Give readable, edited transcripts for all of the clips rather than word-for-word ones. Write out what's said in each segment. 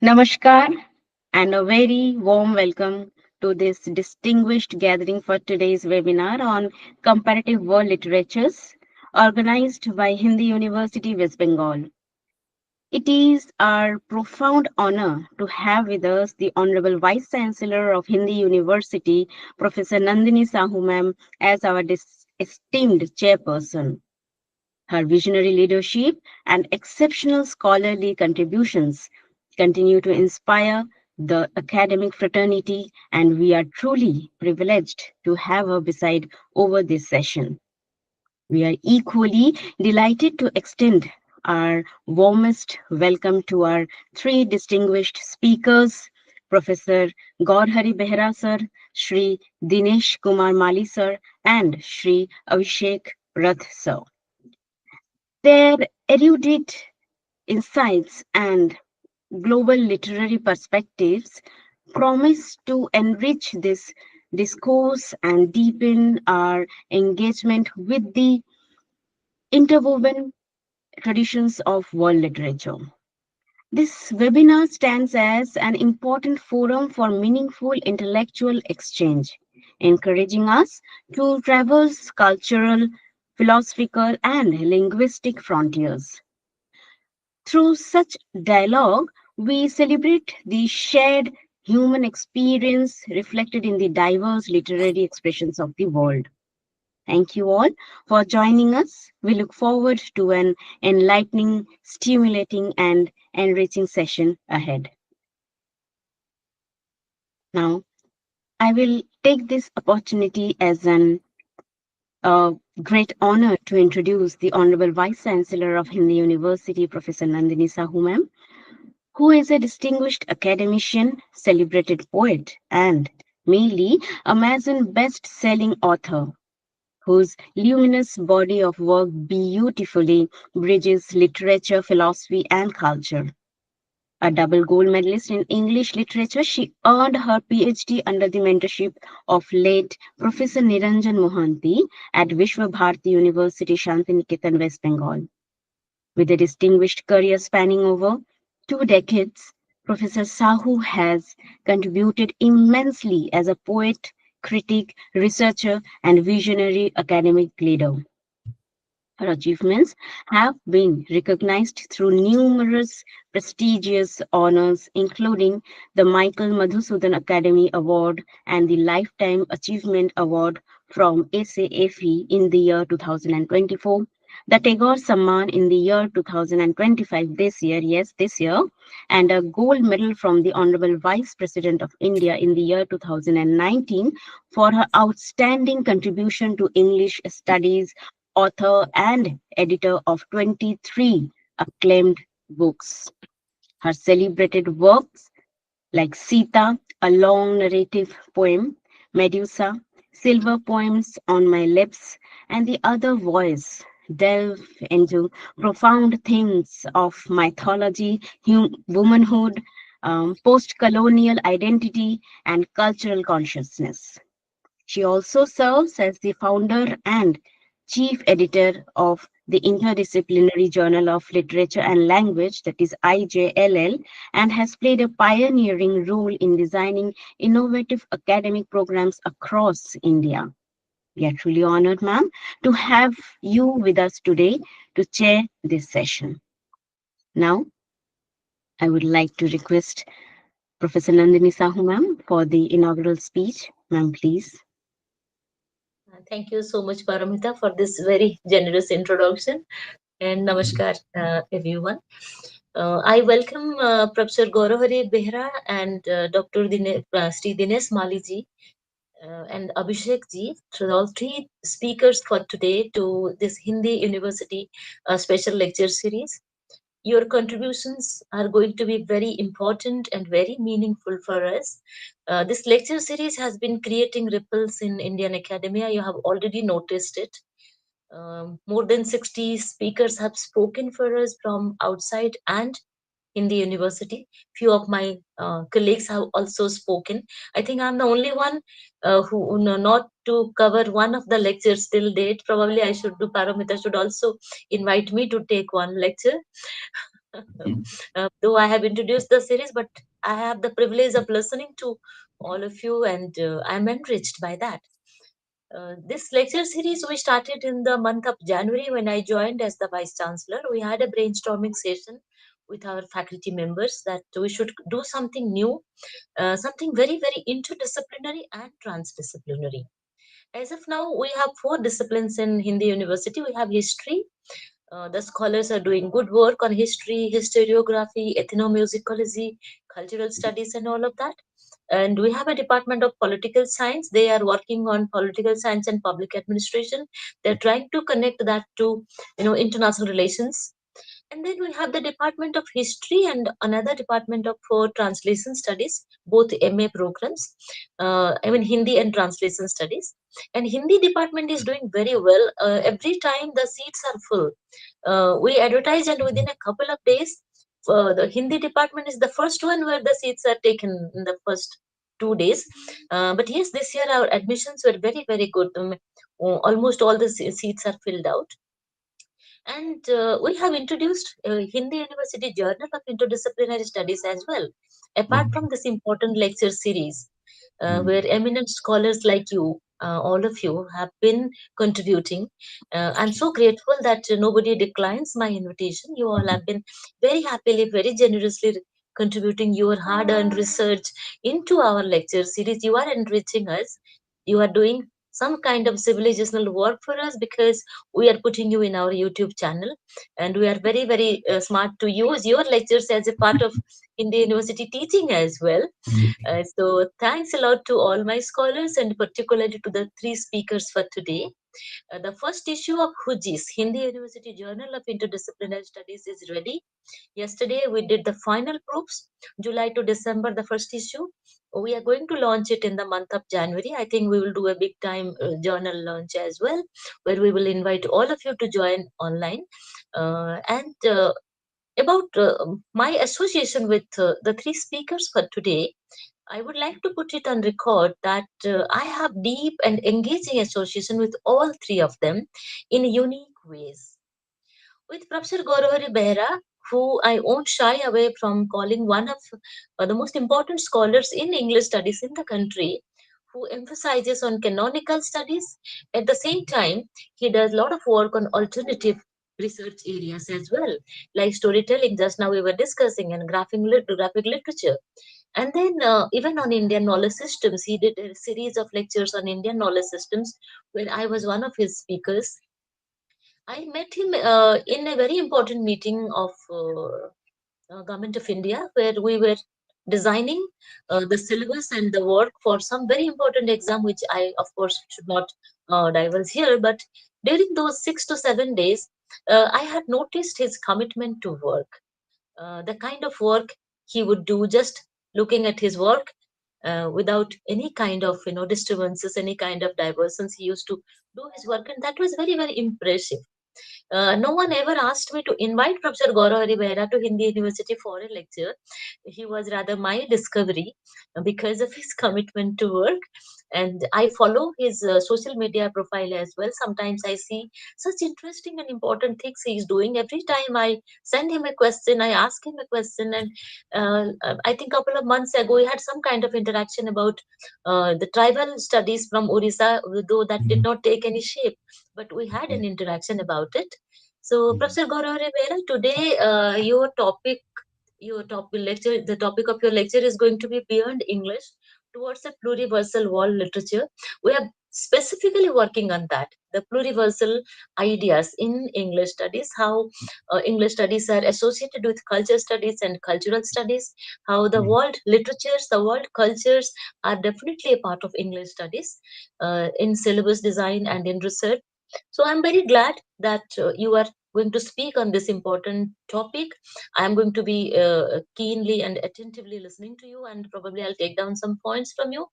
Namaskar and a very warm welcome to this distinguished gathering for today's webinar on comparative world literatures organized by Hindi University West Bengal. It is our profound honor to have with us the Honorable Vice Chancellor of Hindi University, Professor Nandini Sahu ma'am, as our esteemed chairperson. Her visionary leadership and exceptional scholarly contributions continue to inspire the academic fraternity, and we are truly privileged to have her beside over this session. We are equally delighted to extend our warmest welcome to our three distinguished speakers, Professor Gourhari Behera sir, Shri Dinesh Kumar Mali sir, and Shri Avishek Rath sir. Their erudite insights and global literary perspectives promise to enrich this discourse and deepen our engagement with the interwoven traditions of world literature. This webinar stands as an important forum for meaningful intellectual exchange, encouraging us to traverse cultural, philosophical, and linguistic frontiers. Through such dialogue, we celebrate the shared human experience reflected in the diverse literary expressions of the world. Thank you all for joining us. We look forward to an enlightening, stimulating, and enriching session ahead. Now, I will take this opportunity as an great honor to introduce the Honorable Vice Chancellor of Hindi University, Professor Nandini Sahu ma'am, who is a distinguished academician, celebrated poet, and mainly Amazon best-selling author, whose luminous body of work beautifully bridges literature, philosophy, and culture. A double gold medalist in English literature, she earned her PhD under the mentorship of late Professor Niranjan Mohanty at Vishwa Bharati University, Shantiniketan, West Bengal. With a distinguished career spanning over 2 decades, Professor Sahu has contributed immensely as a poet, critic, researcher, and visionary academic leader. Her achievements have been recognized through numerous prestigious honors, including the Michael Madhusudan Academy Award and the Lifetime Achievement Award from SAFE in the year 2024, the Tagore Samman in the year 2025, this year, yes, this year, and a gold medal from the Honorable Vice President of India in the year 2019 for her outstanding contribution to English studies, author and editor of 23 acclaimed books. Her celebrated works like Sita, a long narrative poem, Medusa, Silver Poems on My Lips, and The Other Voice delve into profound themes of mythology, womanhood, post colonial identity, and cultural consciousness. She also serves as the founder and chief editor of the Interdisciplinary Journal of Literature and Language, that is IJLL, and has played a pioneering role in designing innovative academic programs across India. We are truly honored, ma'am, to have you with us today to chair this session. Now, I would like to request Professor Nandini Sahu, ma'am, for the inaugural speech. Ma'am, please. Thank you so much, Paramita, for this very generous introduction. And namaskar, everyone. I welcome Professor Gourhari Behera and Dr. Sri Dinesh Mali ji and Abhishek ji, all three speakers for today to this Hindi University special lecture series. Your contributions are going to be very important and very meaningful for us. This lecture series has been creating ripples in Indian academia. You have already noticed it. More than 60 speakers have spoken for us from outside and in the university. Few of my colleagues have also spoken. I think I'm the only one who not to cover one of the lectures till date. Probably I should do. Paramita should also invite me to take one lecture. Though I have introduced the series, but I have the privilege of listening to all of you, and I'm enriched by that. This lecture series we started in the month of January when I joined as the Vice Chancellor. We had a brainstorming session with our faculty members that we should do something new, something very, very interdisciplinary and transdisciplinary. As of now, we have four disciplines in Hindi University. We have history. The scholars are doing good work on history, historiography, ethnomusicology, cultural studies, and all of that. And we have a department of political science. They are working on political science and public administration. They're trying to connect that to, international relations. And then we have the department of history and another department of translation studies, both MA programs. I mean Hindi and translation studies. And Hindi department is doing very well. Every time the seats are full, we advertise, and within a couple of days, the Hindi department is the first one where the seats are taken in the first 2 days. But yes, this year our admissions were very, very good. Almost all the seats are filled out. And we have introduced Hindi University Journal of Interdisciplinary Studies as well, apart from this important lecture series, where eminent scholars like you, all of you, have been contributing. I'm so grateful that nobody declines my invitation. You all have been very happily, very generously contributing your hard earned research into our lecture series. You are enriching us. You are doing some kind of civilizational work for us because we are putting you in our YouTube channel, and we are very, very smart to use your lectures as a part of Indian University teaching as well. So thanks a lot to all my scholars, and particularly to the three speakers for today. The first issue of Hujis, Hindi University Journal of Interdisciplinary Studies, is ready. Yesterday we did the final proofs, July to December, the first issue. We are going to launch it in the month of January. I think we will do a big time journal launch as well, where we will invite all of you to join online. And about my association with the three speakers for today, I would like to put it on record that I have deep and engaging association with all three of them in unique ways. With Professor Gourhari Behera, who I won't shy away from calling one of the most important scholars in English studies in the country, who emphasizes on canonical studies. At the same time, he does a lot of work on alternative research areas as well, like storytelling, just now we were discussing, and graphic literature. And then even on Indian knowledge systems, he did a series of lectures on Indian knowledge systems where I was one of his speakers. I met him in a very important meeting of Government of India, where we were designing the syllabus and the work for some very important exam, which I, of course, should not divulge here. But during those 6 to 7 days, I had noticed his commitment to work, the kind of work he would do, just looking at his work without any kind of disturbances, any kind of diversions. He used to do his work, and that was very, very impressive. No one ever asked me to invite Professor Gourhari Behera to Hindi University for a lecture. He was rather my discovery because of his commitment to work. And I follow his social media profile as well. Sometimes I see such interesting and important things he is doing. Every time I send him a question, I ask him a question. And I think a couple of months ago, we had some kind of interaction about the tribal studies from Orissa, though that did not take any shape, but we had an interaction about it. So, Professor Gaurav Rivera, today the topic of your lecture is going to be beyond English towards a pluriversal world literature. We are specifically working on that, the pluriversal ideas in English studies, how English studies are associated with culture studies and cultural studies, how the world literatures, the world cultures are definitely a part of English studies in syllabus design and in research. So I'm very glad that you are going to speak on this important topic. I'm going to be keenly and attentively listening to you, and probably I'll take down some points from you.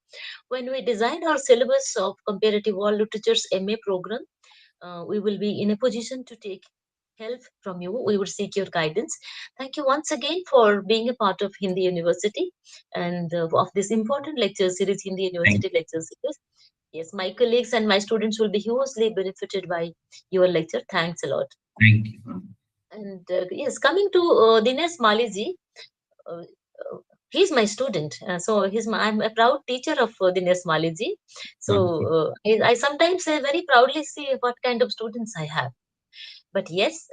When we design our syllabus of comparative world literatures MA program, we will be in a position to take help from you. We will seek your guidance. Thank you once again for being a part of Hindi University and of this important lecture series, Hindi University lecture series. Yes, my colleagues and my students will be hugely benefited by your lecture. Thanks a lot. And yes, coming to Dinesh Maliji, uh, uh, he's my student. I'm a proud teacher of Dinesh Maliji. So I sometimes very proudly see what kind of students I have. But yes,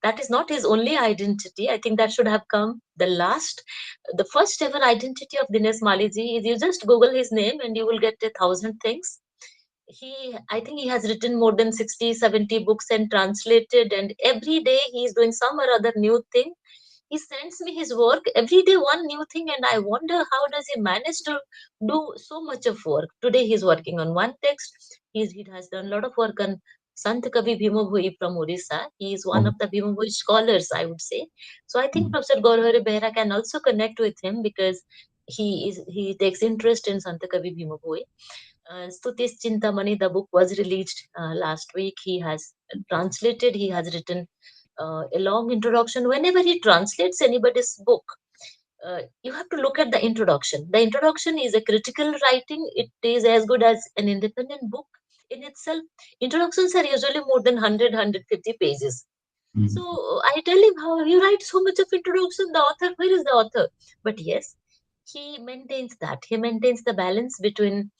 that is not his only identity. I think that should have come the last. The first ever identity of Dinesh Maliji is you just Google his name and you will get 1,000 things. I think he has written more than 60, 70 books and translated, and every day he is doing some or other new thing. He sends me his work every day, one new thing, and I wonder how does he manage to do so much of work. Today he's working on one text. He has done a lot of work on Sant Kavi Bhima Bhoi from Orissa. He is one of the Bhima Bhoi scholars, I would say. So I think Professor Gourhari Behera can also connect with him because he takes interest in Sant Kavi Bhima Bhoi. Stutis Chintamani, the book was released last week. He has translated, he has written a long introduction. Whenever he translates anybody's book, you have to look at the introduction. The introduction is a critical writing, it is as good as an independent book in itself. Introductions are usually more than 100, pages. So I tell him, how you write so much of introduction, the author, where is the author? But yes, he maintains that. He maintains the balance between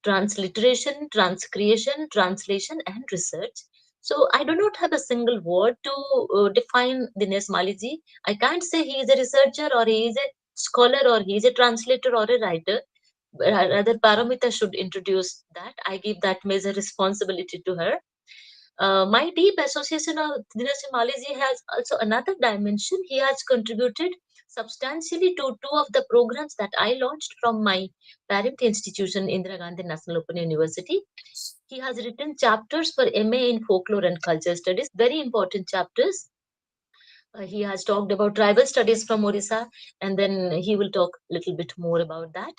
transliteration, transcreation, translation, and research. So I do not have a single word to define Dinesh Maliji. I can't say he is a researcher or he is a scholar or he is a translator or a writer. Rather, Paramita should introduce that. I give that major responsibility to her. My deep association of Dinesh Maliji has also another dimension. He has contributed substantially to two of the programs that I launched from my parent institution, Indira Gandhi National Open University. He has written chapters for MA in Folklore and Culture Studies, very important chapters. He has talked about tribal studies from Orissa, and then he will talk a little bit more about that.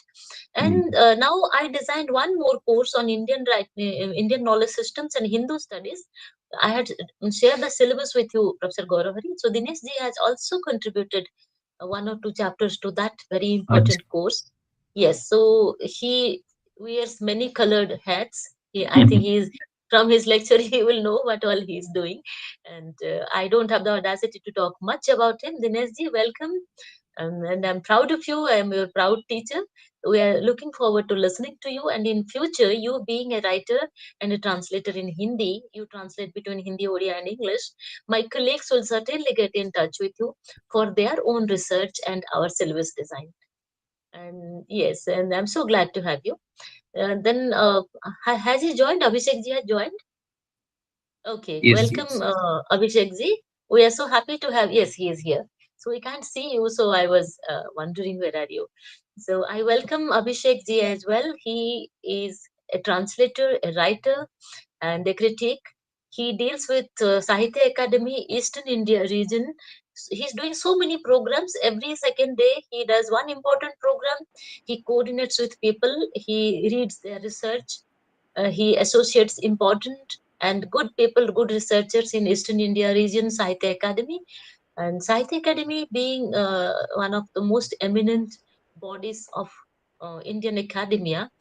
And now I designed one more course on Indian knowledge systems and Hindu studies. I had shared the syllabus with you, Professor Gauravari. So Dinesh ji has also contributed one or two chapters to that very important course. Yes, so he wears many colored hats. I think he's from his lecture he will know what all he's doing. And I don't have the audacity to talk much about him. Dinesh ji, welcome. And I'm proud of you. I am your proud teacher. We are looking forward to listening to you. And in future, you being a writer and a translator in Hindi, you translate between Hindi, Odia, and English. My colleagues will certainly get in touch with you for their own research and our syllabus design. And yes, and I'm so glad to have you. Then has he joined? Abhishek ji has joined. Okay, welcome, Avishek ji. We are so happy to have. Yes, he is here. So we can't see you, so I was wondering where are you. So I welcome Abhishek ji as well. He is a translator, a writer, and a critic. He deals with Sahitya Academy, Eastern India region. He's doing so many programs. Every second day, he does one important program. He coordinates with people. He reads their research. He associates important and good people, good researchers in Eastern India region, Sahitya Academy. And Sahitya Academy being one of the most eminent bodies of Indian academia,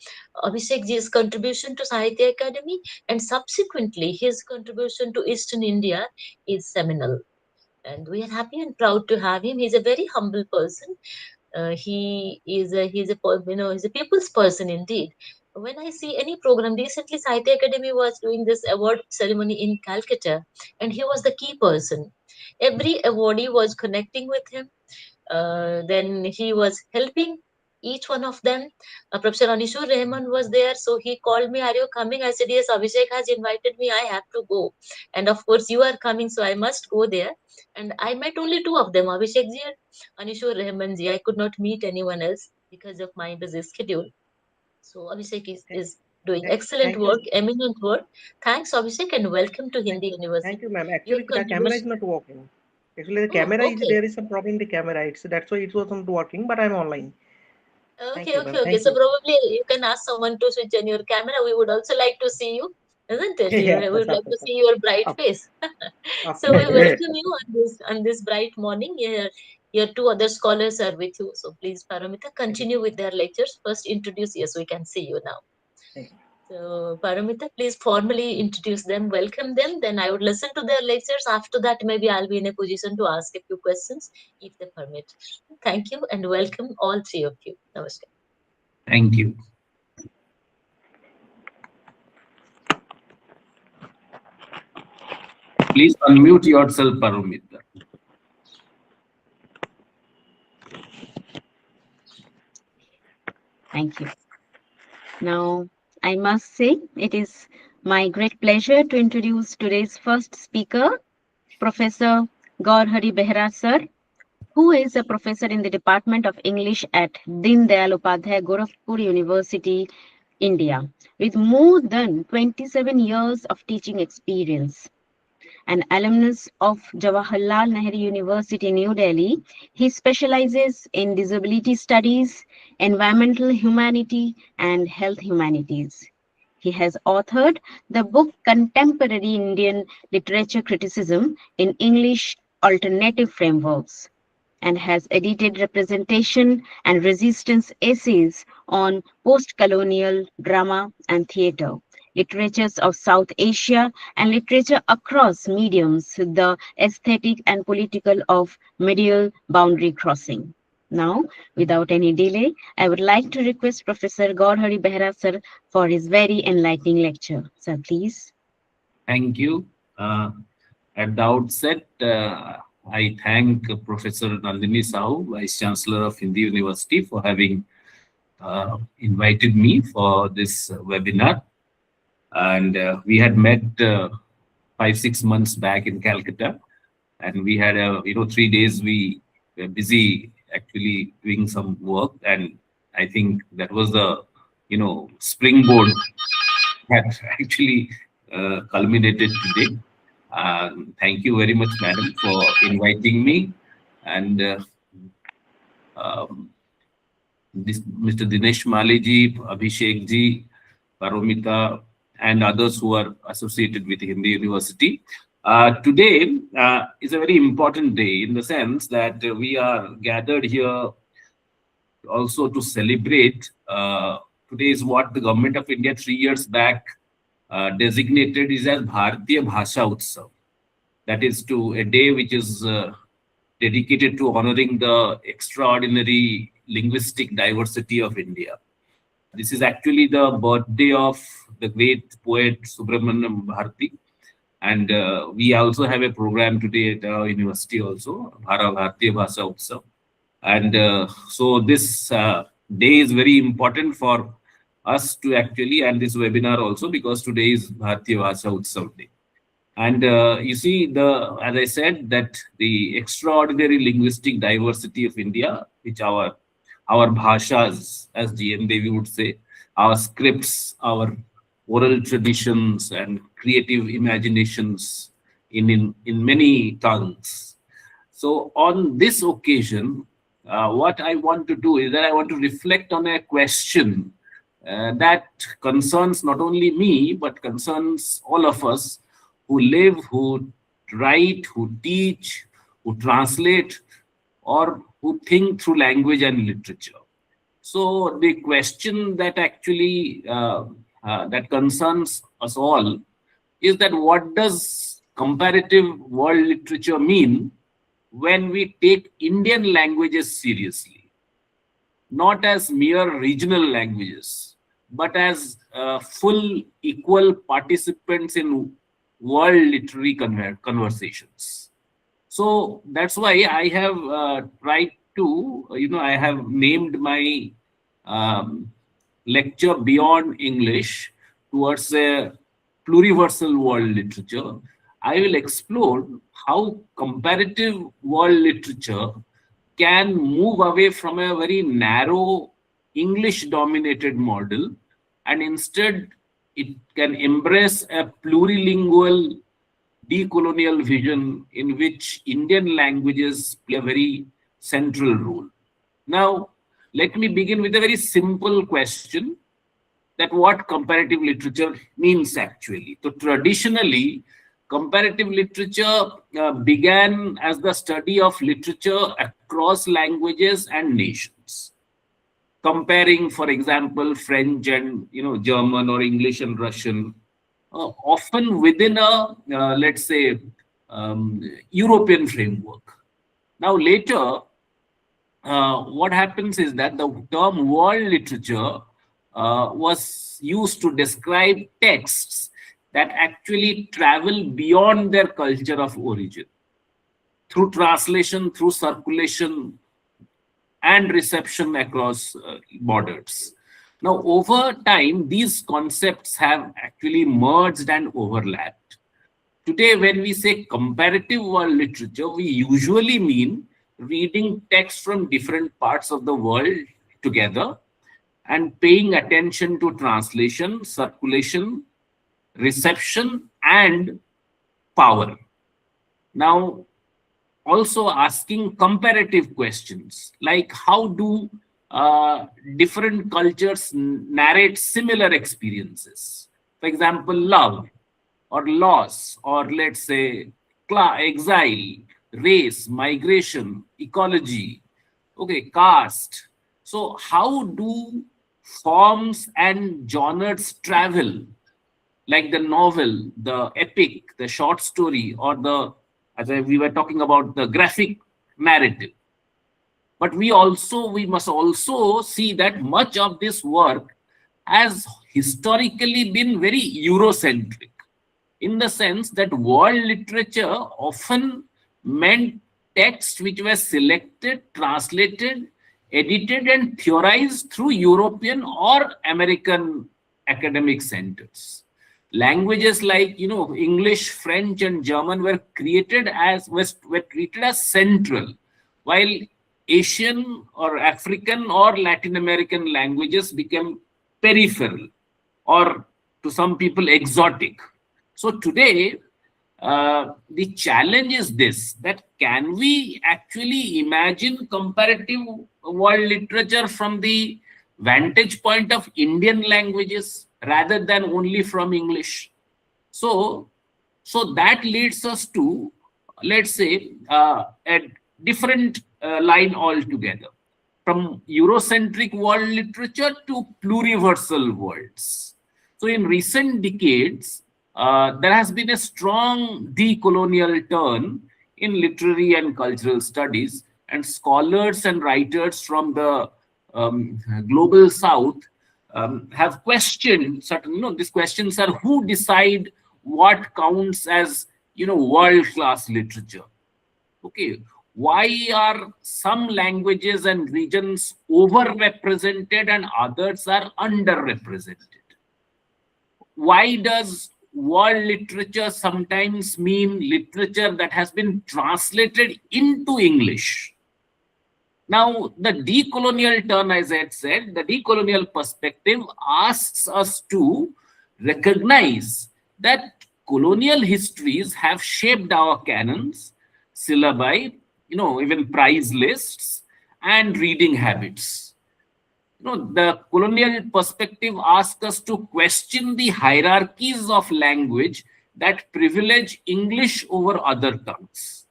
Abhishek ji's contribution to Sahitya Academy and subsequently his contribution to Eastern India is seminal. And we are happy and proud to have him. He's a very humble person. He's a people's person indeed. When I see any program, recently Sahitya Academy was doing this award ceremony in Calcutta, and he was the key person. Every awardee was connecting with him. Then he was helping each one of them. Professor Anishur Rehman was there, so he called me, "Are you coming?" I said, "Yes, Abhishek has invited me. I have to go." And of course, you are coming, so I must go there. And I met only two of them, Abhishek ji and Anishur Rehman ji. I could not meet anyone else because of my busy schedule. So Abhishek Th- is doing Thank excellent you. work, eminent work. Thanks, Abhishek, and welcome to Thank Hindi you. Thank University. you, ma'am. Your Actually, the camera is contribution. not working. Actually, the Oh, camera is okay. there is some problem in the camera. That's why it wasn't working. But I'm online. Thank Okay, you, ma'am. okay, okay. Thank So you. probably you can ask someone to switch on your camera. We would also like to see you, isn't it? Yeah, We of would course, of like to course, see your bright of, face. of So we course. welcome you on this bright morning. Your two other scholars are with you. So please, Paramita, Thank you. continue with their lectures. First, introduce. Yes, we can see you now. Thank you. So, Paramita, please formally introduce them, welcome them. Then I would listen to their lectures. After that, maybe I'll be in a position to ask a few questions if they permit. Thank you and welcome all three of you. Namaskar. Thank you. Please unmute yourself, Paromita. Thank you. Now, I must say it is my great pleasure to introduce today's first speaker, Professor Gourhari Behera sir, who is a professor in the Department of English at Din Dayal Upadhyay Gorakhpur University, India, with more than 27 years of teaching experience. An alumnus of Jawaharlal Nehru University, New Delhi, he specializes in disability studies, environmental humanity, and health humanities. He has authored the book Contemporary Indian Literature Criticism in English Alternative Frameworks, and has edited representation and resistance essays on post-colonial drama and theatre, literatures of South Asia, and literature across mediums, the aesthetic and political of medial boundary crossing. Now, without any delay, I would like to request Professor Gourhari Behera sir for his very enlightening lecture. Sir, please. Thank you. At the outset, I thank Professor Nandini Sahu, Vice Chancellor of Hindi University, for having invited me for this webinar. And we had met 5-6 months back in Calcutta, and we had 3 days we were busy actually doing some work, and I think that was the springboard that actually culminated today. Thank you very much, madam, for inviting me. And Mr. Dinesh Maliji, Avishek ji, Paromita, and others who are associated with Hindi University. Today is a very important day in the sense that we are gathered here also to celebrate. Today is what the government of India 3 years back designated is as Bharatiya Bhasha Utsav. That is to a day which is dedicated to honoring the extraordinary linguistic diversity of India. This is actually the birthday of the great poet Subramaniam Bharati. And we also have a program today at our university also, Bharatiya Bhasha Utsav. And so this day is very important for us to actually, and this webinar also, because today is Bharatiya Bhasha Utsav Day. And you see, as I said, that the extraordinary linguistic diversity of India, which our bhashas, as GN Devi would say, our scripts, our oral traditions and creative imaginations in many tongues. So on this occasion, what I want to do is that I want to reflect on a question that concerns not only me, but concerns all of us who live, who write, who teach, who translate, or who think through language and literature. So the question that actually that concerns us all is that what does comparative world literature mean when we take Indian languages seriously, not as mere regional languages, but as full equal participants in world literary conversations. So that's why I have tried to, I have named my lecture Beyond English towards a pluriversal world literature. I will explore how comparative world literature can move away from a very narrow English-dominated model, and instead it can embrace a plurilingual decolonial vision in which Indian languages play a very central role. Now, let me begin with a very simple question, that what comparative literature means actually. So traditionally, comparative literature began as the study of literature across languages and nations. comparing, for example, French and German or English and Russian, often within a let's say European framework. Now later, what happens is that the term world literature was used to describe texts that actually travel beyond their culture of origin through translation, through circulation, and reception across borders. Now, over time, these concepts have actually merged and overlapped. Today, when we say comparative world literature, we usually mean reading texts from different parts of the world together and paying attention to translation, circulation, reception, and power. Now, also asking comparative questions like how do different cultures narrate similar experiences. For example, love or loss, or let's say exile, race, migration, ecology, okay, caste. So how do forms and genres travel, like the novel, the epic, the short story, or the, we were talking about, the graphic narrative. But we must also see that much of this work has historically been very Eurocentric, in the sense that world literature often meant texts which were selected, translated, edited, and theorized through European or American academic centers. Languages like English, French, and German were treated as central, while Asian or African or Latin American languages became peripheral, or to some people exotic. So today, the challenge is this, that can we actually imagine comparative world literature from the vantage point of Indian languages rather than only from English? So that leads us to, let's say, a different line altogether, from Eurocentric world literature to pluriversal worlds. So in recent decades, there has been a strong decolonial turn in literary and cultural studies, and scholars and writers from the global south have questioned certain, these questions are: who decide what counts as, world-class literature? Okay, why are some languages and regions overrepresented and others are underrepresented? Why does world literature sometimes mean literature that has been translated into English? Now, the decolonial turn, as I had said, the decolonial perspective asks us to recognize that colonial histories have shaped our canons, syllabi, even prize lists, and reading habits. The colonial perspective asks us to question the hierarchies of language that privilege English over other tongues.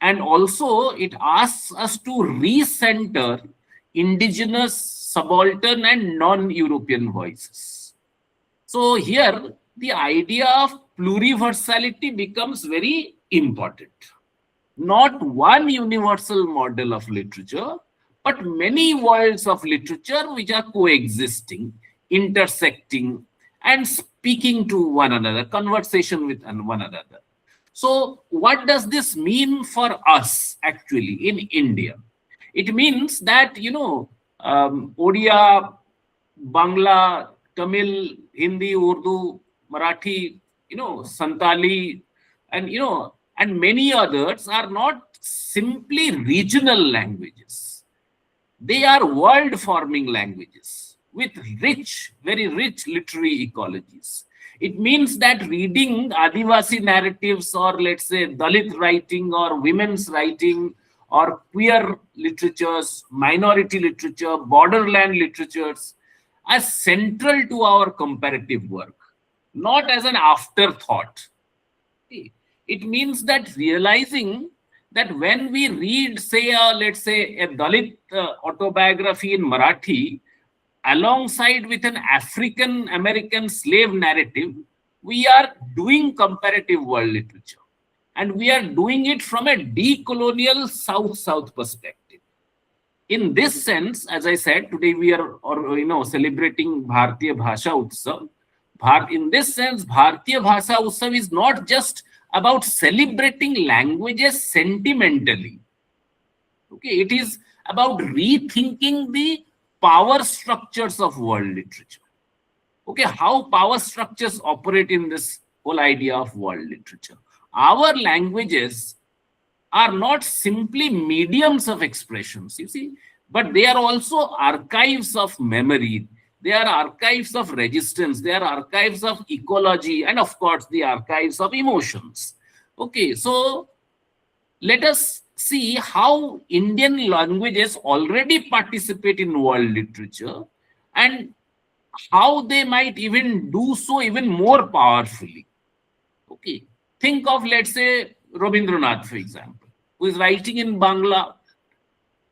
And also, it asks us to recenter indigenous, subaltern, and non-European voices. So here, the idea of pluriversality becomes very important. Not one universal model of literature, but many worlds of literature which are coexisting, intersecting, and speaking to one another, conversation with one another. So what does this mean for us actually in India? It means that, Odia, Bangla, Tamil, Hindi, Urdu, Marathi, Santali, and many others are not simply regional languages. They are world-forming languages with very rich literary ecologies. It means that reading Adivasi narratives, or let's say Dalit writing, or women's writing, or queer literatures, minority literature, borderland literatures, as central to our comparative work, not as an afterthought. It means that realizing that when we read, say, let's say, a Dalit autobiography in Marathi, alongside with an African American slave narrative, we are doing comparative world literature. And we are doing it from a decolonial South-South perspective. In this sense, as I said, today we are celebrating Bharatiya Bhasha Utsav. In this sense, Bharatiya Bhasha Utsav is not just about celebrating languages sentimentally. Okay, it is about rethinking the power structures of world literature. Okay, how power structures operate in this whole idea of world literature. Our languages are not simply mediums of expressions, you see, but they are also archives of memory. They are archives of resistance. They are archives of ecology, and of course, the archives of emotions. Okay, so let us see how Indian languages already participate in world literature and how they might even do so even more powerfully. Okay, think of, let's say, Rabindranath, for example, who is writing in Bangla,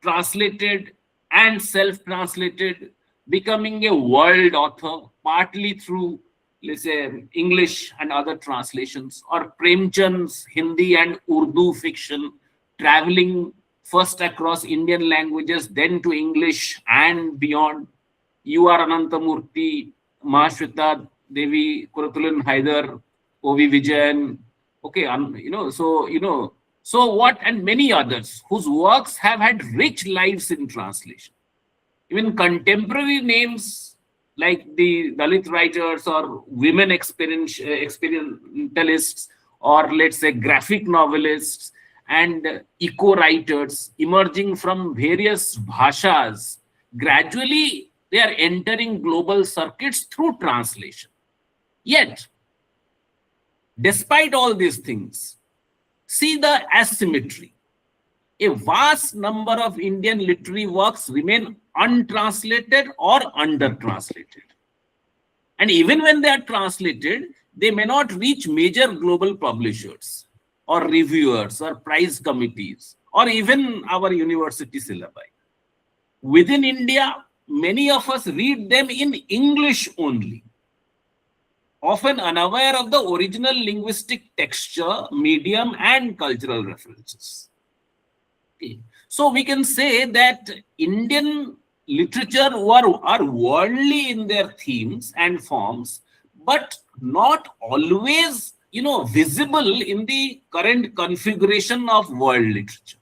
translated and self-translated, becoming a world author, partly through, let's say, English and other translations, or Premchand's Hindi and Urdu fiction, traveling first across Indian languages, then to English and beyond. U.R. Anantamurthy, Mahashweta Devi, Kuratulin Haidar, O.V. Vijayan, okay, so what, and many others whose works have had rich lives in translation. Even contemporary names like the Dalit writers or women experimentalists, or let's say graphic novelists and eco-writers emerging from various bhashas, gradually they are entering global circuits through translation. Yet, despite all these things, see the asymmetry. A vast number of Indian literary works remain untranslated or undertranslated. And even when they are translated, they may not reach major global publishers or reviewers or prize committees or even our university syllabi. Within India, many of us read them in English only, often unaware of the original linguistic texture, medium, and cultural references. Okay. So we can say that Indian literature are worldly in their themes and forms, but not always, visible in the current configuration of world literature.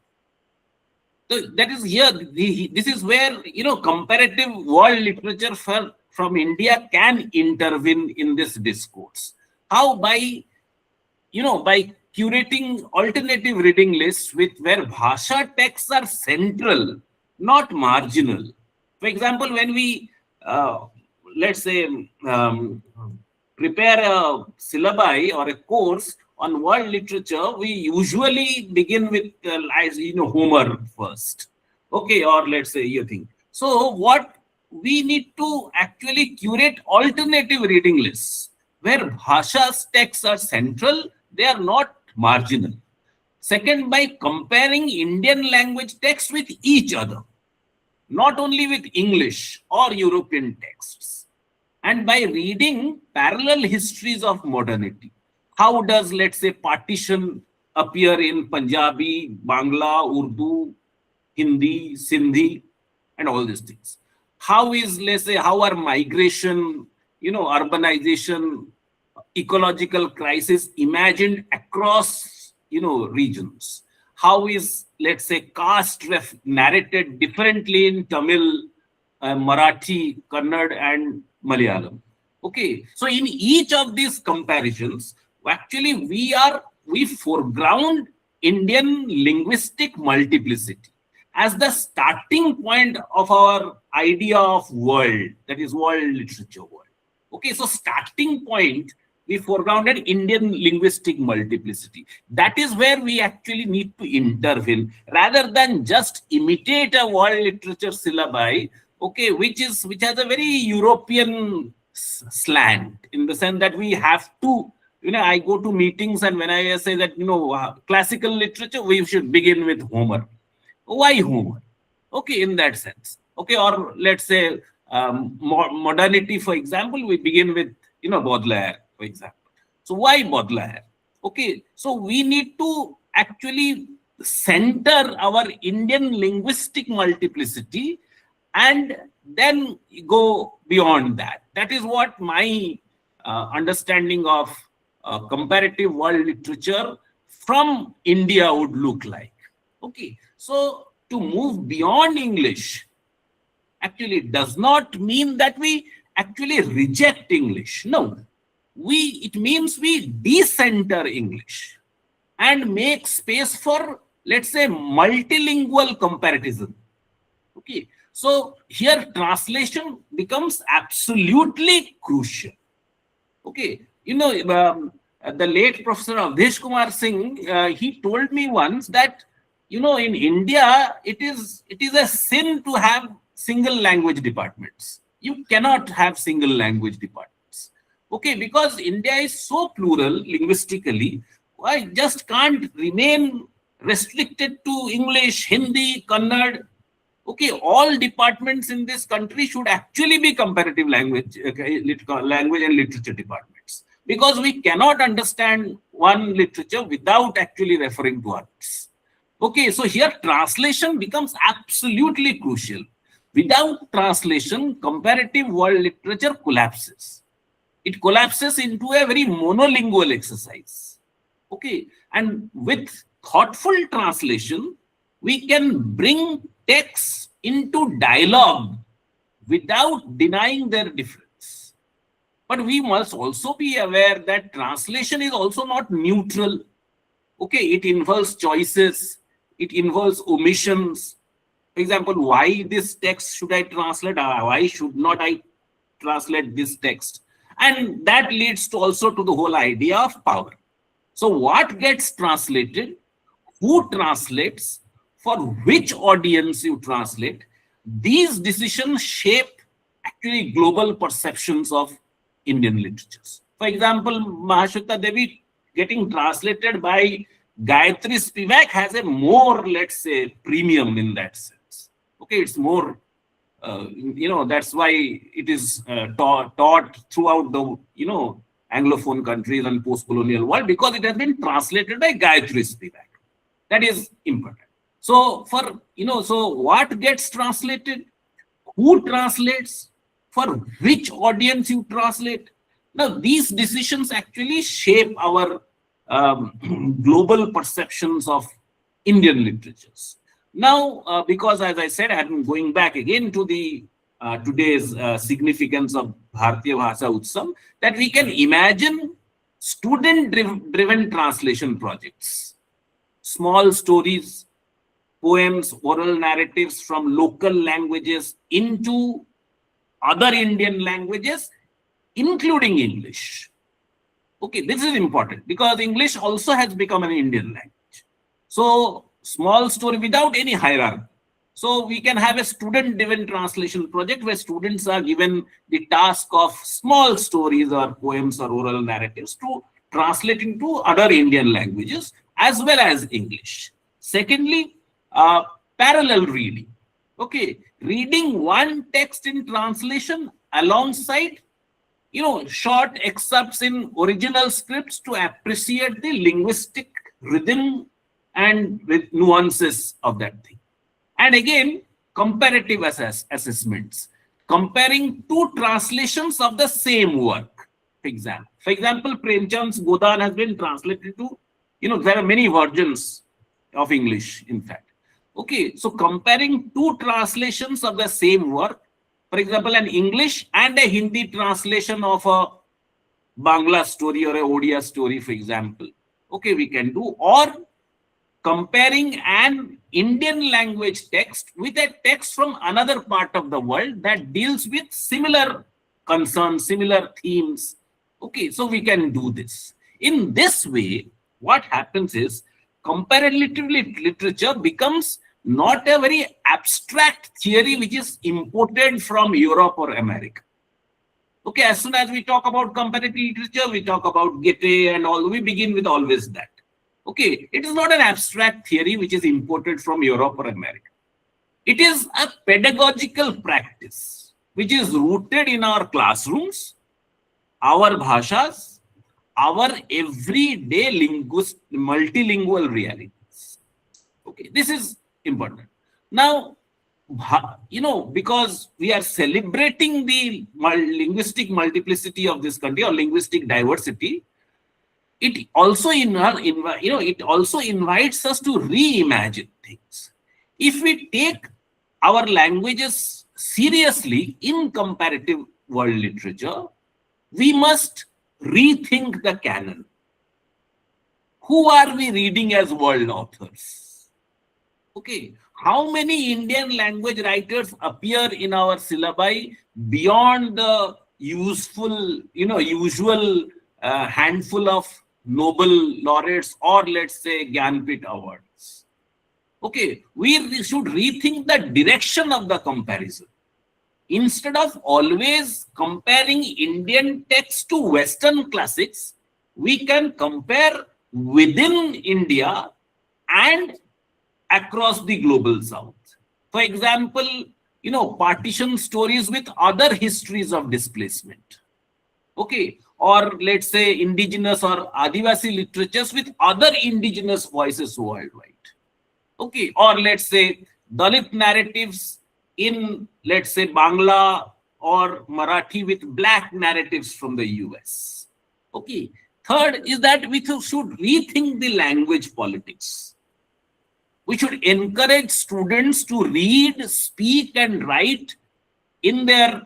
So that is here, this is where, comparative world literature from India can intervene in this discourse. How? By curating alternative reading lists where bhasha texts are central, not marginal. For example, when we, let's say, prepare a syllabi or a course on world literature, we usually begin with, Homer first. Okay, or let's say, you think. So what we need to actually curate alternative reading lists where bhasha's texts are central, they are not marginal. Second, by comparing Indian language texts with each other, not only with English or European texts, and by reading parallel histories of modernity. How does, let's say, partition appear in Punjabi, Bangla, Urdu, Hindi, Sindhi, and all these things? How is, let's say, how are migration, urbanization, ecological crisis imagined across, regions? How is, let's say, caste narrated differently in Tamil, Marathi, Kannada, and Malayalam? Okay, so in each of these comparisons, actually we foreground Indian linguistic multiplicity as the starting point of our idea of world, that is world literature world. Okay, so starting point, we foregrounded Indian linguistic multiplicity. That is where we actually need to intervene rather than just imitate a world literature syllabi, okay, which has a very European slant, in the sense that we have to, I go to meetings and when I say that, classical literature, we should begin with Homer. Why Homer? Okay, in that sense. Okay, or let's say modernity, for example, we begin with, Baudelaire, for example. So why Baudelaire? Okay, so we need to actually center our Indian linguistic multiplicity and then go beyond that. That is what my understanding of comparative world literature from India would look like. Okay, so to move beyond English actually does not mean that we actually reject English. No, it means we decenter English and make space for, let's say, multilingual comparison. Okay, so here translation becomes absolutely crucial. Okay, the late Professor Avishek Kumar Singh, he told me once that, in India, it is a sin to have single language departments. You cannot have single language departments. Okay, because India is so plural linguistically, I just can't remain restricted to English, Hindi, Kannada. Okay, all departments in this country should actually be comparative language, language and literature departments, because we cannot understand one literature without actually referring to others. Okay, so here translation becomes absolutely crucial. Without translation, comparative world literature collapses. It collapses into a very monolingual exercise. Okay, and with thoughtful translation, we can bring texts into dialogue without denying their difference. But we must also be aware that translation is also not neutral. Okay, it involves choices, it involves omissions. For example, why this text should I translate? Why should not I translate this text? And that leads to also to the whole idea of power. So what gets translated, who translates, for which audience you translate, these decisions shape actually global perceptions of Indian literatures. For example, Mahashweta Devi getting translated by Gayatri Spivak has a more, let's say, premium in that sense. Okay, it's more, that's why it is taught throughout the, Anglophone countries and post-colonial world, because it has been translated by Gayatri Spivak. That is important. So so what gets translated, who translates, for which audience you translate. Now, these decisions actually shape our global perceptions of Indian literatures. Now, because as I said, I'm going back again to the today's significance of Bharatiya Bhasha Utsav, that we can imagine student-driven translation projects, small stories, poems, oral narratives from local languages into other Indian languages, including English. Okay, this is important because English also has become an Indian language. So, small story without any hierarchy. So, we can have a student-driven translation project where students are given the task of small stories or poems or oral narratives to translate into other Indian languages as well as English. Secondly, parallel reading. Okay, reading one text in translation alongside, short excerpts in original scripts to appreciate the linguistic rhythm and with nuances of that thing. And again, comparative assessments, comparing two translations of the same work. For example, Premchand's Godan has been translated to, there are many versions of English, in fact. Okay, so comparing two translations of the same work, for example, an English and a Hindi translation of a Bangla story or a Odia story, for example. Okay, we can do, or comparing an Indian language text with a text from another part of the world that deals with similar concerns, similar themes. Okay, so we can do this. In this way, what happens is comparative literature becomes not a very abstract theory which is imported from Europe or America. Okay, as soon as we talk about comparative literature, we talk about Goethe and all, we begin with always that. Okay, it is not an abstract theory which is imported from Europe or America. It is a pedagogical practice which is rooted in our classrooms, our bhashas, our everyday multilingual realities. Okay, this is important. Now, because we are celebrating the linguistic multiplicity of this country or linguistic diversity, it also it also invites us to reimagine things. If we take our languages seriously in comparative world literature, we must rethink the canon. Who are we reading as world authors? Okay, how many Indian language writers appear in our syllabi beyond the usual handful of Nobel laureates or let's say Gyanpit awards? Okay, we should rethink the direction of the comparison. Instead of always comparing Indian texts to Western classics, we can compare within India and across the global south. For example, partition stories with other histories of displacement. Okay, or let's say indigenous or Adivasi literatures with other indigenous voices worldwide. Okay, or let's say Dalit narratives in, let's say, Bangla or Marathi with black narratives from the US. Okay, third is that we should rethink the language politics. We should encourage students to read, speak, and write in their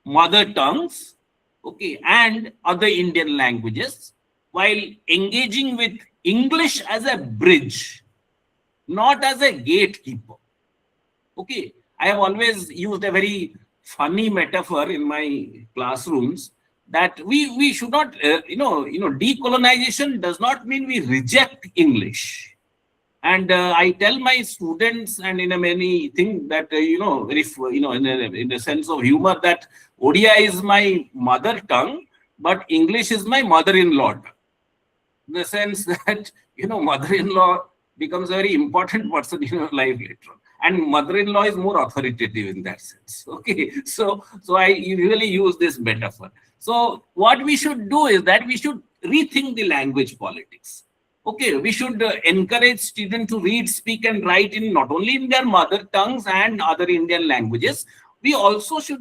mother tongues, okay, and other Indian languages, while engaging with English as a bridge, not as a gatekeeper. Okay, I have always used a very funny metaphor in my classrooms that we should not, decolonization does not mean we reject English. And I tell my students, and in a many things that in a sense of humor, that Odia is my mother tongue, but English is my mother-in-law tongue. In the sense that mother-in-law becomes a very important person in your life later on, and mother-in-law is more authoritative in that sense. Okay, so I usually use this metaphor. So what we should do is that we should rethink the language politics. Okay, we should encourage students to read, speak, and write in not only in their mother tongues and other Indian languages. We also also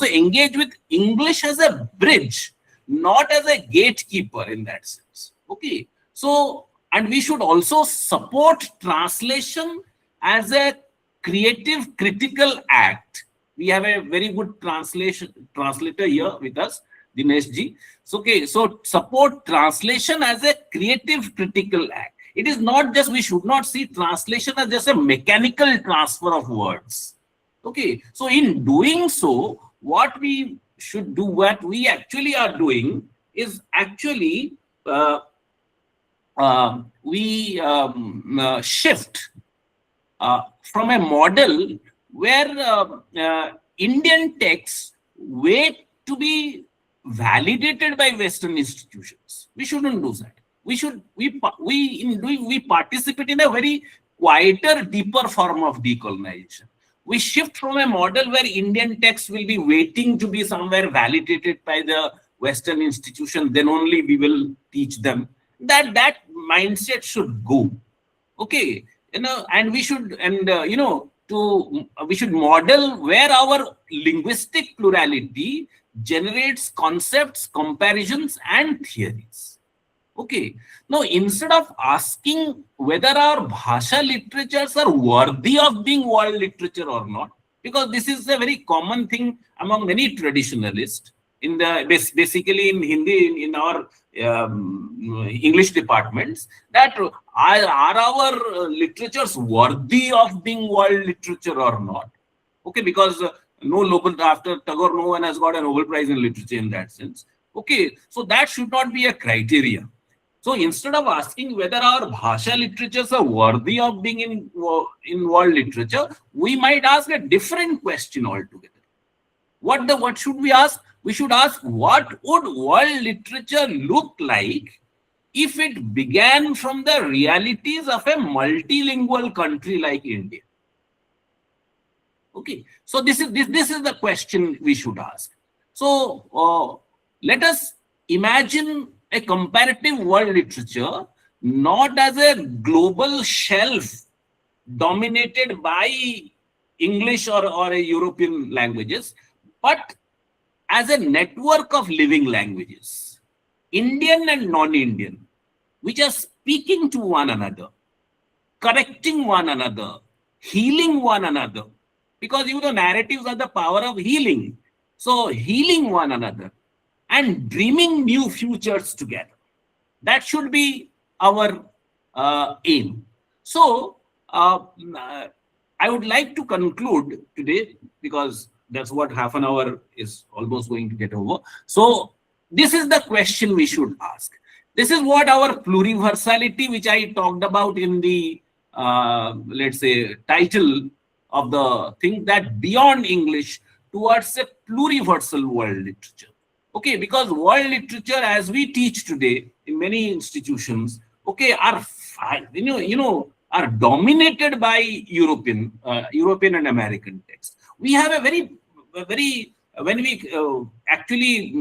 engage with English as a bridge, not as a gatekeeper in that sense. Okay, so, and we should also support translation as a creative, critical act. We have a very good translator here with us, Dinesh ji. So, okay, so support translation as a creative, critical act. It is not just, we should not see translation as just a mechanical transfer of words. Okay, so in doing so, what we should do, what we actually are doing is actually shift from a model where Indian texts wait to be validated by Western institutions. We shouldn't do that. We participate in a very quieter, deeper form of decolonization. We shift from a model where Indian texts will be waiting to be somewhere validated by the Western institution, then only we will teach them. That mindset should go. Okay, and we should, we should model where our linguistic plurality generates concepts, comparisons, and theories. Okay, now instead of asking whether our bhasha literatures are worthy of being world literature or not, because this is a very common thing among many traditionalists, basically in Hindi, in our English departments, that are our literatures worthy of being world literature or not? Okay, because no Nobel, after Tagore, no one has got a Nobel Prize in literature in that sense. Okay, so that should not be a criteria. So instead of asking whether our bhasha literatures are worthy of being in world literature, we might ask a different question altogether. What should we ask? We should ask, what would world literature look like if it began from the realities of a multilingual country like India? Okay, so this is the question we should ask. So let us imagine a comparative world literature not as a global shelf dominated by English or a European languages, but as a network of living languages, Indian and non-Indian, which are speaking to one another, correcting one another, healing one another. Because narratives are the power of healing. So healing one another and dreaming new futures together. That should be our aim. So I would like to conclude today, because that's what half an hour is almost going to get over. So this is the question we should ask. This is what our pluriversality, which I talked about in the, let's say, title of the thing, that beyond English towards a pluriversal world literature. Okay, because world literature as we teach today in many institutions, okay, are are dominated by European and American texts. We have a very when we actually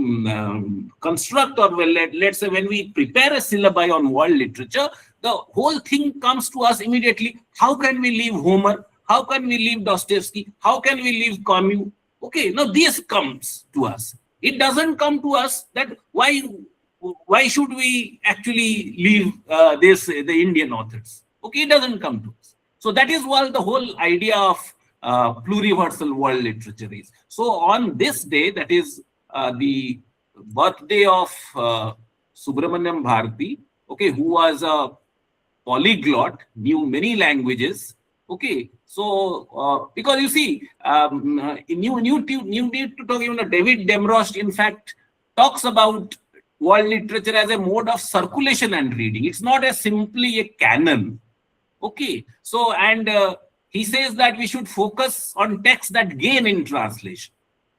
construct, or let's say when we prepare a syllabi on world literature, the whole thing comes to us immediately. How can we leave Homer? How can we leave Dostoevsky? How can we leave Camus? Okay, now this comes to us. It doesn't come to us that why should we actually leave the Indian authors? Okay, it doesn't come to us. So that is what the whole idea of pluriversal world literature is. So on this day, that is the birthday of Subramanyam Bharati, okay, who was a polyglot, knew many languages. Okay, so because you see, you need to talk. David Demrost, in fact, talks about world literature as a mode of circulation and reading. It's not simply a canon. Okay, so and he says that we should focus on texts that gain in translation.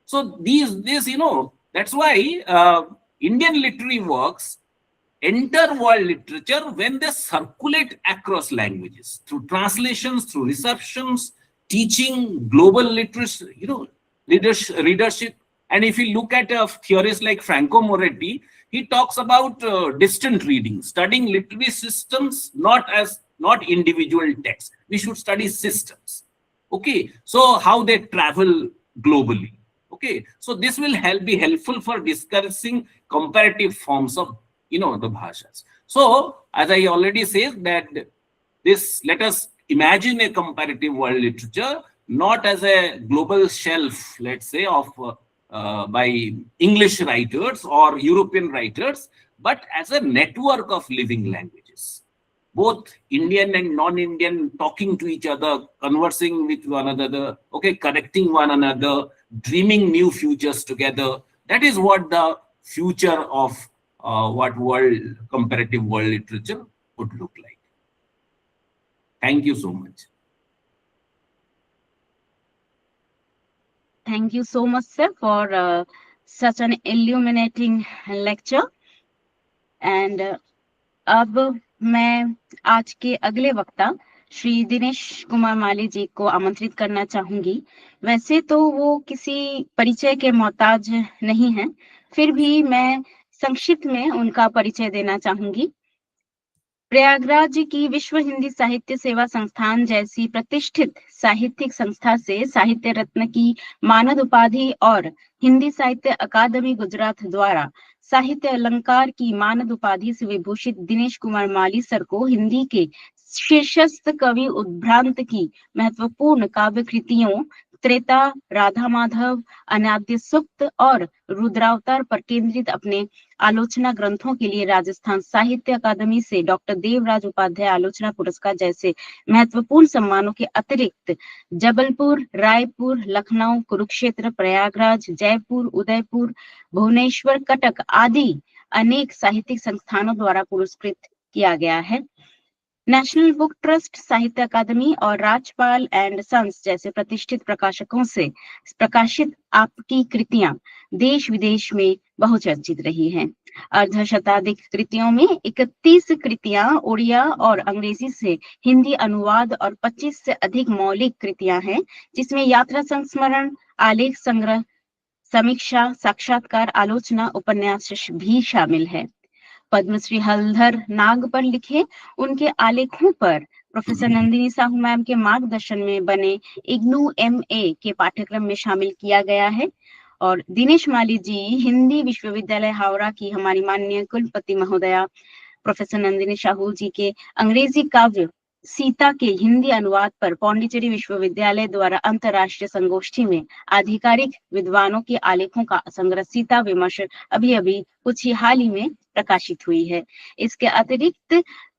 So that's why Indian literary works enter world literature when they circulate across languages through translations, through receptions, teaching, global literacy, readership. And if you look at theorists like Franco Moretti, he talks about distant reading, studying literary systems, not individual texts. We should study systems. Okay, so how they travel globally. Okay, so this will be helpful for discussing comparative forms of the bhashas. So as I already said, that let us imagine a comparative world literature not as a global shelf, let's say, of by English writers or European writers, but as a network of living languages, both Indian and non-Indian, talking to each other, conversing with one another, okay, correcting one another, dreaming new futures together. That is what the future of what comparative world literature would look like. Thank you so much. Thank you so much, sir, for such an illuminating lecture. And अब मैं आज के अगले वक्ता श्री दिनेश कुमार माली जी को आमंत्रित करना चाहूंगी। वैसे तो वो किसी परिचय के मोहताज नहीं हैं, फिर भी मैं संक्षिप्त में उनका परिचय देना चाहूंगी। प्रयागराज की विश्व हिंदी साहित्य सेवा संस्थान जैसी प्रतिष्ठित साहित्यिक संस्था से साहित्य रत्न की मानद उपाधि और हिंदी साहित्य अकादमी गुजरात द्वारा साहित्य अलंकार की मानद उपाधि से विभूषित दिनेश कुमार माली सर को हिंदी के शीर्षस्थ कवि उद्भ्रांत की महत्वपूर्ण काव्य कृतियों त्रेता, राधा माधव, अनाद्य सुक्त और रुद्रावतार पर केंद्रित अपने आलोचना ग्रंथों के लिए राजस्थान साहित्य अकादमी से डॉक्टर देवराज उपाध्याय आलोचना पुरस्कार जैसे महत्वपूर्ण सम्मानों के अतिरिक्त जबलपुर, रायपुर, लखनऊ, कुरुक्षेत्र, प्रयागराज, जयपुर, उदयपुर, भुवनेश्वर, कटक आदि अनेक साहित्यिक संस्थानों द्वारा पुरस्कृत किया गया है। नेशनल बुक ट्रस्ट, साहित्य अकादमी और राजपाल एंड सन्स जैसे प्रतिष्ठित प्रकाशकों से प्रकाशित आपकी कृतियां देश विदेश में बहुचर्चित रही हैं। अर्धशताधिक कृतियों में 31 कृतियां उड़िया और अंग्रेजी से हिंदी अनुवाद और 25 से अधिक मौलिक कृतियां हैं, जिसमें यात्रा संस्मरण, आलेख संग्रह, समीक्षा, साक्षात्कार, आलोचना, उपन्यास भी शामिल है। पद्मश्री हलधर नाग पर लिखे उनके आलेखों पर प्रोफेसर नंदिनी साहू मैम के मार्गदर्शन में बने इग्नू MA के पाठ्यक्रम में शामिल किया गया है। और दिनेश माली जी हिंदी विश्वविद्यालय हावड़ा की हमारी माननीय कुलपति महोदया प्रोफेसर नंदिनी साहू जी के अंग्रेजी काव्य सीता के हिंदी अनुवाद पर पौंडीचेरी विश्वविद्यालय द्वारा अंतर्राष्ट्रीय संगोष्ठी में आधिकारिक विद्वानों के आलेखों का संग्रह सीता विमर्श अभी कुछ ही हाल ही में प्रकाशित हुई है। इसके अतिरिक्त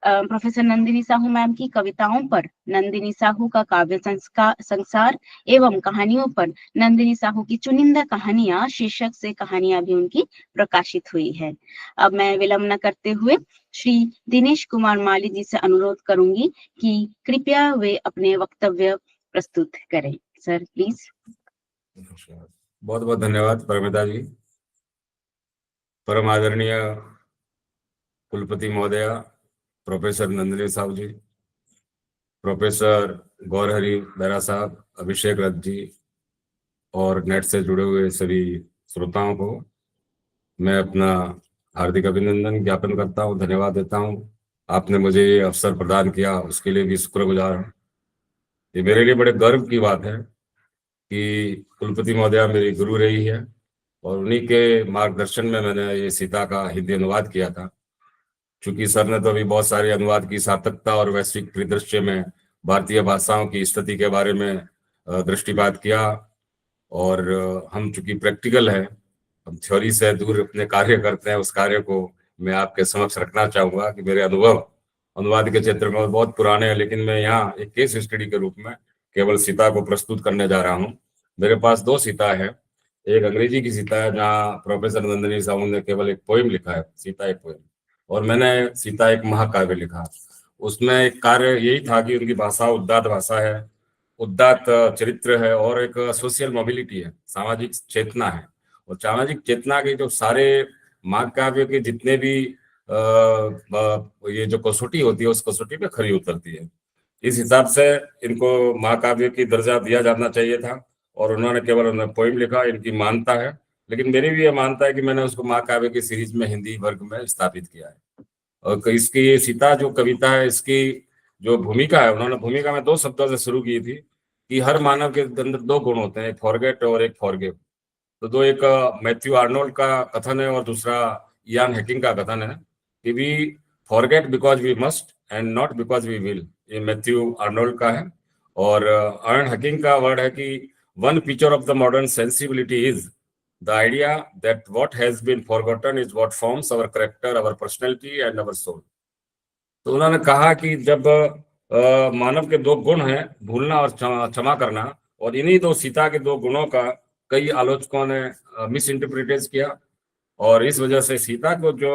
प्रोफेसर नंदिनी साहू मैम की कविताओं पर नंदिनी साहू का काव्य संसार एवं कहानियों पर नंदिनी साहू की चुनिंदा कहानियां शीर्षक से कहानियां भी उनकी प्रकाशित हुई है। अब मैं विलंब न करते हुए श्री दिनेश कुमार माली जी से अनुरोध करूंगी कि कृपया वे अपने वक्तव्य प्रस्तुत करें। Sir please. बहुत बहुत धन्यवाद परमिता जी। परम आदरणीय कुलपति महोदया प्रोफेसर नंदिनी साहू जी, प्रोफेसर गौरहरी बेहरा साहब, अभिषेक रथ जी और नेट से जुड़े हुए सभी श्रोताओं को मैं अपना हार्दिक अभिनंदन ज्ञापन करता हूँ, धन्यवाद देता हूँ। आपने मुझे ये अवसर प्रदान किया, उसके लिए भी शुक्रगुजार हूँ। ये मेरे लिए बड़े गर्व की बात है कि कुलपति महोदया मेरी गुरु रही है और उन्हीं के मार्गदर्शन में मैंने ये सीता का हिंदी अनुवाद किया था। चूंकि सर ने तो अभी बहुत सारे अनुवाद की सार्थकता और वैश्विक परिदृश्य में भारतीय भाषाओं की स्थिति के बारे में दृष्टिपात किया, और हम चूंकि प्रैक्टिकल है, हम थ्योरी से दूर अपने कार्य करते हैं, उस कार्य को मैं आपके समक्ष रखना चाहूंगा कि मेरे अनुभव अनुवाद के क्षेत्र में बहुत पुराने हैं, लेकिन मैं यहाँ एक केस स्टडी के रूप में केवल सीता को प्रस्तुत करने जा रहा हूँ। मेरे पास 2 सीता है। एक अंग्रेजी की सीता है जहाँ प्रोफेसर नंदिनी साहू ने केवल एक पोएम लिखा है, सीता एक पोएम, और मैंने सीता एक महाकाव्य लिखा। उसमें एक कार्य यही था कि उनकी भाषा उदात्त भाषा है, उदात्त चरित्र है और एक सोशल मोबिलिटी है, सामाजिक चेतना है। और सामाजिक चेतना के जो सारे महाकाव्य के जितने भी ये जो कसौटी होती है, उस कसौटी पे खरी उतरती है। इस हिसाब से इनको महाकाव्य की दर्जा दिया जाना चाहिए था, और उन्होंने केवल पोइम लिखा, इनकी मान्यता है। लेकिन मेरी भी ये मानता है कि मैंने उसको महाकाव्य की सीरीज में हिंदी वर्ग में स्थापित किया है। और इसकी ये सीता जो कविता है, इसकी जो भूमिका है, उन्होंने भूमिका में 2 शब्दों से शुरू की थी कि हर मानव के अंदर 2 गुण होते हैं, एक फॉरगेट और एक फॉरगिव। तो 2, एक मैथ्यू आर्नोल्ड का कथन है और दूसरा इयान हैकिंग का कथन है कि we forget because we must and not because we will. ये मैथ्यू आर्नोल्ड का है। और इयान हैकिंग का वर्ड है कि one feature of the modern sensibility is the idea that what has been forgotten is what forms our character, our personality and our soul। तो उन्होंने कहा कि जब मानव के 2 गुण हैं, भूलना और क्षमा करना, और इन्हीं 2 सीता के 2 गुणों का कई आलोचकों ने मिस इंटरप्रिटेट किया, और इस वजह से सीता को जो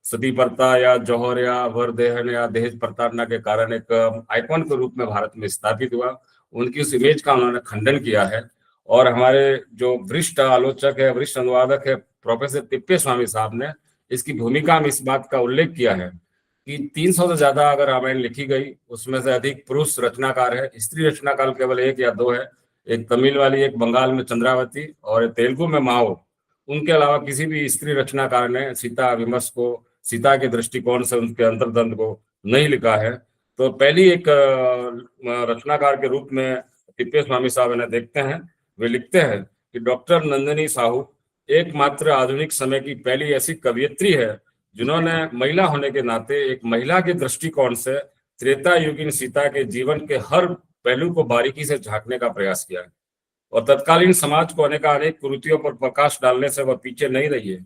सती प्रथा या जौहर या वरदेहन या दहेज प्रताड़ना के कारण एक आइकॉन के रूप में भारत में स्थापित हुआ, उनकी उस इमेज का उन्होंने खंडन किया है। और हमारे जो वरिष्ठ आलोचक है, वरिष्ठ अनुवादक है प्रोफेसर तिप्पे स्वामी साहब ने इसकी भूमिका में इस बात का उल्लेख किया है कि 300 से ज्यादा अगर रामायण लिखी गई, उसमें से अधिक पुरुष रचनाकार है, स्त्री रचनाकार केवल 1 या 2 है। एक तमिल वाली, एक बंगाल में चंद्रावती और तेलुगु में माओ। उनके अलावा किसी भी स्त्री रचनाकार ने सीता विमर्श को, सीता के दृष्टिकोण से उनके अंतर्द्वंद को नहीं लिखा है। तो पहली एक रचनाकार के रूप में तिप्पे स्वामी साहब ने देखते हैं, वे लिखते हैं कि डॉक्टर नंदिनी साहू एकमात्र आधुनिक समय की पहली ऐसी कवयित्री है जिन्होंने महिला होने के नाते एक महिला के दृष्टिकोण से त्रेता युगीन सीता के जीवन के हर पहलू को बारीकी से झांकने का प्रयास किया है, और तत्कालीन समाज को अनेक कुरीतियों पर प्रकाश डालने से वह पीछे नहीं रही है।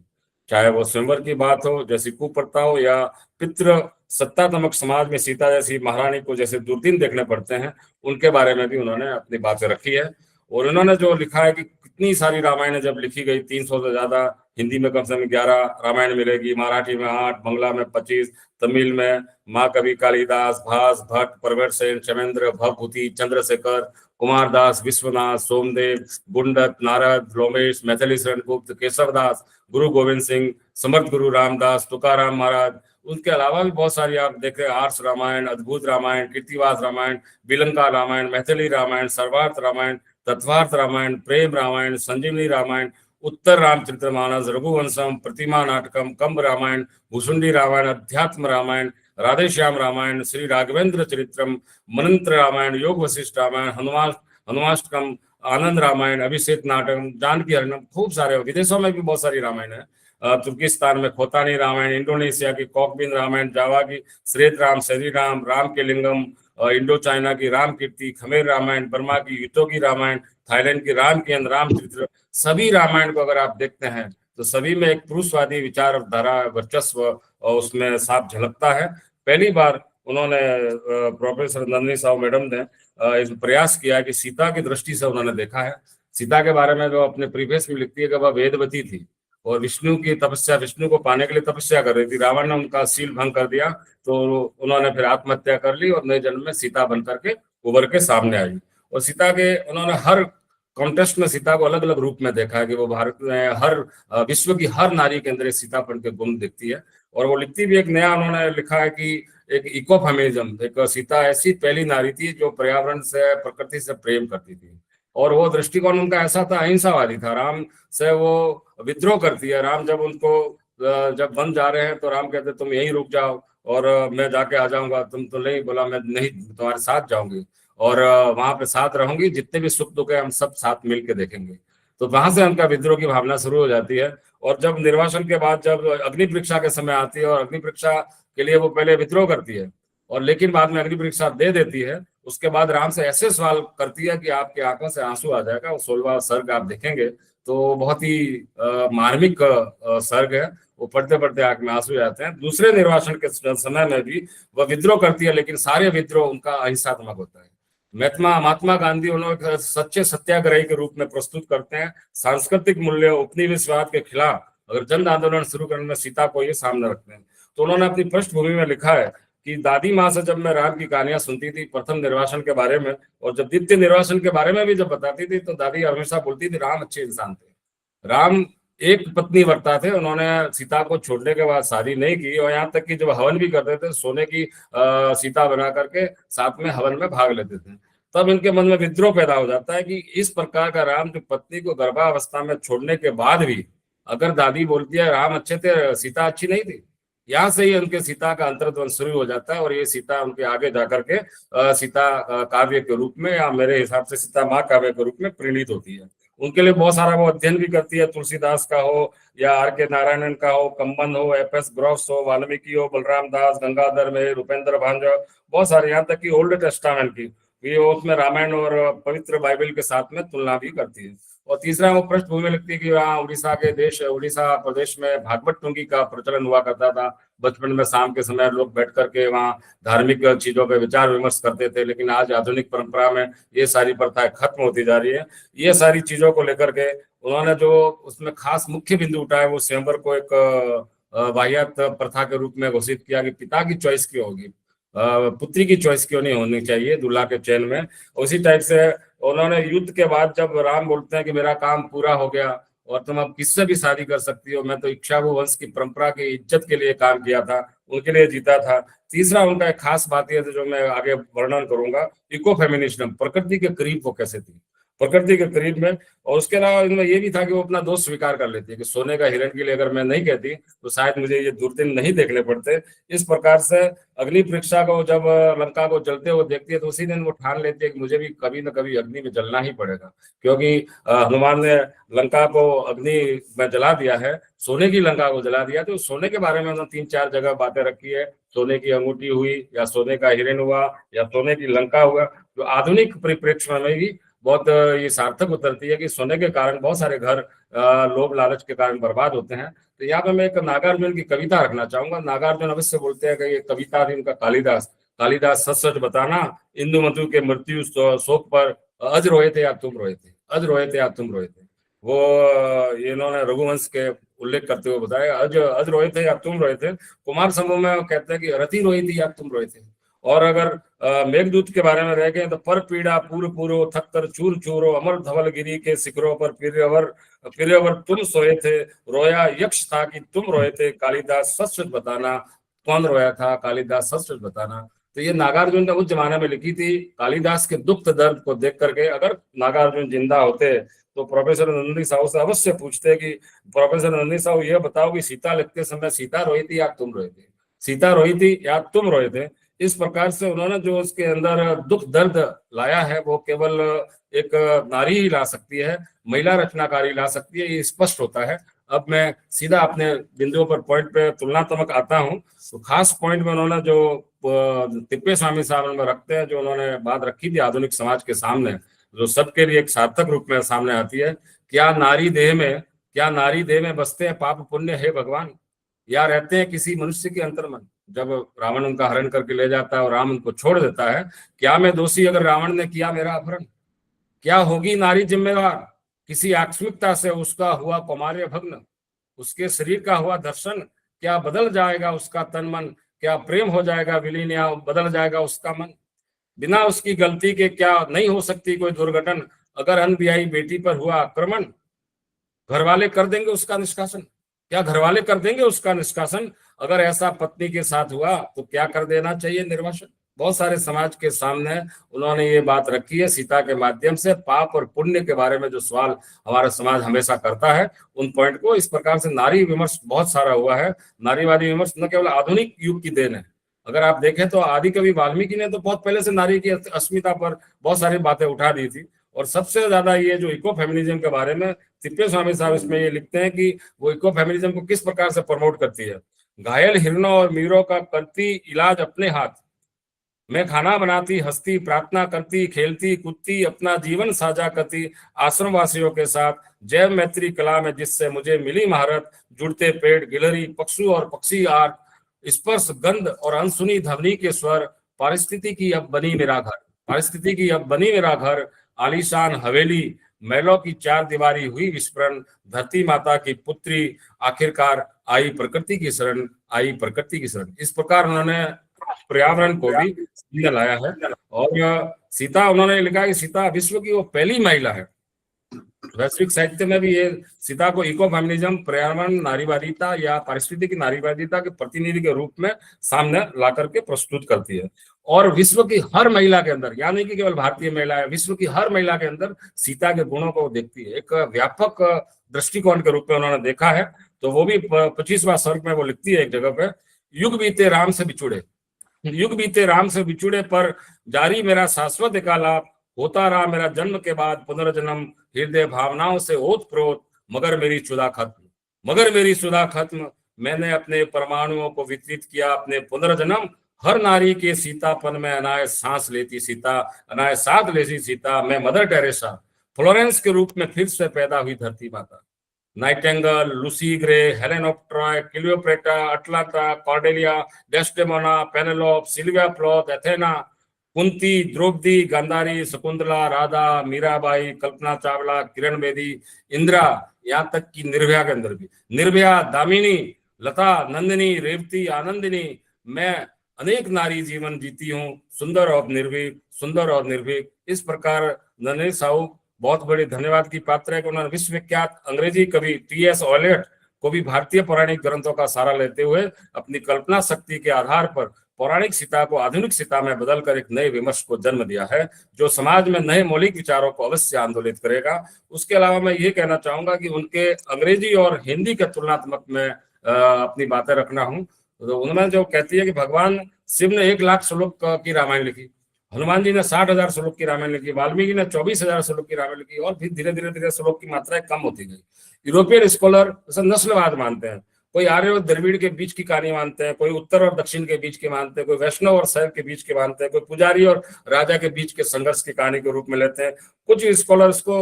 चाहे वो स्वयंवर की बात हो, जैसी कुप्रथा हो, या पितृ सत्तात्मक समाज में सीता जैसी महारानी को जैसे दुर्दिन देखने पड़ते हैं, उनके बारे में भी उन्होंने अपनी बातें रखी है। और उन्होंने जो लिखा है कि इतनी सारी रामायण जब लिखी गई, 300 से ज्यादा, हिंदी में कम से कम 11 रामायण मिलेगी, मराठी में 8, बंगला में 25, तमिल में महाकवि कालिदास, भास, भट्ट, परवेट सेन, चमेंद्र, भवभूति, चंद्रशेखर, कुमार दास, विश्वनाथ, सोमदेव, गुंडक, नारद, लोमेश, मैथिली शरण गुप्त, केशवदास, गुरु गोविंद सिंह, समर्थ गुरु रामदास, तुकाराम महाराज। उनके अलावा भी बहुत सारी आप देखें, आर्ष रामायण, अद्भुत रामायण, कीर्तिवास रामायण, बिलंका रामायण, मैथिली रामायण, सर्वार्थ रामायण, तत्वार्थ रामायण, प्रेम रामायण, संजीवनी रामायण, उत्तर रामचरितमानस, रघुवंशम, प्रतिमा नाटकम, कंब रामायण, भुसुंडी रामायण, अध्यात्म रामायण, राधेश्याम रामायण, श्री राघवेंद्र चरित्रम, मनंत्र रामायण, योग वशिष्ठ रामायण, हनुमाष्टकम, आनंद रामायण, अभिषेक नाटकम, जानकी हरणम, खूब सारे। विदेशों में भी बहुत सारी रामायण है। तुर्किस्तान में खोतानी रामायण, इंडोनेशिया की कॉकबिन रामायण, जावा की श्रेत राम, श्री राम, राम के लिंगम, इंडो चाइना की राम कीर्ति, खमेर रामायण, बर्मा की युतो की रामायण, थाईलैंड की राम के राम चित्र। सभी रामायण को अगर आप देखते हैं तो सभी में एक पुरुषवादी विचार धारा वर्चस्व और उसमें साफ झलकता है। पहली बार उन्होंने प्रोफेसर नंदिनी साहू मैडम ने इस प्रयास किया कि सीता की दृष्टि से उन्होंने देखा है। सीता के बारे में जो अपने प्रीफेस में लिखती है कि वह वेदवती थी और विष्णु की तपस्या, विष्णु को पाने के लिए तपस्या कर रही थी। रावण ने उनका शील भंग कर दिया तो उन्होंने फिर आत्महत्या कर ली और नए जन्म में सीता बन करके उभर के सामने आई। और सीता के उन्होंने हर कॉन्टेस्ट में सीता को अलग अलग रूप में देखा है कि वो भारत में हर विश्व की हर नारी के अंदर सीतापन के गुण दिखती है। और वो लिखती भी एक नया उन्होंने लिखा है कि एक इको फेमिनिज्म, एक सीता ऐसी पहली नारी थी जो पर्यावरण से, प्रकृति से प्रेम करती थी। और वो दृष्टिकोण उनका ऐसा था, अहिंसावादी था। राम से वो विद्रोह करती है। राम जब उनको जब वन जा रहे हैं तो राम कहते तुम यहीं रुक जाओ और मैं जाके आ जाऊंगा। तुम तो नहीं, बोला मैं नहीं, तुम्हारे साथ जाऊंगी और वहां पे साथ रहूंगी, जितने भी सुख दुख है हम सब साथ मिल के देखेंगे। तो वहां से उनका विद्रोह की भावना शुरू हो जाती है। और जब निर्वासन के बाद जब अग्नि परीक्षा के समय आती है और अग्नि परीक्षा के लिए वो पहले विद्रोह करती है और लेकिन बाद में अग्नि परीक्षा दे देती है, उसके बाद राम से ऐसे सवाल करती है कि आपकी आंखों से आंसू आ जाएगा। वो 16वां सर्ग आप देखेंगे तो बहुत ही मार्मिक सर्ग है। वो पढ़ते पढ़ते आंख में आंसू आते हैं। दूसरे निर्वासन के समय में भी वह विद्रोह करती है, लेकिन सारे विद्रोह उनका अहिंसात्मक होता है। महात्मा गांधी उन्होंने सच्चे सत्याग्रही के रूप में प्रस्तुत करते हैं। सांस्कृतिक मूल्य, उपनिवेशवाद के खिलाफ अगर जन आंदोलन शुरू करने में सीता को ये सामने रखते हैं। तो उन्होंने अपनी पृष्ठभूमि में लिखा है कि दादी माँ से जब मैं राम की कहानियां सुनती थी प्रथम निर्वासन के बारे में, और जब द्वितीय निर्वासन के बारे में भी जब बताती थी, तो दादी हमेशा बोलती थी राम अच्छे इंसान थे। राम एक पत्नी वर्ता थे। उन्होंने सीता को छोड़ने के बाद शादी नहीं की और यहाँ तक कि जब हवन भी करते थे सोने की सीता बना करके साथ में हवन में भाग लेते थे। तब इनके मन में विद्रोह पैदा हो जाता है कि इस प्रकार का राम जो पत्नी को गर्भावस्था में छोड़ने के बाद भी अगर दादी बोलती है राम अच्छे थे, सीता अच्छी नहीं थी। यहाँ से ही उनके सीता का अंतर्द्वंद शुरू हो जाता है और ये सीता उनके आगे जाकर के सीता काव्य के रूप में, या मेरे हिसाब से सीता माँ काव्य के रूप में प्रेरित होती है। उनके लिए बहुत सारा वो अध्ययन भी करती है। तुलसीदास का हो या आर के नारायणन का हो, कंबन हो, एफ.एस. ग्रॉस हो, वाल्मीकि हो, बलराम दास, गंगाधर में, रुपेंद्र भांज, बहुत सारे, यहाँ तक कि ओल्ड टेस्टामेंट की ये उसमें रामायण और पवित्र बाइबल के साथ में तुलना भी करती है। और तीसरा वो पृष्ठभूमि लिखती है कि वहाँ उड़ीसा के देश, उड़ीसा प्रदेश में भागवत टुंगी का प्रचलन हुआ करता था। बचपन में शाम के समय लोग बैठ करके वहाँ धार्मिक चीजों पे विचार विमर्श करते थे, लेकिन आज आधुनिक परंपरा में ये सारी प्रथाएं खत्म होती जा रही है। ये सारी चीजों को लेकर के उन्होंने जो उसमें खास मुख्य बिंदु उठाया वो स्वयंवर को एक वाहियात प्रथा के रूप में घोषित किया कि पिता की चॉइस क्यों होगी, पुत्री की चॉइस क्यों नहीं होनी चाहिए दूल्हा के चयन में। उसी टाइप से उन्होंने युद्ध के बाद जब राम बोलते हैं कि मेरा काम पूरा हो गया और तुम अब किससे भी शादी कर सकती हो, मैं तो इक्ष्वाकु वंश की परंपरा की इज्जत के लिए काम किया था, उनके लिए जीता था। तीसरा उनका एक खास बात यह जो मैं आगे वर्णन करूंगा, इको फेमिनिज्म, प्रकृति के करीब वो कैसे थी, प्रकृति के करीब में। और उसके अलावा इनमें यह भी था कि वो अपना दोष स्वीकार कर लेती है कि सोने का हिरण के लिए अगर मैं नहीं कहती तो शायद मुझे ये दुर्दिन नहीं देखने पड़ते। इस प्रकार से अग्नि परीक्षा को जब लंका को जलते हुए देखती है तो उसी दिन वो ठान लेती है कि मुझे भी कभी न कभी अग्नि में जलना ही पड़ेगा, क्योंकि हनुमान ने लंका को अग्नि में जला दिया है, सोने की लंका को जला दिया। तो सोने के बारे में उन्होंने 3-4 जगह बातें रखी है। सोने की अंगूठी हुई या सोने का हिरण हुआ या सोने की लंका हुआ, जो आधुनिक परिप्रेक्ष्य में भी बहुत ये सार्थक उतरती है कि सोने के कारण बहुत सारे घर लोभ लालच के कारण बर्बाद होते हैं। तो यहाँ पे मैं एक नागार्जुन की कविता रखना चाहूंगा। नागार्जुन अवश्य बोलते हैं कि ये कविता थी उनका कालिदास सच सच बताना, इंदुमती के मृत्यु शोक पर अज रोए थे या तुम रोए थे, अज रोए थे या तुम रोए थे। वो इन्होंने रघुवंश के उल्लेख करते हुए बताया, अज अज रोए थे या तुम रोए थे। कुमार समूह में वो कहते हैं कि रति रोई थी या तुम रोए थे। और अगर मेघदूत के बारे में रह गए तो पर पीड़ा पूर पूरो थक्कर चूर चूरो अमर धवल गिरी के शिखरों पर फिर तुम सोए थे, रोया यक्ष था कि तुम रोए थे, कालिदास सच सच बताना कौन रोया था, कालिदास सच सच बताना। तो ये नागार्जुन ने उस जमाने में लिखी थी, कालिदास के दुख दर्द को देख करके अगर नागार्जुन जिंदा होते तो प्रोफेसर नंदिनी साहू से अवश्य पूछते कि प्रोफेसर नंदिनी साहू ये बताओ कि सीता लिखते समय सीता रोई थी या तुम रोए थे, सीता रोई थी या तुम रोए थे। इस प्रकार से उन्होंने जो उसके अंदर दुख दर्द लाया है वो केवल एक नारी ही ला सकती है, महिला रचनाकारी ला सकती है, ये स्पष्ट होता है। अब मैं सीधा अपने बिंदुओं पर पॉइंट पे तुलनात्मक आता हूँ। तो खास पॉइंट में उन्होंने जो तिप्पे स्वामी साहब में रखते हैं, जो उन्होंने बात रखी थी आधुनिक समाज के सामने, जो सबके लिए एक सार्थक रूप में सामने आती है, क्या नारी देह में बसते हैं पाप पुण्य है भगवान, या रहते हैं किसी मनुष्य के अंतर्मन। जब रावण उनका हरण करके ले जाता है और राम उनको छोड़ देता है, क्या मैं दोषी अगर रावण ने किया मेरा अपहरण, क्या होगी नारी जिम्मेवार, किसी आकस्मिकता से उसका हुआ कौमार्य भग्न, उसके शरीर का हुआ दर्शन, क्या बदल जाएगा उसका तन मन, क्या प्रेम हो जाएगा विलीन या बदल जाएगा उसका मन, बिना उसकी गलती के क्या नहीं हो सकती कोई दुर्घटन, अगर अनब्याही बेटी पर हुआ आक्रमण, घर वाले कर देंगे उसका निष्कासन, क्या घर वाले कर देंगे उसका निष्कासन, अगर ऐसा पत्नी के साथ हुआ तो क्या कर देना चाहिए निर्वासन। बहुत सारे समाज के सामने उन्होंने ये बात रखी है। सीता के माध्यम से पाप और पुण्य के बारे में जो सवाल हमारा समाज हमेशा करता है, उन पॉइंट को इस प्रकार से नारी विमर्श बहुत सारा हुआ है। नारीवादी विमर्श न केवल आधुनिक युग की देन है, अगर आप देखें तो आदि कवि वाल्मीकि ने तो बहुत पहले से नारी की अस्मिता पर बहुत सारी बातें उठा दी थी। और सबसे ज्यादा ये जो इको फेमिनिज्म के बारे में तिप्पे स्वामी साहब इसमें ये लिखते हैं कि वो इको फेमिनिज्म को किस प्रकार से प्रमोट करती है। घायल हिरणों और मीरों का करती इलाज अपने हाथ, मैं खाना बनाती हंसती प्रार्थना करती खेलती कूदती अपना जीवन साझा करती आश्रम वासियों के साथ, जैव मैत्री कला में जिससे मुझे मिली महारत, जुड़ते पेड़ गिलहरी पक्षु और पक्षी आर, स्पर्श गंध और अनसुनी ध्वनि के स्वर, पारिस्थिति की अब बनी मेरा घर, पारिस्थिति की अब बनी मेरा घर, आलीशान हवेली, महलों की चार दीवारी हुई विस्मरण, धरती माता की पुत्री, आखिरकार आई प्रकृति की शरण, आई प्रकृति की शरण। इस प्रकार उन्होंने पर्यावरण को भी सामने लाया है। और सीता, उन्होंने लिखा कि सीता विश्व की वो पहली महिला है। वैश्विक साहित्य में भी ये सीता को इको फेमिनिज्म, पर्यावरण नारीवादिता या पारिस्थितिक नारीवादिता के प्रतिनिधि के रूप में सामने ला करके प्रस्तुत करती है। और विश्व की हर महिला के अंदर, यानी कि केवल भारतीय महिला है, विश्व की हर महिला के अंदर सीता के गुणों को देखती है। एक व्यापक दृष्टिकोण के रूप में उन्होंने देखा है। तो वो भी 25वां सर्ग में वो लिखती है एक जगह पे, युग बीते राम से बिछुड़े, युग बीते राम से बिछुड़े पर जारी मेरा शाश्वत एकालाप, होता रहा मेरा जन्म के बाद पुनर्जन्म, हृदय भावनाओं से ओतप्रोत, मगर मेरी सुधा खत्म, मगर मेरी सुधा खत्म, मैंने अपने परमाणुओं को वितरित किया अपने पुनर्जन्म, हर नारी के सीतापन में अनायास सांस लेती सीता, अनायास साथ लेती सीता, मैं मदर टेरेसा, फ्लोरेंस के रूप में फिर से पैदा हुई धरती माता। Nightingale, Lucy Grey, Helen of Troy, Cleopatra, Atalanta, Cordelia, Desdemona, Penelope, Sylvia Plath, Athena, Kunti, Draupadi, Gandhari, Shakuntala, Radha, Mirabai, Kalpana Chawla, Kiran Bedi, Indira, यहाँ तक कि निर्भया के अंदर भी निर्भया, दामिनी, लता, नंदिनी, रेवती, आनंदिनी, मैं अनेक नारी जीवन जीती हूँ, सुंदर और निर्भीक, सुंदर और निर्भीक। इस प्रकार नंदिनी साहू बहुत बड़े धन्यवाद की पात्र है कि उन्होंने विश्वविख्यात अंग्रेजी कवि टी.एस. ऑलियट को भी भारतीय पौराणिक ग्रंथों का सहारा लेते हुए अपनी कल्पना शक्ति के आधार पर पौराणिक सीता को आधुनिक सीता में बदलकर एक नए विमर्श को जन्म दिया है, जो समाज में नए मौलिक विचारों को अवश्य आंदोलित करेगा। उसके अलावा मैं ये कहना चाहूंगा कि उनके अंग्रेजी और हिंदी के तुलनात्मक में अपनी बातें रखना हूँ। तो उनमें जो कहती है कि भगवान शिव ने 1 लाख श्लोक की रामायण लिखी, हनुमान जी ने 60,000 श्लोक की रामायण लिखी, वाल्मीकि ने 24,000 श्लोक की रामायण लिखी, और फिर धीरे धीरे श्लोक की मात्राएं कम होती गई। यूरोपियन स्कॉलर नस्लवाद मानते हैं, कोई आर्य और द्रविड़ के बीच की कहानी मानते हैं, कोई उत्तर और दक्षिण के बीच के मानते हैं, कोई वैष्णव और शैव के बीच के मानते हैं, कोई पुजारी और राजा के बीच के संघर्ष की कहानी के रूप में लेते हैं। कुछ स्कॉलर्स को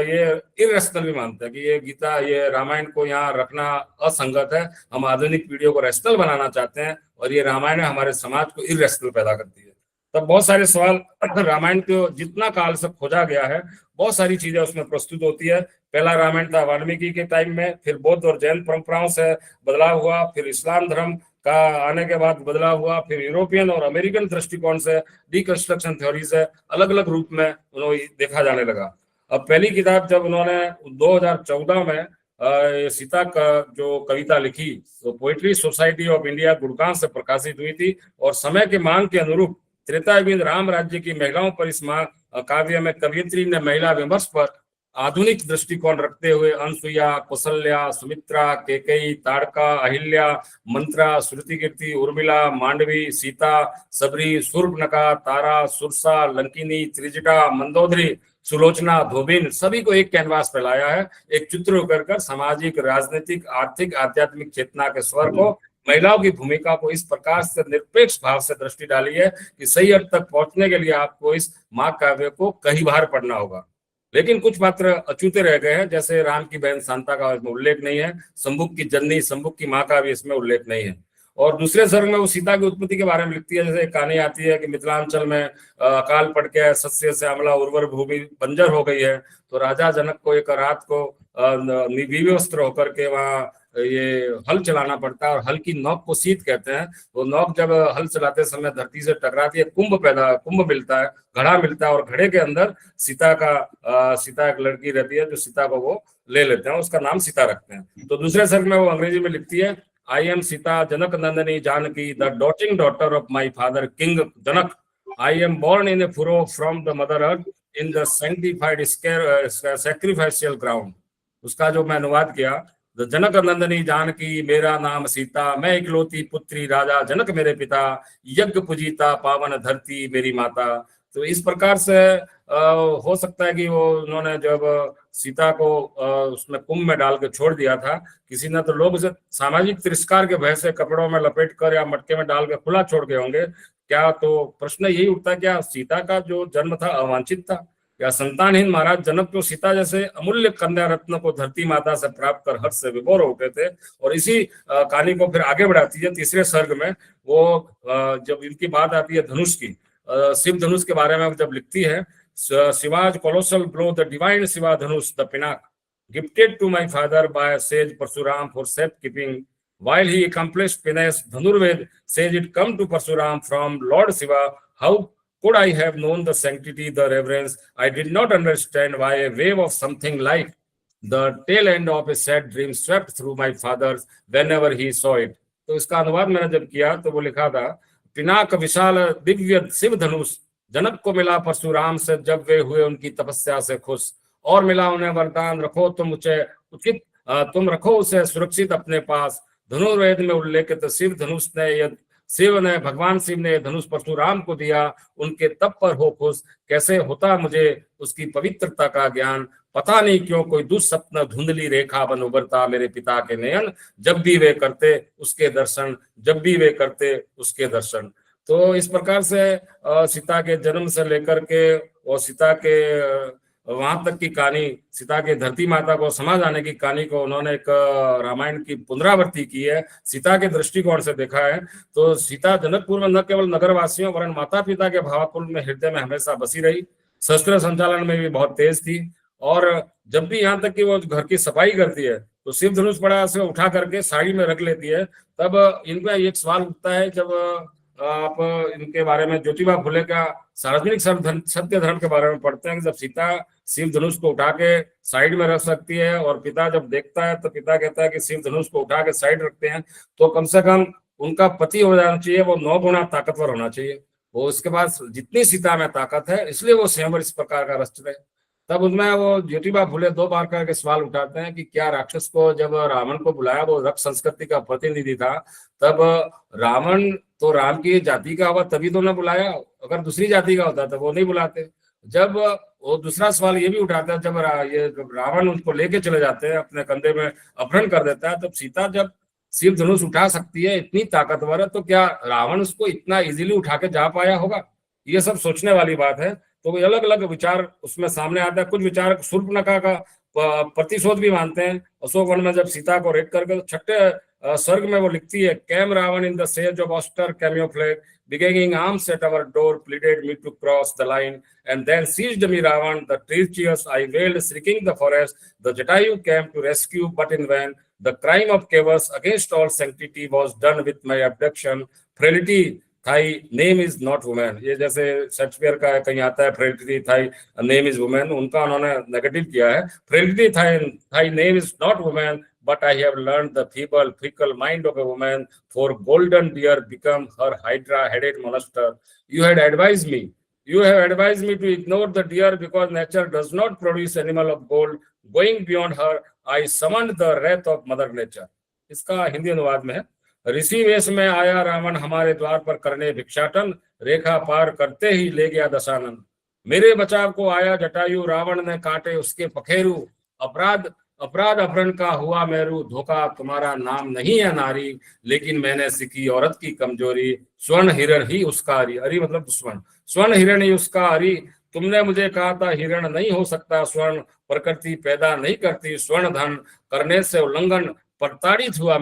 ये इरेशनल भी मानते हैं कि ये गीता, ये रामायण को यहाँ रखना असंगत है, हम आधुनिक पीढ़ियों को रैशनल बनाना चाहते हैं, और ये रामायण हमारे समाज को इरेशनल पैदा करती है। तब बहुत सारे सवाल रामायण को जितना काल से खोजा गया है बहुत सारी चीजें उसमें प्रस्तुत होती है। पहला रामायण था वाल्मीकि के टाइम में, फिर बौद्ध और जैन परंपराओं से बदलाव हुआ, फिर इस्लाम धर्म का आने के बाद बदलाव हुआ, फिर यूरोपियन और अमेरिकन दृष्टिकोण से डिकंस्ट्रक्शन थ्योरी से अलग अलग रूप में उन्होंने देखा जाने लगा। अब पहली किताब जब उन्होंने 2014 में सीता का जो कविता लिखी तो poetry society of India Gurgaon से प्रकाशित हुई थी, और समय के मांग के अनुरूप त्रेतायुगीन राम राज्य की महिलाओं पर इस काव्य में कवयित्री ने महिला विमर्श पर आधुनिक दृष्टिकोण रखते हुए अनसुईया, कौशल्या, सुमित्रा, केकई, ताड़का, अहिल्या, मंत्रा, श्रुतिकीर्ति, उर्मिला, मांडवी, सीता, सबरी, शूर्पणखा, तारा, सुरसा, लंकिनी, त्रिजटा, मंदोदरी, सुलोचना, धोबिन सभी को एक कैनवास पे लाया है। एक चित्र उकर कर सामाजिक, राजनीतिक, आर्थिक, आध्यात्मिक चेतना के स्वर को, महिलाओं की भूमिका को इस प्रकार से निरपेक्ष भाव से दृष्टि डाली है कि सही अर्थ तक पहुंचने के लिए आपको इस महाकाव्य को कई बार पढ़ना होगा। लेकिन कुछ पात्र अछूते रह गए हैं, जैसे राम की बहन शांता का इसमें उल्लेख नहीं है, शंभुक की जननी, शंभुक की माँ का भी इसमें उल्लेख नहीं है। और दूसरे सर्ग में वो सीता की उत्पत्ति के बारे में लिखती है, जैसे एक कहानी आती है कि मिथिलांचल में अकाल पड़ के सस्य श्यामला उर्वर भूमि बंजर हो गई है, तो राजा जनक को एक रात को विवस्त्र होकर के वहाँ ये हल चलाना पड़ता है, और हल की नोक को शीत कहते हैं। वो नोक जब हल चलाते समय धरती से टकराती है, कुंभ मिलता है, घड़ा मिलता है, और घड़े के अंदर सीता एक लड़की रहती है जो सीता को वो ले लेते हैं, उसका नाम सीता रखते हैं। तो दूसरे सर्ग में वो अंग्रेजी में लिखती है, I am Sita Janak Nandini Janaki, the doting daughter of my father king Janak, I am born in a furrow from the mother earth in the sanctified sacrificial ground. उसका जो मैं अनुवाद किया, द जनक नंदनी जानकी मेरा नाम सीता, मैं इकलौती पुत्री राजा जनक मेरे पिता, यज्ञ पूजिता पावन धरती मेरी माता। तो इस प्रकार से हो सकता है कि वो उन्होंने जब सीता को उसमें कुंभ में डाल के छोड़ दिया था, किसी ने तो लोग उसे सामाजिक तिरस्कार के भय से कपड़ों में लपेट कर या मटके में डाल के खुला छोड़ गए होंगे क्या। तो प्रश्न यही उठता है, क्या सीता का जो जन्म था अवांछित था, या संतानहीन महाराज जनक को सीता जैसे अमूल्य कन्या रत्न को धरती माता से प्राप्त कर हर्ष से विभोर होते थे। और इसी कहानी को फिर आगे बढ़ाती है तीसरे सर्ग में, वो जब इनकी बात आती है धनुष की, शिव धनुष के बारे में जब लिखती है, Shiva's colossal blow the divine Shiva dhanush the Pinaka gifted to my father by sage Parshuram for safe keeping while he accomplished Pinesh Dhanurved says it come to Parsuram from Lord Shiva. How could I have known the sanctity, the reverence? I did not understand why a wave of something like the tail end of a sad dream swept through my father's whenever he saw it. तो इसका अनुवाद मैंने जब किया तो वो लिखा था, पिनाक विशाल दिव्य शिव धनुष जनक को मिला परशुराम से जब वे हुए उनकी तपस्या से खुश, और मिला उन्हें वरदान रखो तुम उसे उचित, तुम रखो उसे सुरक्षित अपने पास। धनुर्वेद में उल्लेखित शिव धनुष ने भगवान शिव ने धनुष परशुराम को दिया, उनके तप पर हो खुश, कैसे होता मुझे उसकी पवित्रता का ज्ञान, पता नहीं क्यों कोई दुस्सप्न धुंधली रेखा बन उभरता मेरे पिता के नयन, जब भी वे करते उसके दर्शन, जब भी वे करते उसके दर्शन। तो इस प्रकार से सीता के जन्म से लेकर के और सीता के वहां तक की कहानी, सीता के धरती माता को समझ आने की कहानी को उन्होंने एक रामायण की पुनरावृत्ति की है, सीता के दृष्टिकोण से देखा है। तो सीता जनकपुर में न केवल नगरवासियों वरन माता पिता के भावाकुल में हृदय में हमेशा बसी रही, शस्त्र संचालन में भी बहुत तेज थी, और जब भी यहाँ तक कि वो घर की सफाई करती है तो शिव धनुष पड़ा से उठा करके साड़ी में रख लेती है। तब इनमें एक सवाल उठता है, जब आप इनके बारे में ज्योतिबा फुले का सार्वजनिक सत्य धर्म के बारे में पढ़ते हैं कि जब सीता शिव धनुष को उठा के साइड में रख सकती है, और पिता जब देखता है तो पिता कहता है कि शिव धनुष को उठा के साइड रखते हैं तो कम से कम उनका पति हो जाना चाहिए, वो 9 गुना ताकतवर होना चाहिए, वो उसके पास जितनी सीता में ताकत है, इसलिए वो स्वयंवर इस प्रकार का रचते हैं। तब उनमें वो ज्योतिबा फुले 2 बार करके सवाल उठाते हैं कि क्या राक्षस को जब रावण को बुलाया, वो रक्त संस्कृति का प्रतिनिधि था, तब रावण तो राम की जाति का हुआ तभी तो न बुलाया, अगर दूसरी जाति का होता तो वो नहीं बुलाते। जब वो दूसरा सवाल ये भी उठाता है, जब रावण उनको लेके चले जाते हैं, अपने कंधे में अपहरण कर देता है, तब सीता जब शिव धनुष उठा सकती है, इतनी ताकतवर है, तो क्या रावण उसको इतना इजीली उठा के जा पाया होगा? ये सब सोचने वाली बात है। तो अलग अलग विचार उसमें सामने आता है। कुछ विचार शूर्पणखा का प्रतिशोध भी मानते हैं। अशोक वन में जब सीता को रेप करके, तो छठे स्वर्ग में वो लिखती है, came Ravan in the guise of austere camouflage, beginning arms at our door, pleaded me to cross the line, and then seized me Ravan. The treacherous I wailed, shrieking the forest. The Jatayu came to rescue, but in vain. The crime of chaos against all sanctity was done with my abduction. Frailty, thy name is not woman. ये जैसे Shakespeare का कहीं आता है, frailty, thy name is woman, उनका उन्होंने negative किया है। Frailty, thy name is not woman, but I have learned the feeble, fickle mind of a woman. For golden deer become her hydra-headed monster. You have advised me to ignore the deer because nature does not produce animal of gold. Going beyond her, I summoned the wrath of Mother Nature. इसका हिंदी अनुवाद में है, ऋषि वेश में आया रावण हमारे द्वार पर करने भिक्षाटन, रेखा पार करते ही ले गया दशानन। मेरे बचाव को आया जटायु, रावण ने काटे उसके पखेरु। अपराध अपहरण का हुआ मेरू, धोखा तुम्हारा नाम नहीं है नारी, लेकिन मैंने सीखी औरत की कमजोरी। स्वर्ण हिरण ही उसका हरि, हरि मतलब दुश्मन, स्वर्ण हिरण ही उसका हरि। तुमने मुझे कहा था हिरण नहीं हो सकता स्वर्ण, प्रकृति पैदा नहीं करती स्वर्ण धन, करने से उल्लंघन, प्रताड़ित हुआ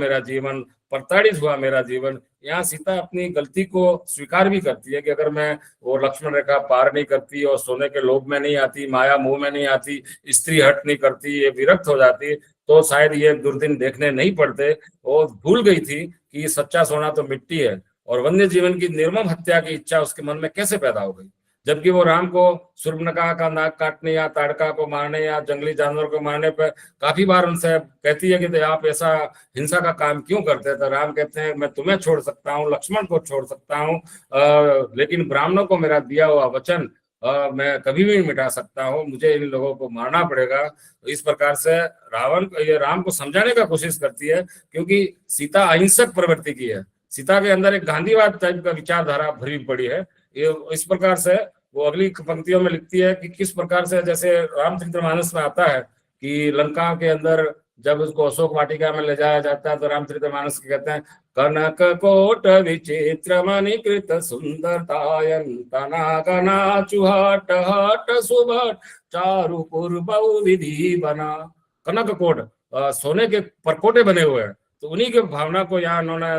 मेरा जीवन। यहाँ सीता अपनी गलती को स्वीकार भी करती है कि अगर मैं वो लक्ष्मण रेखा पार नहीं करती और सोने के लोभ में नहीं आती, माया मोह में नहीं आती, स्त्री हट नहीं करती, ये विरक्त हो जाती, तो शायद ये दुर्दिन देखने नहीं पड़ते। वो भूल गई थी कि सच्चा सोना तो मिट्टी है, और वन्य जीवन की निर्मम हत्या की इच्छा उसके मन में कैसे पैदा हो गई, जबकि वो राम को शूर्पणखा का नाक काटने या ताड़का को मारने या जंगली जानवर को मारने पर काफी बार उनसे कहती है कि आप ऐसा हिंसा का काम क्यों करते हैं। तो राम कहते हैं, मैं तुम्हें छोड़ सकता हूँ, लक्ष्मण को छोड़ सकता हूँ, लेकिन ब्राह्मणों को मेरा दिया हुआ वचन मैं कभी भी नहीं मिटा सकता हूँ, मुझे इन लोगों को मारना पड़ेगा। तो इस प्रकार से राम को समझाने का कोशिश करती है, क्योंकि सीता अहिंसक प्रवृत्ति की है। सीता के अंदर एक गांधीवाद टाइप का विचारधारा भरी पड़ी है। ये इस प्रकार से वो अगली पंक्तियों में लिखती है कि किस प्रकार से, जैसे रामचरितमानस में आता है कि लंका के अंदर जब उसको अशोक वाटिका में ले जाया जाता है, तो रामचरितमानस के कहते हैं, कनक कोट विचित्र मणिकृत सुंदरतायन तना कना चुहट हट सुभट चारुपुर बहु विधि बना। कनक कोट सोने के परकोटे बने हुए हैं, तो उन्हीं के भावना को यहाँ उन्होंने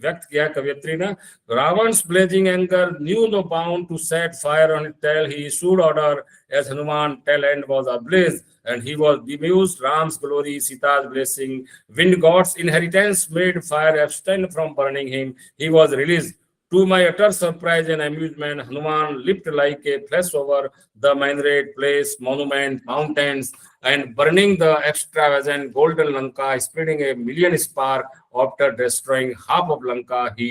व्यक्त किया कवियत्री ने। रावण's blazing anger knew no bound to set fire on it till he issued order as Hanuman tail end was ablaze, and he was bemused. Ram's glory, Sita's blessing, wind god's inheritance made fire abstain from burning him. He was released. To my utter surprise and amusement, Hanuman leaped like a flash over the minaret, place, monument, mountains, and burning the extravagant golden Lanka, spreading a million spark. After destroying half of Lanka, he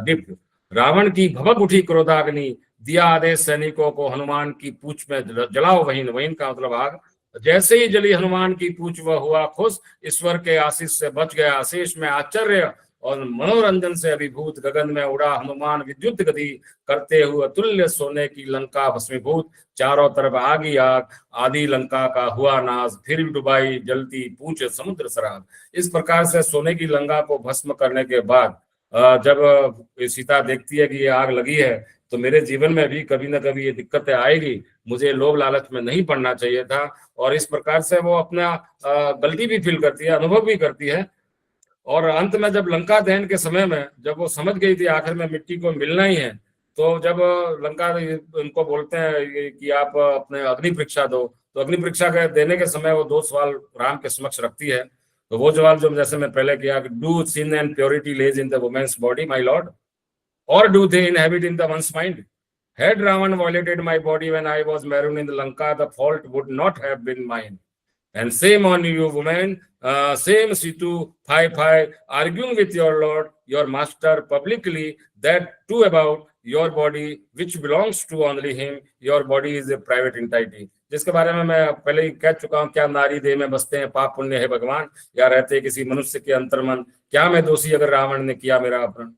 dipped. Ravan की भभक उठी क्रोधाग्नि, दिया आदेश सैनिकों को हनुमान की पूंछ में जलाओ वहीन, वहीन का मतलब आग। जैसे ही जली हनुमान की पूंछ, वह हुआ खुश, ईश्वर के आशीष से बच गया। आशीष में आश्चर्य और मनोरंजन से अभिभूत गगन में उड़ा हनुमान, विद्युत गति करते हुए तुल्य सोने की लंका भस्मीभूत। चारों तरफ आग ही आग, आदि लंका का हुआ नाश, फिर डुबाई जलती पूंछ समुद्र सराग। इस प्रकार से सोने की लंका को भस्म करने के बाद जब सीता देखती है कि ये आग लगी है, तो मेरे जीवन में भी कभी ना कभी ये दिक्कतें आएगी, मुझे लोभ लालच में नहीं पड़ना चाहिए था। और इस प्रकार से वो अपना गलती भी फील करती है, अनुभव भी करती है। और अंत में जब लंका दहन के समय में जब वो समझ गई थी आखिर में मिट्टी को मिलना ही है, तो जब लंका उनको बोलते हैं कि आप अपने अग्नि परीक्षा दो, तो अग्नि परीक्षा के देने के समय वो 2 सवाल राम के समक्ष रखती है। तो वो जवाब जो जैसे मैं पहले किया, do sin and purity lies in the woman's body my lord, और do they inhabit in the one's mind? Had Ravan violated my body when I was marooned in the Lanka, the fault would not have been mine. And shame on you, woman, shame Situ, arguing with your lord, your master, publicly, that too about your body, which belongs to only him. Your body is a private entity. जिसके बारे में मैं पहले ही कह चुका हूँ, क्या नारी देह में बसते हैं पाप पुण्य है भगवान, या रहते किसी मनुष्य के अंतर्मन? क्या मैं दोषी अगर रावण ने किया मेरा अपहरण?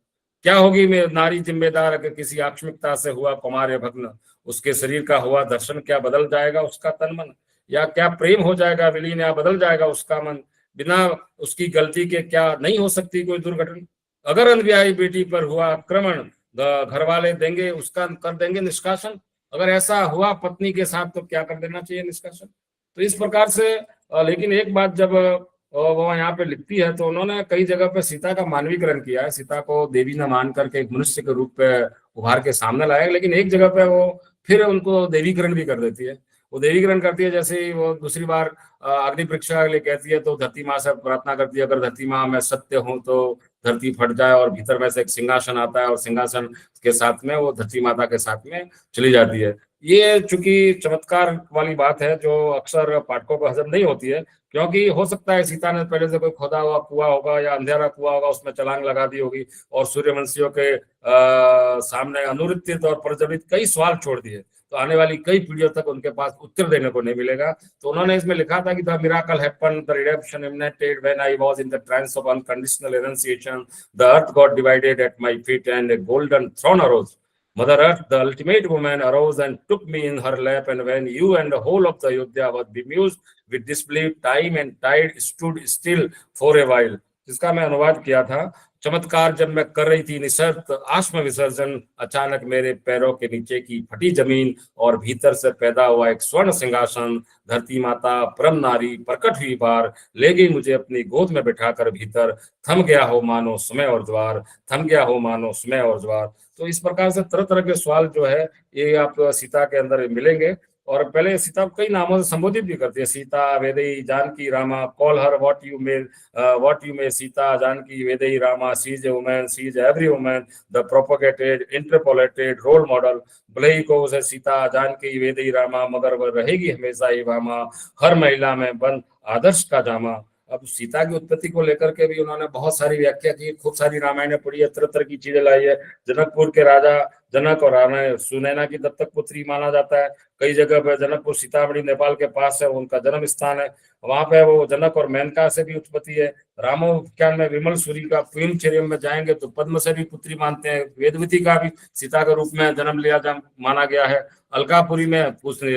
क्या होगी मैं नारी जिम्मेदार अगर किसी आक्षमिकता से हुआ कुमार भग्न? उसके शरीर का हुआ दर्शन, क्या बदल जाएगा उसका तन मन? या क्या प्रेम हो जाएगा विलीन, या बदल जाएगा उसका मन? बिना उसकी गलती के क्या नहीं हो सकती कोई दुर्घटना? अगर अनब्याही बेटी पर हुआ आक्रमण, घर वाले देंगे उसका कर देंगे निष्कासन। अगर ऐसा हुआ पत्नी के साथ, तो क्या कर देना चाहिए निष्कासन? तो इस प्रकार से लेकिन एक बात जब वो यहाँ पे लिखती है तो उन्होंने कई जगह पे सीता का मानवीकरण किया है, सीता को देवी न मान करके एक मनुष्य के रूप पे उभार के सामने लाया, लेकिन एक जगह पे वो फिर उनको देवीकरण भी कर देती है। वो देवीकरण करती है, जैसे ही वो दूसरी बार अग्नि परीक्षा के लिए कहती है तो धरती माँ से प्रार्थना करती है, अगर धरती माँ मैं सत्य हूँ तो धरती फट जाए, और भीतर में से एक सिंहासन आता है और सिंहासन के साथ में वो धरती माता के साथ में चली जाती है। ये चूंकि चमत्कार वाली बात है जो अक्सर पाठकों को हजम नहीं होती है, क्योंकि हो सकता है सीता ने पहले से कोई खोदा हुआ कुआं होगा या अंधेरा कुआं होगा, उसमें छलांग लगा दी होगी और सूर्यवंशियों के सामने अनुत्तरित और प्रज्वलित कई सवाल छोड़ दिए, तो आने वाली कई पीढ़ियों तक उनके पास उत्तर देने को नहीं मिलेगा। तो उन्होंने इसमें लिखा था कि the miracle happened, the redemption emanated when I was in the trance of unconditional renunciation, the earth got divided at my feet and a golden throne arose. Mother Earth, the ultimate woman, arose and took me in her lap, and when you and the whole of the Ayodhya was bemused with disbelief, time and tide stood still for a while. जिसका मैं अनुवाद किया था, चमत्कार जब मैं कर रही थी निशर्त आत्म विसर्जन, अचानक मेरे पैरों के नीचे की फटी जमीन और भीतर से पैदा हुआ एक स्वर्ण सिंहासन, धरती माता परम नारी प्रकट हुई बार ले गई मुझे अपनी गोद में बिठाकर भीतर, थम गया हो मानो समय और द्वार, थम गया हो मानो समय और द्वार। तो इस प्रकार से तरह तरह के सवाल जो है ये आप सीता के अंदर मिलेंगे। और पहले सीता को कई नामों से संबोधित भी करती है, Sita, Vaidehi, Janaki, Rama, call her what you may, Sita, Janaki, Vaidehi, Rama, she is a woman, she is every woman, the propagated, interpolated role model. भले ही को उसे सीता, जानकी, वेदेई, रामा, मगर वह रहेगी हमेशा ही वामा, हर महिला में बंद आदर्श का जामा। अब सीता की उत्पत्ति को लेकर के भी उन्होंने बहुत सारी व्याख्या की, खूब सारी रामायण पढ़ी है, तरह तरह की चीजें लाई है। जनकपुर के राजा जनक और राणा सुनैना की दत्तक पुत्री माना जाता है। कई जगह पर जनकपुर सीतामढ़ी नेपाल के पास है, उनका जन्म स्थान है, वहां पे वो जनक और मेनका से भी उत्पत्ति है। रामोख्यान में विमल सूरी का प्रेम में जाएंगे तो पद्म से भी पुत्री मानते हैं। वेदवती का भी सीता के रूप में जन्म लिया माना गया है। अलकापुरी में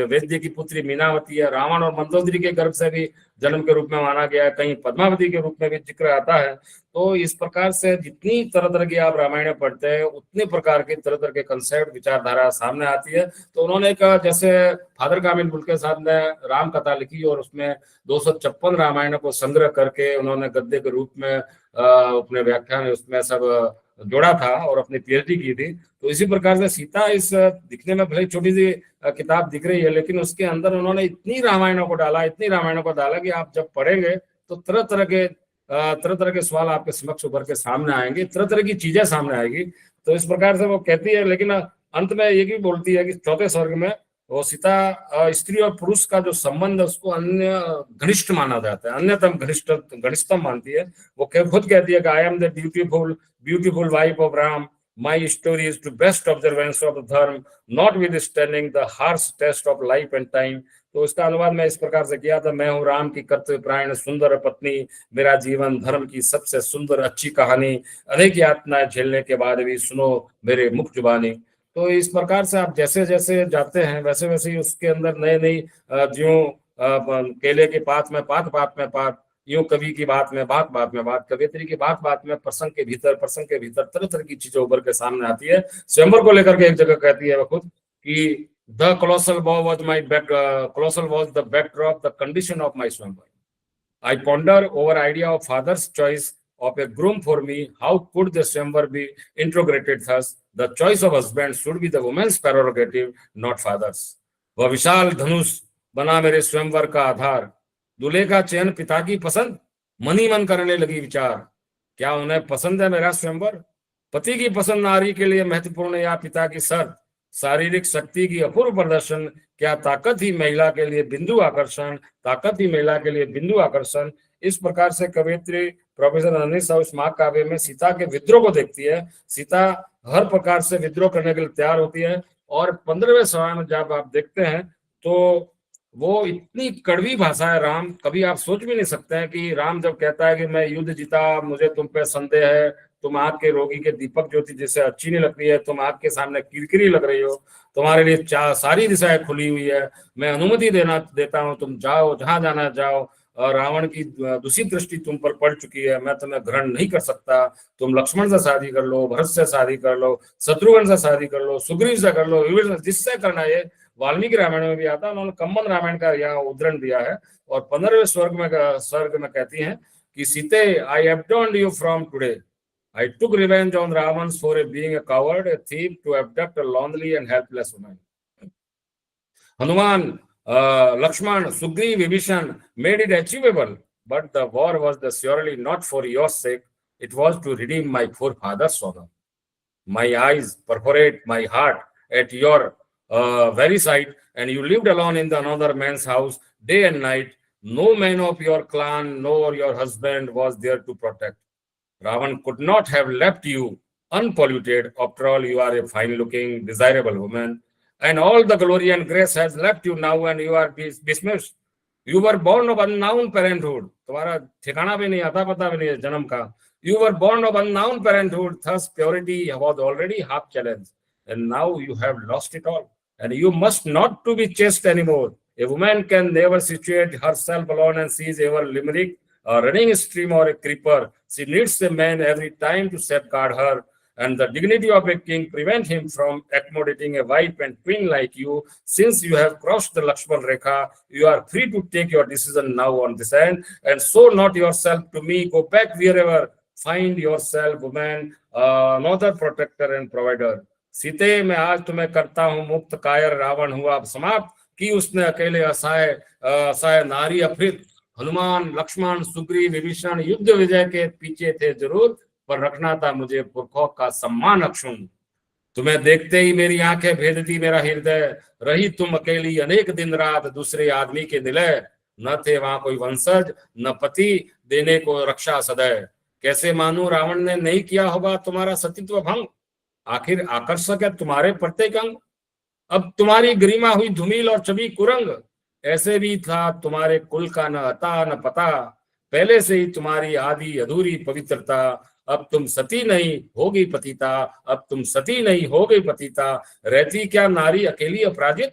वैद्य की पुत्री मीनावती है। रावण और मंदोदरी के गर्भ से भी जन्म के रूप में माना गया है, कहीं पद्मावती के रूप में भी जिक्र आता है। तो इस प्रकार से जितनी तरह तरह की आप रामायण पढ़ते हैं उतने प्रकार के तरह तरह के कंसेप्ट विचारधारा सामने आती है। तो उन्होंने कहा जैसे फादर कामिल बुल्के साहब ने राम कथा लिखी और उसमें 256 रामायण को संग्रह करके उन्होंने गद्य के रूप में अपने व्याख्यान उसमें सब जोड़ा था और अपनी पीएचडी की थी। तो इसी प्रकार से सीता इस दिखने में भले छोटी सी किताब दिख रही है, लेकिन उसके अंदर उन्होंने इतनी रामायणों को डाला कि आप जब पढ़ेंगे तो तरह तरह के सवाल आपके समक्ष उभर के सामने आएंगे, तरह तरह की चीजें सामने आएगी। तो इस प्रकार से वो कहती है, लेकिन अंत में ये भी बोलती है कि चौथे स्वर्ग में वो सीता स्त्री और पुरुष का जो संबंध है उसको अन्य घनिष्ठ माना जाता है, अन्यतम घनिष्ठतम मानती है। वो खुद कहती है कि I am the beautiful wife of Ram, my story is to best observance of dharma, notwithstanding the harsh test of life and time. तो इसका अनुवाद मैं इस प्रकार से किया था, मैं हूँ राम की कर्तव्य प्राण सुंदर पत्नी, मेरा जीवन धर्म की सबसे सुंदर अच्छी कहानी, अनेक यातनाएं झेलने के बाद भी सुनो मेरे मुख जुबानी। तो इस प्रकार से आप जैसे जैसे जाते हैं वैसे वैसे ही उसके अंदर नई ज्यों केले की पात में पात, यूं कवि की बात में बात में बात, कवियत्री की बात में प्रसंग के भीतर तरह तरह की चीजें उभर के सामने आती है। स्वयंवर को लेकर के एक जगह कहती है वो खुद कि the colossal bow was the backdrop, the condition of my swamper. I ponder over idea of father's choice of a groom for me. How could the swamper be integrated thus? The choice of husband should be the woman's prerogative, not father's. वह विशाल धनुष बना मेरे स्वयंवर का आधार, दूल्हे का चयन पिता की पसंद, मन ही मन करने लगी विचार, क्या उन्हें पसंद है मेरा स्वयंवर? पति की पसंद नारी के लिए महत्वपूर्ण या पिता की शर्त? शारीरिक शक्ति की अपूर्व प्रदर्शन, क्या ताकत ही महिला के लिए बिंदु आकर्षण? इस प्रकार से कवयित्री प्रोफेसर नंदिनी साहू इस महाकाव्य में सीता के विद्रोह को देखती है। सीता हर प्रकार से विद्रोह करने के लिए तैयार होती है और 15वें सवाल में जब आप देखते हैं तो वो इतनी कड़वी भाषा है राम, कभी आप सोच भी नहीं सकते हैं कि राम जब कहता है कि मैं युद्ध जीता, मुझे तुम पे संदेह है, तुम आग के रोगी के दीपक ज्योति जैसे अच्छी नहीं लग रही है, तुम आग के सामने किरकिरी लग रही हो, तुम्हारे लिए सारी दिशाएं खुली हुई है, मैं अनुमति देता हूं, तुम जाओ जहां जाना जाओ, और रावण की दूषित दृष्टि तुम पर पड़ चुकी है, मैं तुम्हें ग्रहण नहीं कर सकता, तुम लक्ष्मण से शादी कर लो, भरत से शादी कर लो, शत्रुघ्न से शादी कर लो, सुग्रीव से कर लो, जिससे करना है वाल्मीकि रामायण में भी आता है, उन्होंने कंबन रामायण का यहाँ उद्धरण दिया है। और 15वें स्वर्ग में कहती हैं कि सीते, आई abandoned you from today. I took revenge on Ravan for being a coward, a thief, to abduct a lonely and helpless woman. Hanuman, Lakshman, Sugriv, Vibhishan made it achievable, but the war was surely not for your sake. It was to redeem my poor father's honor. My eyes perforate my heart at your very sight, and you lived alone in another man's house day and night. No man of your clan nor your husband was there to protect. Ravan could not have left you unpolluted. After all, you are a fine-looking, desirable woman, and all the glory and grace has left you now, and you are dismissed. You were born of unknown parenthood. तुम्हारा ठिकाना भी नहीं, आता पता भी नहीं है जन्म का. You were born of unknown parenthood. Thus, purity was already half challenged, and now you have lost it all. And you must not to be chaste anymore. A woman can never situate herself alone, and she is ever limerick, a running stream, or a creeper. She needs a man every time to safeguard her, and the dignity of a king prevent him from accommodating a wife and queen like you. Since you have crossed the Lakshman Rekha, you are free to take your decision now on this end, and so not yourself to me. Go back wherever, find yourself, woman, another protector and provider. सीते, मैं आज तुम्हें करता हूँ मुक्त, कायर रावण हुआ अब समाप्त, की उसने अकेले असहाय नारी अफृत. हनुमान, लक्ष्मण, सुग्रीव, विभीषण युद्ध विजय के पीछे थे जरूर, पर रखना था मुझे पुरखों का सम्मान अक्षुण्ण. तुम्हें देखते ही मेरी आंखें भेदती मेरा हृदय, रही तुम अकेली अनेक दिन रात दूसरे आदमी के निलय. न थे वहां कोई वंशज, न पति देने को रक्षा सदैव. कैसे मानू रावण ने नहीं किया होगा तुम्हारा सतीत्व भंग. आखिर आकर्षक है तुम्हारे प्रत्येक अंग. अब तुम्हारी गरिमा हुई धूमिल और छवि कुरंग. ऐसे भी था तुम्हारे कुल का न अता न पता, पहले से ही तुम्हारी आदि अधूरी पवित्रता. अब तुम सती नहीं होगी पतिता, अब तुम सती नहीं हो गई पतिता. रहती क्या नारी अकेली अपराजित,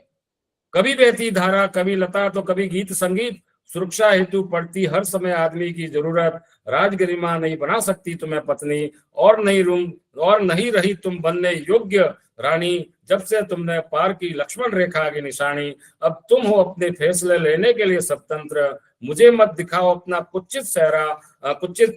कभी बहती धारा, कभी लता तो कभी गीत संगीत. सुरक्षा हेतु पड़ती हर समय आदमी की जरूरत. राजगरिमा नहीं बना सकती तुम्हें पत्नी, और नहीं रही तुम बनने योग्य रानी. जब से तुमने पार की लक्ष्मण रेखा की निशानी, अब तुम हो अपने फैसले लेने के लिए स्वतंत्र. मुझे मत दिखाओ अपना कुचित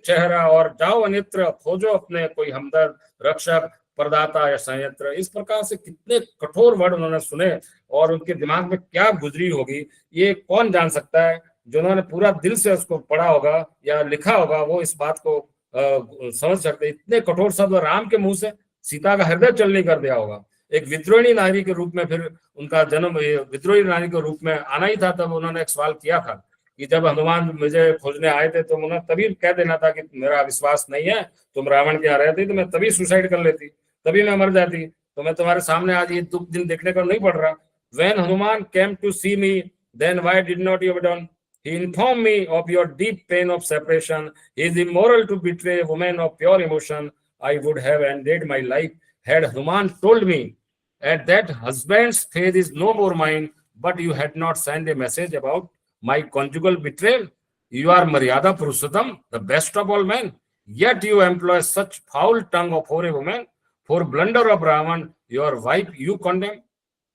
चेहरा, और जाओ अन्यत्र खोजो अपने कोई हमदर्द, रक्षक, प्रदाता या संयंत्र. इस प्रकार से कितने कठोर वर्ड उन्होंने सुने, और उनके दिमाग में क्या गुजरी होगी ये कौन जान सकता है. जिन्होंने पूरा दिल से उसको पढ़ा होगा या लिखा होगा वो इस बात को समझ सकते. इतने कठोर शब्द राम के मुंह से सीता का हृदय चलनी कर दिया होगा. एक विद्रोही नारी के रूप में फिर उनका जन्म विद्रोही नारी के रूप में आना ही था. तब उन्होंने एक सवाल किया था कि जब हनुमान मुझे खोजने आए थे तो उन्होंने तभी कह देना था कि मेरा विश्वास नहीं है, तुम रावण के यहाँ रहती तो मैं तभी सुसाइड कर लेती, तभी मैं मर जाती, तो मैं तुम्हारे सामने आज ये दुख दिन देखने को नहीं पड़ रहा. When Hanuman came to see me, then why did not you have done? He informed me of your deep pain of separation. He is immoral to betray a woman of pure emotion. I would have ended my life had Hanuman told me at that husband's faith is no more mine, but you had not sent a message about my conjugal betrayal. You are Maryada Purushottam, the best of all men, yet you employ such foul tongue for a woman. For blunder of Ravan, your wife you condemn.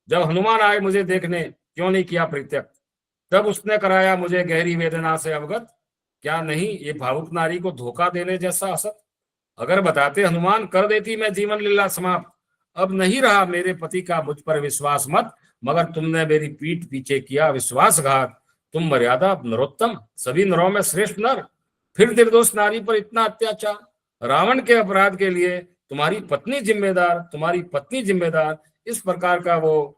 जब हनुमान आए मुझे देखने, क्यों नहीं किया परित्यक्त, तब उसने कराया मुझे गहरी वेदना से अवगत. क्या नहीं ये भावुक नारी को धोखा देने जैसा असत. अगर बताते हनुमान कर देती मैं जीवन लीला समाप्त. अब नहीं रहा मेरे पति का मुझ पर विश्वास मत, मगर तुमने मेरी पीठ पीछे किया विश्वासघात. तुम मर्यादा नरोत्तम, सभी नरों में श्रेष्ठ नर, फिर निर्दोष नारी पर इतना अत्याचार. रावण के अपराध के लिए तुम्हारी पत्नी जिम्मेदार. इस प्रकार का वो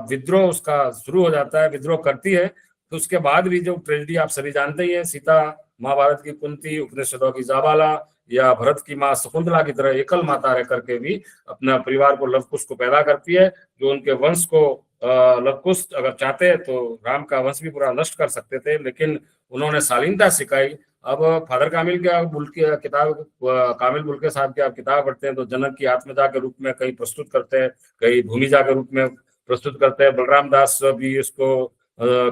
विद्रोह उसका शुरू हो जाता है, विद्रोह करती है. तो उसके बाद भी जो ट्रेजेडी आप सभी जानते ही है, सीता महाभारत की कुंती, उपनिषदों की जाबाला, या भरत की माँ शकुंतला की तरह एकल माता रह करके भी अपना परिवार को लवकुश को पैदा करती है. जो उनके वंश को लवकुश अगर चाहते तो राम का वंश भी पूरा नष्ट कर सकते थे, लेकिन उन्होंने शालीनता सिखाई. अब फादर कामिल के किताब, कामिल बुल्के साहब की आप किताब पढ़ते हैं तो जनक की आत्मजा के रूप में कहीं प्रस्तुत करते हैं, कहीं भूमिजा के रूप में प्रस्तुत करते हैं. बलराम दास भी इसको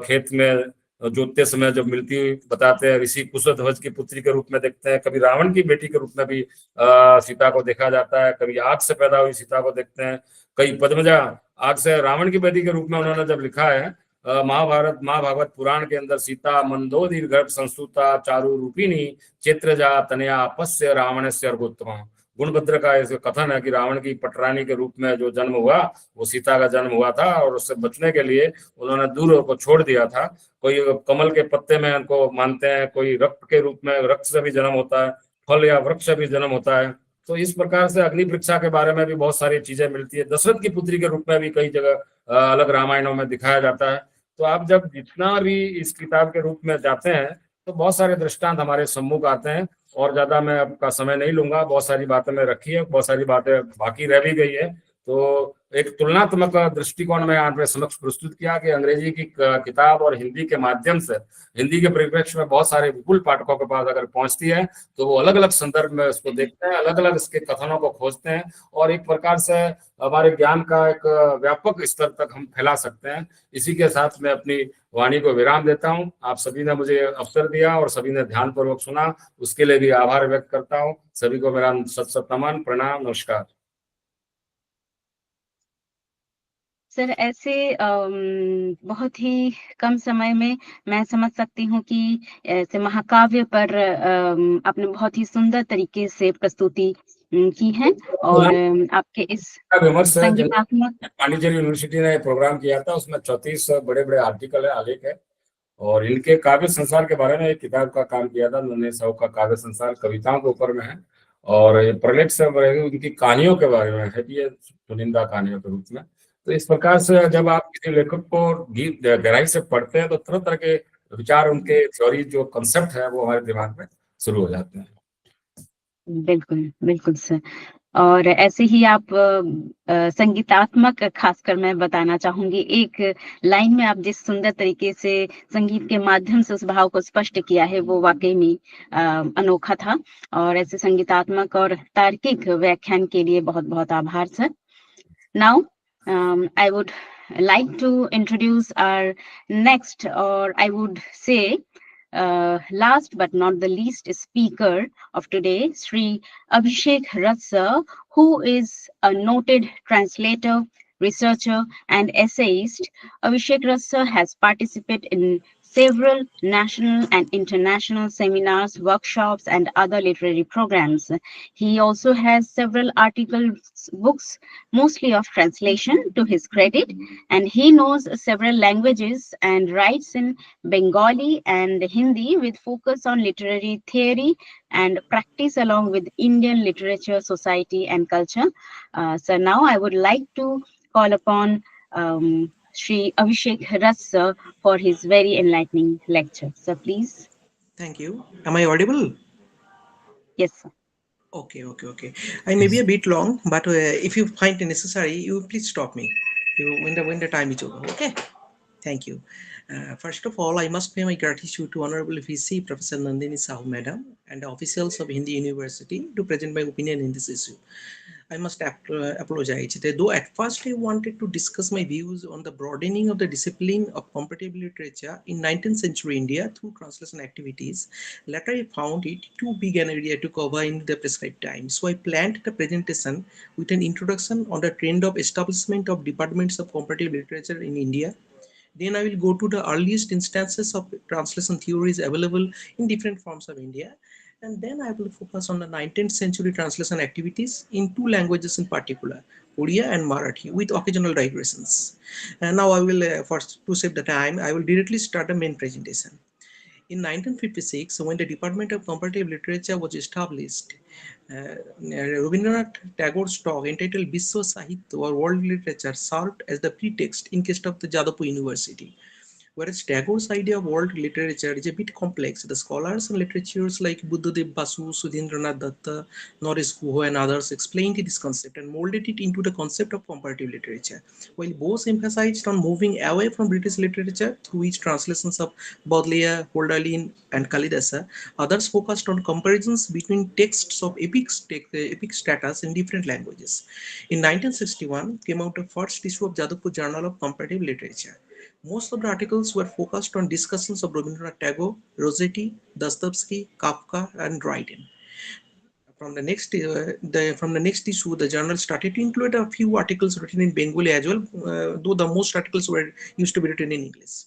खेत में जोतते समय जब मिलती हुई बताते हैं, ऋषि कुशध्वज की पुत्री के रूप में देखते हैं, कभी रावण की बेटी के रूप में भी सीता को देखा जाता है, कभी आग से पैदा हुई सीता को देखते हैं, कई पद्मजा आग से रावण की बेटी के रूप में उन्होंने जब लिखा है महाभागवत पुराण के अंदर, सीता मंदोदरी गर्भ संस्तुता चारु रूपिणी चित्रजा तनया पश्य रावण से अर्गोत्तम। गुणभद्र का ऐसे कथन है कि रावण की पटरानी के रूप में जो जन्म हुआ वो सीता का जन्म हुआ था, और उससे बचने के लिए उन्होंने दूर को छोड़ दिया था। कोई कमल के पत्ते में उनको मानते हैं, कोई रक्त के रूप में, रक्त से भी जन्म होता है, फल या वृक्ष से भी जन्म होता है। तो इस प्रकार से अग्नि परीक्षा के बारे में भी बहुत सारी चीजें मिलती है। दशरथ की पुत्री के रूप में भी कई जगह अलग रामायणों में दिखाया जाता है। तो आप जब जितना भी इस किताब के रूप में जाते हैं तो बहुत सारे दृष्टांत हमारे सम्मुख आते हैं, और ज्यादा मैं आपका समय नहीं लूंगा, बहुत सारी बातें मैं रखी है, बहुत सारी बातें बाकी रह भी गई है। तो एक तुलनात्मक दृष्टिकोण में आपके समक्ष प्रस्तुत किया कि अंग्रेजी की किताब और हिंदी के माध्यम से, हिंदी के परिप्रेक्ष्य में बहुत सारे विपुल पाठकों के पास अगर पहुंचती है तो वो अलग अलग संदर्भ में इसको देखते हैं, अलग अलग इसके कथनों को खोजते हैं, और एक प्रकार से हमारे ज्ञान का एक व्यापक स्तर तक हम फैला सकते हैं। इसी के साथ मैं अपनी वाणी को विराम देता हूं। आप सभी ने मुझे अवसर दिया और सभी ने ध्यान पूर्वक सुना, उसके लिए भी आभार व्यक्त करता हूं। सभी को मेरा सत सत नमन, प्रणाम, नमस्कार। सर, ऐसे बहुत ही कम समय में मैं समझ सकती हूँ कि ऐसे महाकाव्य पर आपने बहुत ही सुंदर तरीके से प्रस्तुति की है, और आपके इस विमर्श है संगीतात्मक पांडिचेरी यूनिवर्सिटी ने प्रोग्राम किया था, उसमें 34 बड़े बड़े आर्टिकल है, आलेख है, और इनके काव्य संसार के बारे में एक किताब का काम किया था। नन्हे साहू का काव्य संसार कविताओं के ऊपर में है, और ये प्रलेख से उनकी कहानियों के बारे में है, ये चुनिंदा कहानियों के रूप में। तो इस प्रकार से जब आप किसी लेखक को गहराई से पढ़ते हैं तो तरह तरह के विचार, उनके थ्योरी जो कंसेप्ट है वो हमारे दिमाग में शुरू हो जाते हैं। बिल्कुल बिल्कुल सर। और ऐसे ही आप संगीतात्मक, खासकर मैं बताना चाहूंगी, एक लाइन में आप जिस सुंदर तरीके से संगीत के माध्यम से उस भाव को स्पष्ट किया है वो वाकई में अनोखा था। और ऐसे संगीतात्मक और तार्किक व्याख्यान के लिए बहुत बहुत आभार sir. Now I would like to introduce our next, or I would say last but not the least speaker of today, Sri Avishek Rath sir, who is a noted translator, researcher, and essayist. Avishek Rath sir has participated in several national and international seminars, workshops, and other literary programs. He also has several articles, books, mostly of translation to his credit, and he knows several languages and writes in Bengali and Hindi with focus on literary theory and practice along with Indian literature, society, and culture. So now I would like to call upon Sri Avishek Rath sir for his very enlightening lecture. Sir, please. Thank you. Am I audible? Yes, sir. Okay. I may be a bit long, but if you find it necessary, you please stop me. When the time is over. Okay. Thank you. First of all, I must pay my gratitude to Honorable VC Professor Nandini Sahu Madam and the officials of Hindi University to present my opinion in this issue. I must apologize, though at first I wanted to discuss my views on the broadening of the discipline of comparative literature in 19th century India through translation activities. Later I found it too big an area to cover in the prescribed time, so I planned the presentation with an introduction on the trend of establishment of departments of comparative literature in India. Then I will go to the earliest instances of translation theories available in different forms of India. And then I will focus on the 19th century translation activities in two languages in particular, Odia and Marathi, with occasional digressions. And now I will, first to save the time, I will directly start the main presentation. In 1956, when the Department of Comparative Literature was established, Rabindranath Tagore's talk entitled Biswa Sahitya or World Literature served as the pretext in case of the Jadavpur University. Whereas Tagore's idea of world literature is a bit complex, the scholars and literatures like Buddhadev Basu, Sudhindranath Datta, Norris Guho and others explained this concept and molded it into the concept of comparative literature. While both emphasized on moving away from British literature through which translations of Baudelaire, Hölderlin and Kalidasa, others focused on comparisons between texts of epic status in different languages. In 1961 came out the first issue of Jadavpur Journal of Comparative Literature. Most of the articles were focused on discussions of Rabindranath Tagore, Rossetti, Dostoevsky, Kafka, and Dryden. From the next issue, the journal started to include a few articles written in Bengali as well, though the most articles were used to be written in English.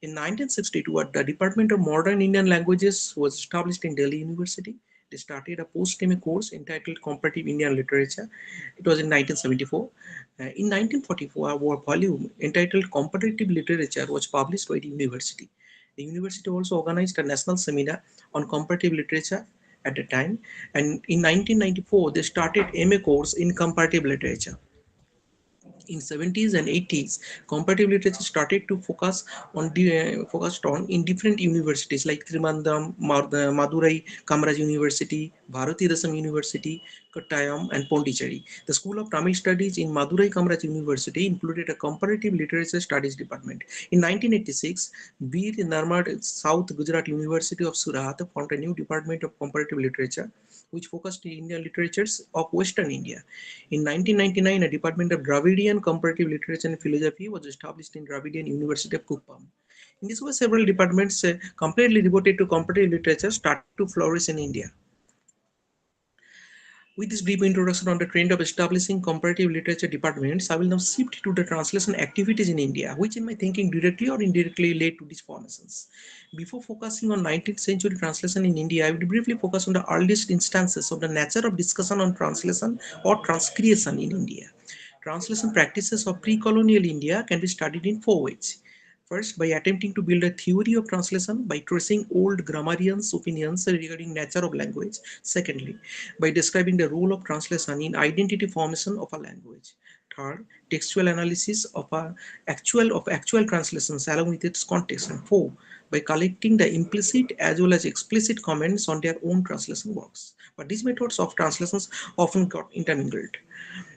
In 1962, the Department of Modern Indian Languages was established in Delhi University. They started a post-MA course entitled Comparative Indian Literature. It was in 1974. In 1944, a volume entitled Comparative Literature was published by the university. The university also organized a national seminar on comparative literature at the time, and in 1994 they started MA course in comparative literature. In 70s and 80s, comparative literature started to focused on in different universities like Trivandrum, Madurai Kamaraj University, Bharati Rasam University, Kottayam, and Pondicherry. The School of Tamil Studies in Madurai Kamaraj University included a comparative literature studies department. In 1986, Bir Narmad South Gujarat University of Surat formed a new department of comparative literature which focused on Indian literatures of Western India. In 1999, a department of Dravidian comparative literature and philosophy was established in Dravidian University of Kuppam. In this way, several departments completely devoted to comparative literature started to flourish in India. With this brief introduction on the trend of establishing comparative literature departments, I will now shift to the translation activities in India, which in my thinking directly or indirectly led to these formations. Before focusing on 19th century translation in India, I will briefly focus on the earliest instances of the nature of discussion on translation or transcreation in India. Translation practices of pre-colonial India can be studied in four ways. First, by attempting to build a theory of translation by tracing old grammarians' opinions regarding nature of language. Secondly, by describing the role of translation in identity formation of a language. Third, textual analysis of actual translations along with its context. And four, by collecting the implicit as well as explicit comments on their own translation works. But these methods of translations often got intermingled.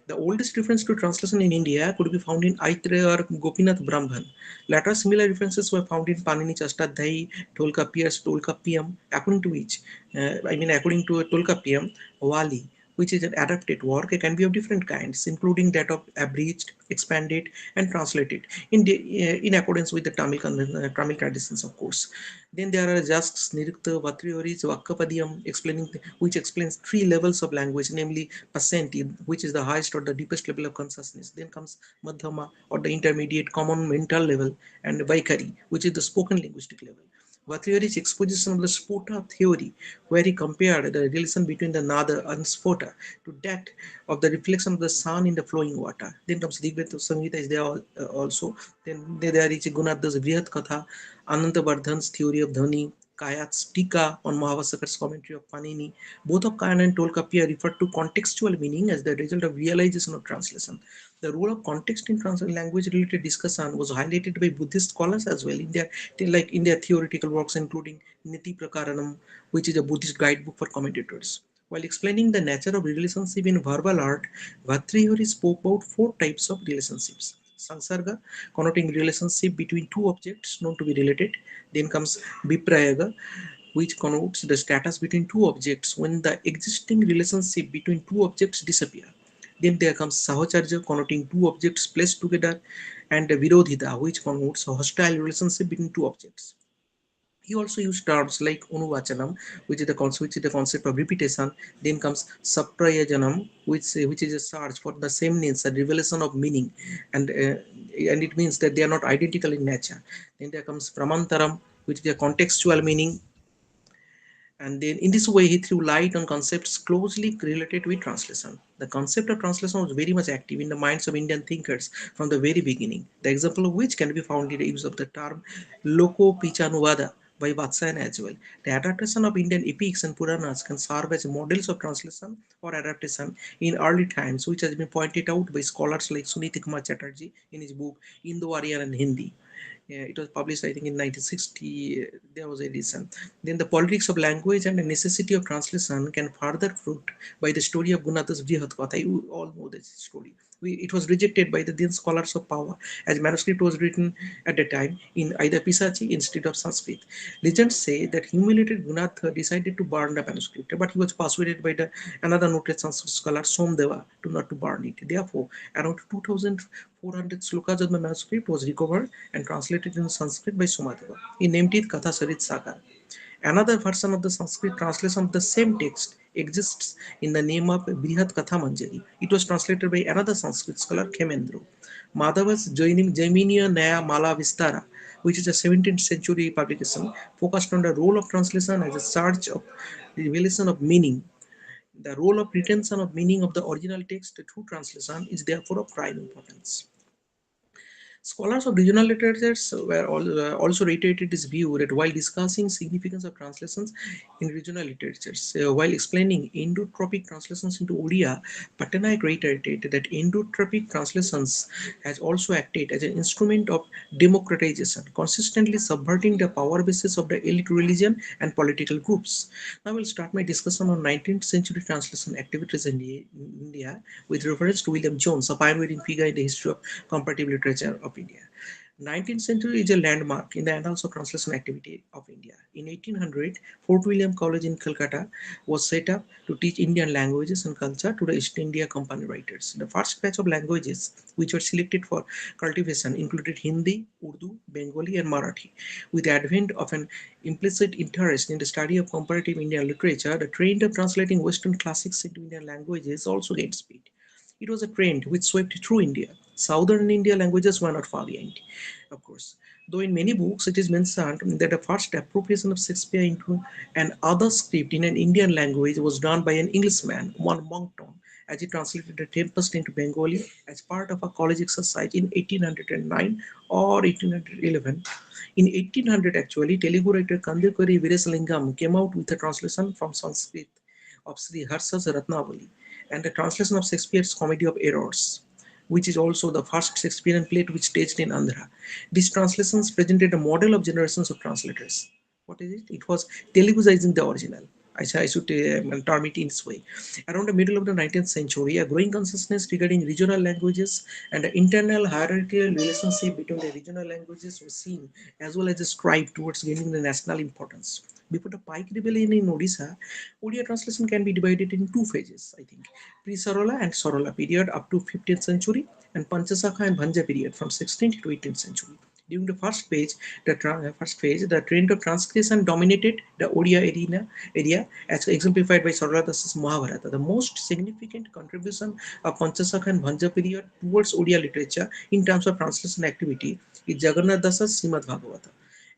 The oldest reference to translation in India could be found in Aitreya or Gopinath Brahman. Later, similar references were found in Panini Chastadhyayi, Tolkappiyam's Tolkappiyam, according to Tolkappiyam, Wali, which is an adapted work, can be of different kinds, including that of abridged, expanded, and translated in accordance with the Tamil traditions, of course. Then there are Jasks, Nirukta, Vatriyoris, Vakkapadiyam, which explains three levels of language, namely Pasanti, which is the highest or the deepest level of consciousness. Then comes Madhyama, or the intermediate common mental level, and Vaikari, which is the spoken linguistic level. Vatriyoris' exposition of the Spota theory, where he compared the relation between the Nada and Spota to that of the reflection of the sun in the flowing water. Then comes Rigveda Samhita is there also. Then there is Gunada's Vrihat Katha, Anantavardhan's theory of Dhani, Kayat's Tika on Mahavasakar's commentary of Panini. Both of Kayan and Tolkappia refer to contextual meaning as the result of realization of translation. The role of context in language-related discussion was highlighted by Buddhist scholars as well in their theoretical works, including Niti Prakaranam, which is a Buddhist guidebook for commentators. While explaining the nature of relationship in verbal art, Bhatrihari spoke about four types of relationships. Sansarga, connoting relationship between two objects known to be related. Then comes Viprayaga, which connotes the status between two objects when the existing relationship between two objects disappear. Then there comes Sahacharya, connoting two objects placed together, and Virodhita, which connotes a hostile relationship between two objects. He also used terms like Unuvachanam, which is the concept of repetition. Then comes Saprayajanam, which is a search for the sameness, a revelation of meaning, and it means that they are not identical in nature. Then there comes Pramantaram, which is a contextual meaning, and then in this way he threw light on concepts closely related with translation. The concept of translation was very much active in the minds of Indian thinkers from the very beginning, the example of which can be found in the use of the term Loko Pichanuvada by Vatsayan as well. The adaptation of Indian epics and Puranas can serve as models of translation or adaptation in early times, which has been pointed out by scholars like Suniti Kumar Chatterjee in his book Indo-Aryan and Hindi. Yeah, it was published, I think, in 1960. There was a edition. Then the politics of language and the necessity of translation can further fruit by the story of Gunada's Vrihat Katha. You all know this story. It was rejected by the then scholars of power, as manuscript was written at the time in either Pisachi instead of Sanskrit. Legends say that humiliated Gunath decided to burn the manuscript, but he was persuaded by the another noted Sanskrit scholar Somdeva to not to burn it. Therefore, around 2,400 slokas of the manuscript was recovered and translated into Sanskrit by Somadeva. He named it Katha Sarit Sagar. Another version of the Sanskrit translation of the same text exists in the name of Brihat Katha Manjari. It was translated by another Sanskrit scholar, Khemendra. Madhava's Jaiminia Naya Mala Vistara, which is a 17th century publication, focused on the role of translation as a search of revelation of meaning. The role of retention of meaning of the original text through translation is therefore of prime importance. Scholars of regional literatures were also reiterated this view that while discussing significance of translations in regional literatures, while explaining Indo-Tropic translations into Odia, Patnaik reiterated that Indo-Tropic translations has also acted as an instrument of democratization, consistently subverting the power basis of the elite religion and political groups. Now I will start my discussion on 19th century translation activities in India with reference to William Jones, a pioneering figure in the history of comparative literature of India. 19th century is a landmark in the annals of translation activity of India. In 1800, Fort William College in Calcutta was set up to teach Indian languages and culture to the East India Company writers. The first batch of languages which were selected for cultivation included Hindi, Urdu, Bengali, and Marathi. With the advent of an implicit interest in the study of comparative Indian literature, the trend of translating Western classics into Indian languages also gained speed. It was a trend which swept through India. Southern India languages were not far behind, of course. Though in many books it is mentioned that the first appropriation of Shakespeare into an other script in an Indian language was done by an Englishman, one Monckton, as he translated The Tempest into Bengali as part of a college exercise in 1809 or 1811. In 1800, actually, Telugu writer Kandikari Veerasalingam came out with a translation from Sanskrit of Sri Harsha's Ratnavali and a translation of Shakespeare's Comedy of Errors, which is also the first Shakespearean play to be staged in Andhra. These translations presented a model of generations of translators. What is it? It was Teluguizing the original. I should term it in this way. Around the middle of the 19th century, a growing consciousness regarding regional languages and the internal hierarchical relationship between the regional languages was seen, as well as a strive towards gaining the national importance. Before the Pike Rebellion in Odisha, Odia translation can be divided in two phases, I think. Pre-Sarola and Sarola period up to 15th century and Panchasakha and Bhanja period from 16th to 18th century. During the first phase, the trend of transcription dominated the Odia area, as exemplified by Sarala Dasa's Mahabharata. The most significant contribution of Panchasakha and Bhanja period towards Odia literature in terms of translation activity is Jagannath Dasa's Srimad Bhagavata.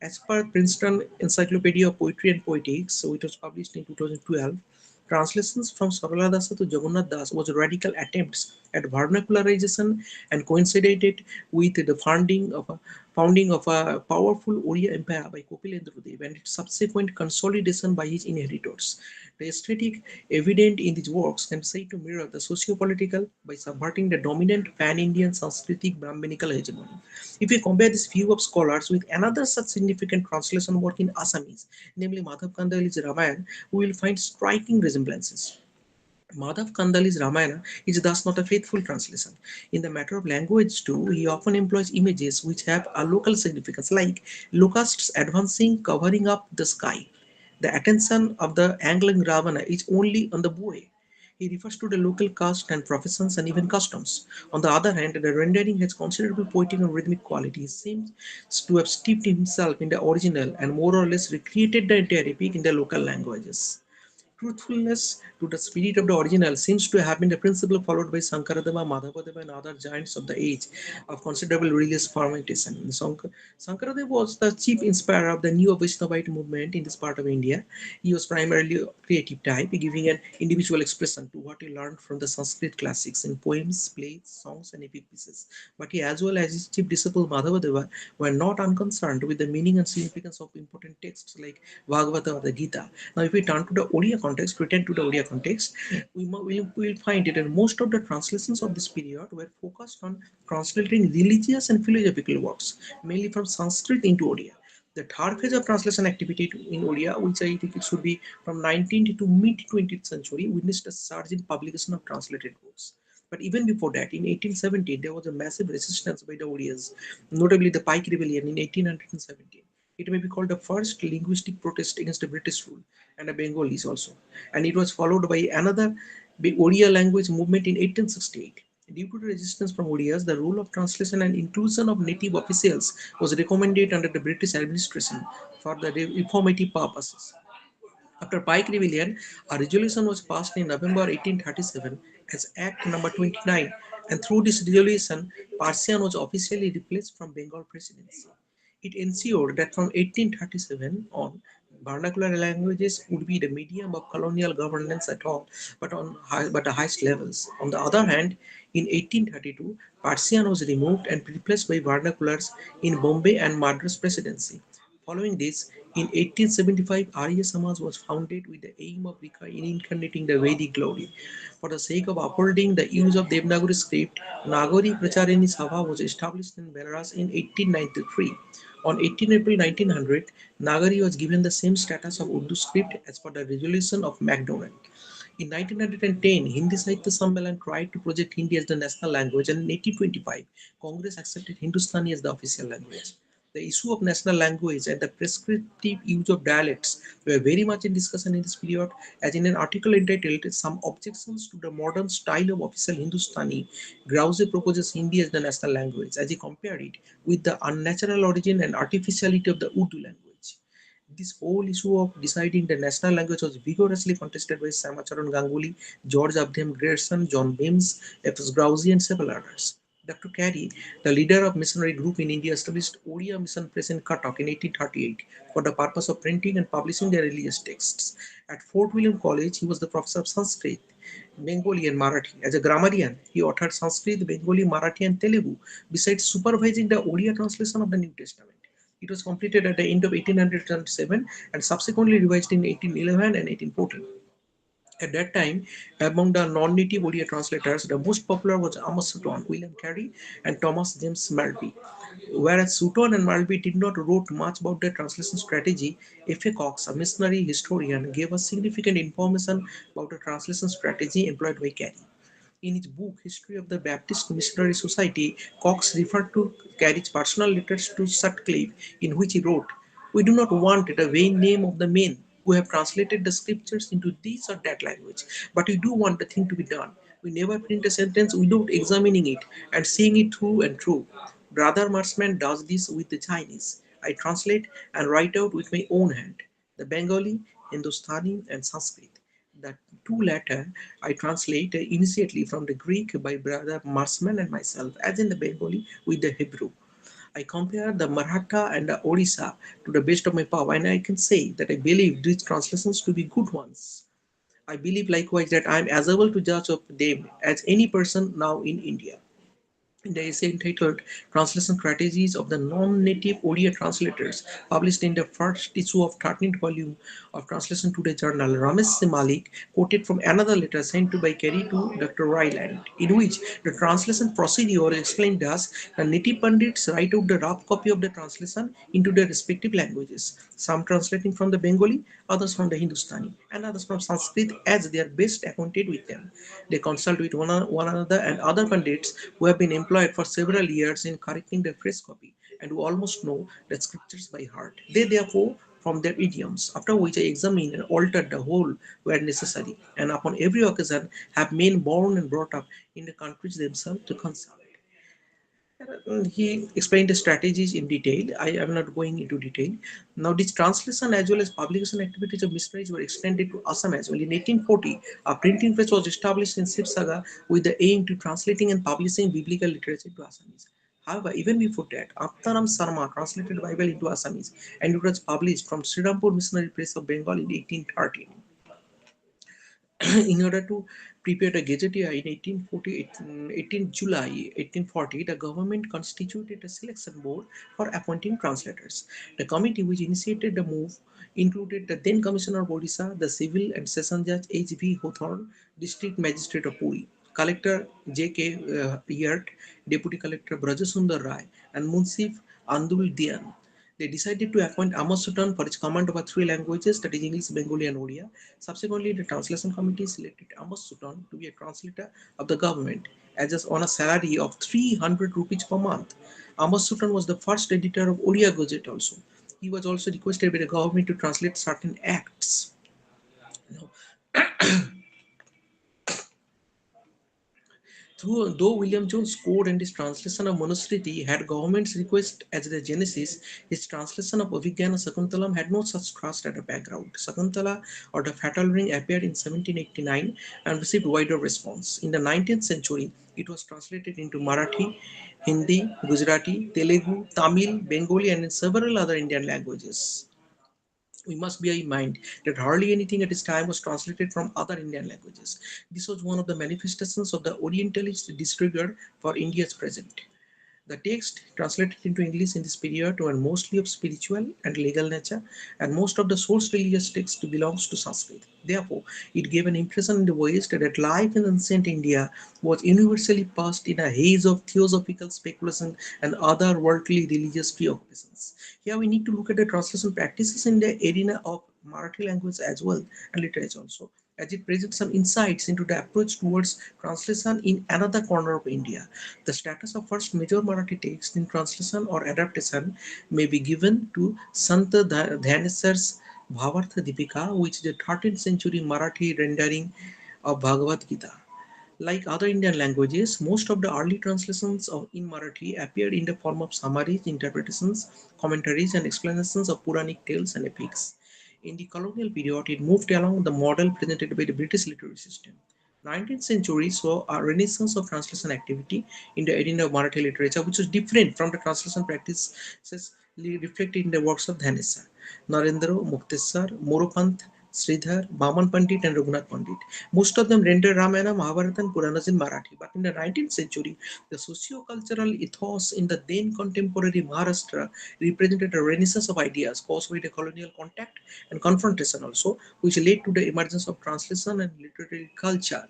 As per Princeton Encyclopedia of Poetry and Poetics, so it was published in 2012, translations from Sarala Dasa to Jagannath Das was radical attempts at vernacularization and coincided with the founding of a powerful Oriya empire by Kopilendra Dev and its subsequent consolidation by his inheritors. The aesthetic evident in these works can be said to mirror the socio-political by subverting the dominant pan-Indian Sanskritic Brahminical hegemony. If we compare this view of scholars with another such significant translation work in Assamese, namely Madhav Kandali's Ramayana, we will find striking resemblances. Madhav Kandali's Ramayana is thus not a faithful translation. In the matter of language too, he often employs images which have a local significance, like locusts advancing, covering up the sky. The attention of the angling Ravana is only on the boy. He refers to the local caste and professions and even customs. On the other hand, the rendering has considerable poetic and rhythmic quality. He seems to have steeped himself in the original and more or less recreated the entire epic in the local languages. Truthfulness to the spirit of the original seems to have been the principle followed by Sankaradeva, Madhavadeva, and other giants of the age of considerable religious fermentation. Sankaradeva was the chief inspirer of the new Vaishnavite movement in this part of India. He was primarily a creative type, giving an individual expression to what he learned from the Sanskrit classics in poems, plays, songs, and epic pieces. But he, as well as his chief disciple Madhavadeva, were not unconcerned with the meaning and significance of important texts like Bhagavata or the Gita. Now, if we turn to the Odia context, return to the Odia context, we will find it that most of the translations of this period were focused on translating religious and philosophical works, mainly from Sanskrit into Odia. The third phase of translation activity in Odia, which I think it should be from 19th to mid 20th century, witnessed a surge in publication of translated books. But even before that, in 1817, there was a massive resistance by the Orias, notably the Pike Rebellion in 1817. It may be called the first linguistic protest against the British rule and the Bengalis also. And it was followed by another Odia language movement in 1868. Due to the resistance from Odias, the rule of translation and inclusion of native officials was recommended under the British administration for the reformative purposes. After Pike Rebellion, a resolution was passed in November 1837 as Act Number 29, and through this resolution, Persian was officially replaced from Bengal Presidency. It ensured that from 1837 on, vernacular languages would be the medium of colonial governance at all, but the highest levels. On the other hand, in 1832, Persian was removed and replaced by vernaculars in Bombay and Madras Presidency. Following this, in 1875, Arya Samaj was founded with the aim of reincarnating the Vedic glory. For the sake of upholding the use of Devanagari script, Nagari Pracharini Sabha was established in Benares in 1893. On 18 April 1900, Nagari was given the same status of Urdu script as per the resolution of MacDonald. In 1910, Hindi Sahitya Sammelan tried to project Hindi as the national language, and in 1825, Congress accepted Hindustani as the official language. The issue of national language and the prescriptive use of dialects were very much in discussion in this period, as in an article entitled Some Objections to the Modern Style of Official Hindustani, Grouse proposes Hindi as the national language, as he compared it with the unnatural origin and artificiality of the Urdu language. This whole issue of deciding the national language was vigorously contested by Samacharan Ganguly, George Abdhem Grierson, John Beams, F.S. Grouse, and several others. Dr. Carey, the leader of missionary group in India, established Odia Mission Press in Cuttack in 1838 for the purpose of printing and publishing their religious texts. At Fort William College, he was the professor of Sanskrit, Bengali, and Marathi. As a grammarian, he authored Sanskrit, Bengali, Marathi, and Telugu, besides supervising the Odia translation of the New Testament. It was completed at the end of 1807 and subsequently revised in 1811 and 1814. At that time, among the non-native Odia translators, the most popular was Amos Sutton, William Carey, and Thomas James Maltby. Whereas Sutton and Maltby did not wrote much about their translation strategy, F.A. Cox, a missionary historian, gave us significant information about the translation strategy employed by Carey. In his book History of the Baptist Missionary Society, Cox referred to Carey's personal letters to Sutcliffe, in which he wrote, "We do not want the vain name of the men who have translated the scriptures into this or that language, but we do want the thing to be done. We never print a sentence without examining it and seeing it through and through. Brother Marsman does this with the Chinese. I translate and write out with my own hand the Bengali, Hindustani, and Sanskrit. The two latter I translate immediately from the Greek by Brother Marsman and myself, as in the Bengali with the Hebrew. I compare the Maratha and the Odisha to the best of my power, and I can say that I believe these translations to be good ones. I believe likewise that I am as able to judge of them as any person now in India." In the essay entitled Translation Strategies of the Non-Native Odia Translators, published in the first issue of 13th volume of Translation Today journal, Ramesh C. Malik quoted from another letter sent to by Carey to Dr. Ryland, in which the translation procedure explained thus: the native pundits write out the rough copy of the translation into their respective languages, some translating from the Bengali, others from the Hindustani, and others from Sanskrit as they are best acquainted with them. They consult with one another and other pundits who have been employed for several years in correcting the phrase copy and who almost know the scriptures by heart. They therefore from their idioms, after which I examine and alter the whole where necessary, and upon every occasion have men born and brought up in the countries themselves to consult. He explained the strategies in detail. I am not going into detail. Now, this translation as well as publication activities of missionaries were extended to Assam as well. In 1840, a printing press was established in Sibsaga with the aim to translating and publishing biblical literature to Assamese. However, even before that, Aptaram Sarma translated the Bible into Assamese, and it was published from Srirampur Missionary Press of Bengal in 1813. In order to prepare the gazetteer in 18 July 1840, the government constituted a selection board for appointing translators. The committee which initiated the move included the then Commissioner of Odisha, the Civil and Session Judge H.V. Hawthorne, District Magistrate of Puri, Collector J.K. Yert, Deputy Collector Brajasundar Rai, and Munsif Andul Dian. They decided to appoint Amar Sultan for his command over three languages, that is English, Bengali, and Odia. Subsequently, the translation committee selected Amar Sultan to be a translator of the government, as is on a salary of 300 rupees per month. Amar Sultan was the first editor of Odia Gazette also. He was also requested by the government to translate certain acts. Now, though William Jones' code and his translation of Manusmriti had government's request as the genesis, his translation of Abhigyana Sakuntalam had no such trust at a background. Sakuntala or the Fatal Ring appeared in 1789 and received wider response. In the 19th century, it was translated into Marathi, Hindi, Gujarati, Telugu, Tamil, Bengali, and in several other Indian languages. We must bear in mind that hardly anything at this time was translated from other Indian languages. This was one of the manifestations of the Orientalist disregard for India's present. The text translated into English in this period were mostly of spiritual and legal nature, and most of the source religious text belongs to Sanskrit. Therefore, it gave an impression in the West that life in ancient India was universally passed in a haze of theosophical speculation and other worldly religious preoccupations. Here we need to look at the translation practices in the arena of Marathi language as well and literature also, as it presents some insights into the approach towards translation in another corner of India. The status of first major Marathi text in translation or adaptation may be given to Sant Dhyaneswar's Bhavartha Deepika, which is a 13th century Marathi rendering of Bhagavad Gita. Like other Indian languages, most of the early translations in Marathi appeared in the form of summaries, interpretations, commentaries, and explanations of Puranic tales and epics. In the colonial period, it moved along the model presented by the British literary system. 19th century saw a renaissance of translation activity in the arena of Marathi literature, which was different from the translation practices reflected in the works of Dhanesa, Narendra, Muktesar, Moropant, Sridhar, Baman Pandit, and Raghunath Pandit. Most of them rendered Ramayana, Mahabharata, and Puranas in Marathi. But in the 19th century, the socio-cultural ethos in the then contemporary Maharashtra represented a renaissance of ideas caused by the colonial contact and confrontation also, which led to the emergence of translation and literary culture,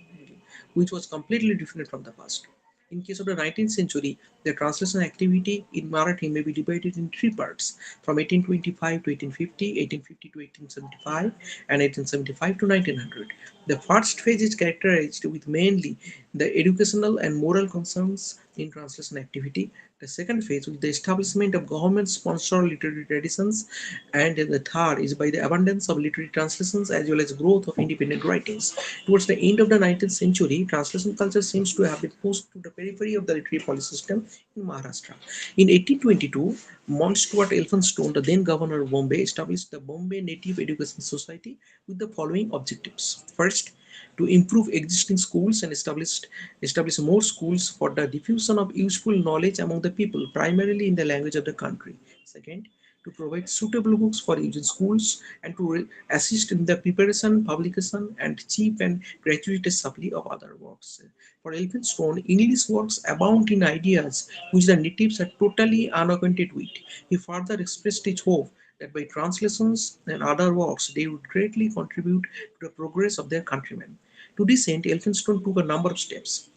which was completely different from the past. In case of the 19th century, the translation activity in Marathi may be divided in three parts from 1825 to 1850, 1850 to 1875, and 1875 to 1900. The first phase is characterized with mainly the educational and moral concerns in translation activity. The second phase with the establishment of government-sponsored literary traditions, and the third is by the abundance of literary translations as well as growth of independent writings. Towards the end of the 19th century, translation culture seems to have been pushed to the periphery of the literary policy system in Maharashtra. In 1822, Mount Stuart Elphinstone, the then governor of Bombay, established the Bombay Native Education Society with the following objectives. First, to improve existing schools and establish more schools for the diffusion of useful knowledge among the people, primarily in the language of the country. Second, to provide suitable books for use in schools and to assist in the preparation, publication, and cheap and gratuitous supply of other works. For Elphinstone, English works abound in ideas which the natives are totally unacquainted with. He further expressed his hope that by translations and other works they would greatly contribute to the progress of their countrymen. To this end, Elphinstone took a number of steps.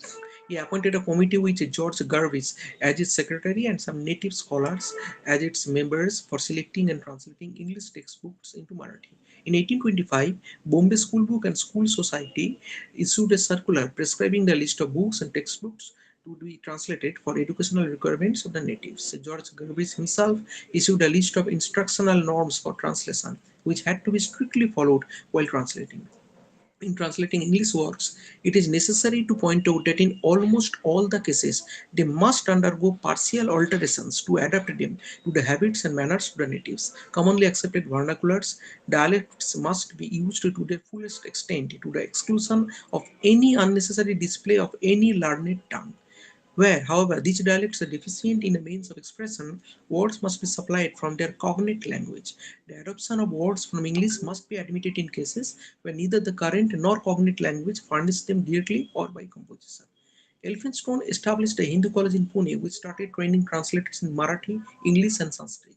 He appointed a committee with George Garvis as its secretary and some native scholars as its members for selecting and translating English textbooks into Marathi. In 1825, Bombay School Book and School Society issued a circular prescribing the list of books and textbooks to be translated for educational requirements of the natives. George Garvis himself issued a list of instructional norms for translation, which had to be strictly followed while translating. In translating English works, it is necessary to point out that in almost all the cases, they must undergo partial alterations to adapt them to the habits and manners of the natives. Commonly accepted vernaculars, dialects must be used to the fullest extent to the exclusion of any unnecessary display of any learned tongue. Where, however, these dialects are deficient in a means of expression, words must be supplied from their cognate language. The adoption of words from English must be admitted in cases where neither the current nor cognate language furnish them directly or by composition. Elphinstone established a Hindu college in Pune which started training translators in Marathi, English, and Sanskrit.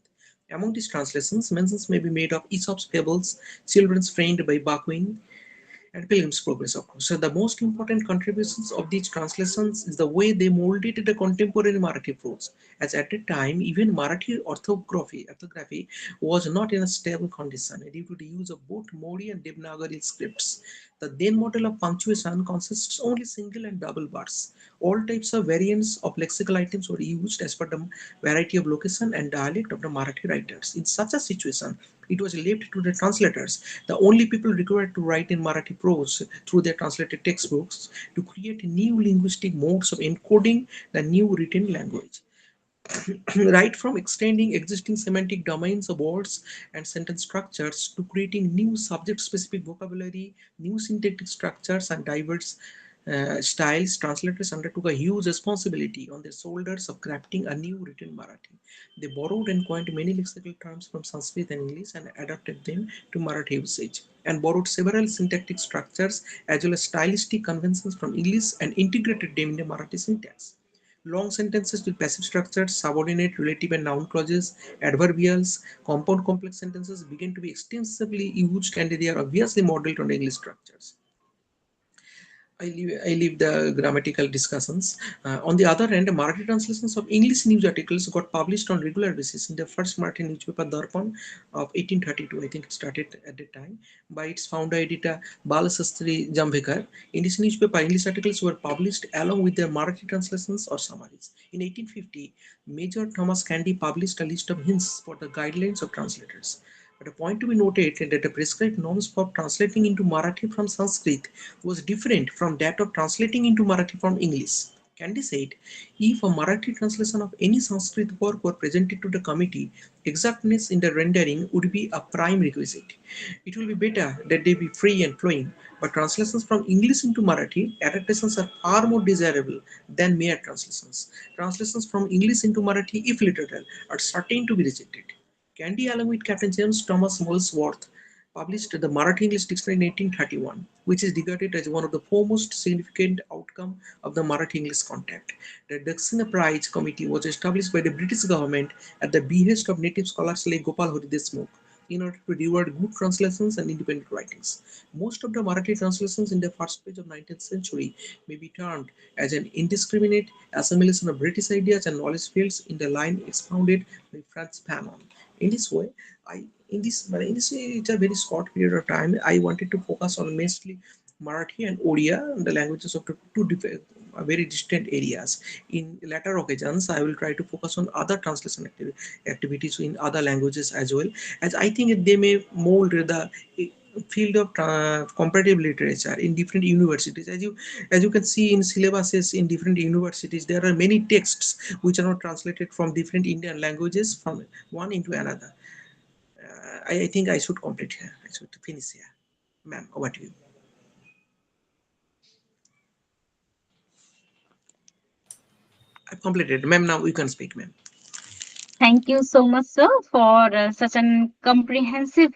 Among these translations, mentions may be made of Aesop's fables, Children's Friend by Bakuin, and Pilgrim's Progress, of course. So the most important contributions of these translations is the way they molded the contemporary Marathi prose, as at the time even Marathi orthography was not in a stable condition due to the use of both Modi and Devanagari scripts. The then model of punctuation consists only single and double bars. All types of variants of lexical items were used as per the variety of location and dialect of the Marathi writers. In such a situation, it was left to the translators, the only people required to write in Marathi prose through their translated textbooks, to create new linguistic modes of encoding the new written language. Right from extending existing semantic domains of words and sentence structures to creating new subject specific vocabulary, new syntactic structures, and diverse styles, translators undertook a huge responsibility on their shoulders of crafting a new written Marathi. They borrowed and coined many lexical terms from Sanskrit and English and adapted them to Marathi usage, and borrowed several syntactic structures as well as stylistic conventions from English and integrated them in the Marathi syntax. Long sentences with passive structures, subordinate, relative, and noun clauses, adverbials, compound complex sentences began to be extensively used, and they are obviously modeled on English structures. I leave the grammatical discussions. On the other hand, Marathi translations of English news articles got published on regular basis in the first Marathi newspaper Darpan of 1832. I think it started at that time by its founder editor Balasastri Jambhekar. In this newspaper, English articles were published along with their Marathi translations or summaries. In 1850, Major Thomas Candy published a list of hints for the guidelines of translators. But a point to be noted is that the prescribed norms for translating into Marathi from Sanskrit was different from that of translating into Marathi from English. Candy said, if a Marathi translation of any Sanskrit work were presented to the committee, exactness in the rendering would be a prime requisite. It will be better that they be free and flowing, but translations from English into Marathi adaptations are far more desirable than mere translations. Translations from English into Marathi, if literal, are certain to be rejected. Candy, along with Captain James Thomas Molesworth, published the Marathi English Dictionary in 1831, which is regarded as one of the foremost significant outcome of the Marathi English contact. The Dictionary Prize Committee was established by the British government at the behest of native scholars like Gopal Hari Deshmukh in order to reward good translations and independent writings. Most of the Marathi translations in the first page of 19th century may be termed as an indiscriminate assimilation of British ideas and knowledge fields in the line expounded by Franz Fanon. In this way, I in this it's a very short period of time. I wanted to focus on mostly Marathi and Odia, the languages of the two different, very distant areas. In later occasions, I will try to focus on other translation activities in other languages as well, as I think they may mold the field of comparative literature in different universities. As you can see in syllabuses in different universities, there are many texts which are not translated from different Indian languages from one into another. I think I should complete here. I should finish here. Ma'am, over to you. I've completed. Ma'am, now you can speak, ma'am. Thank you so much, sir, for such an comprehensive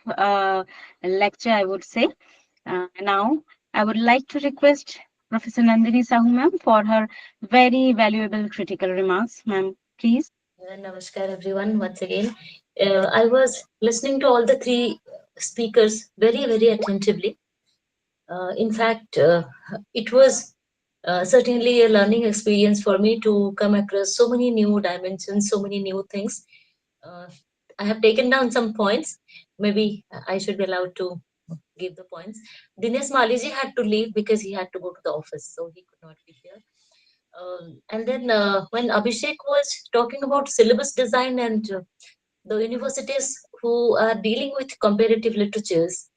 lecture, I would say. Now, I would like to request Professor Nandini Sahu, ma'am, for her very valuable critical remarks. Ma'am, please. Namaskar, everyone, once again. I was listening to all the three speakers very, very attentively. In fact, it was certainly a learning experience for me to come across so many new dimensions, so many new things. Uh, I have taken down some points. Maybe I should be allowed to give the points. Dinesh Maliji had to leave because he had to go to the office, so he could not be here. And then when Abhishek was talking about syllabus design and the universities who are dealing with comparative literatures,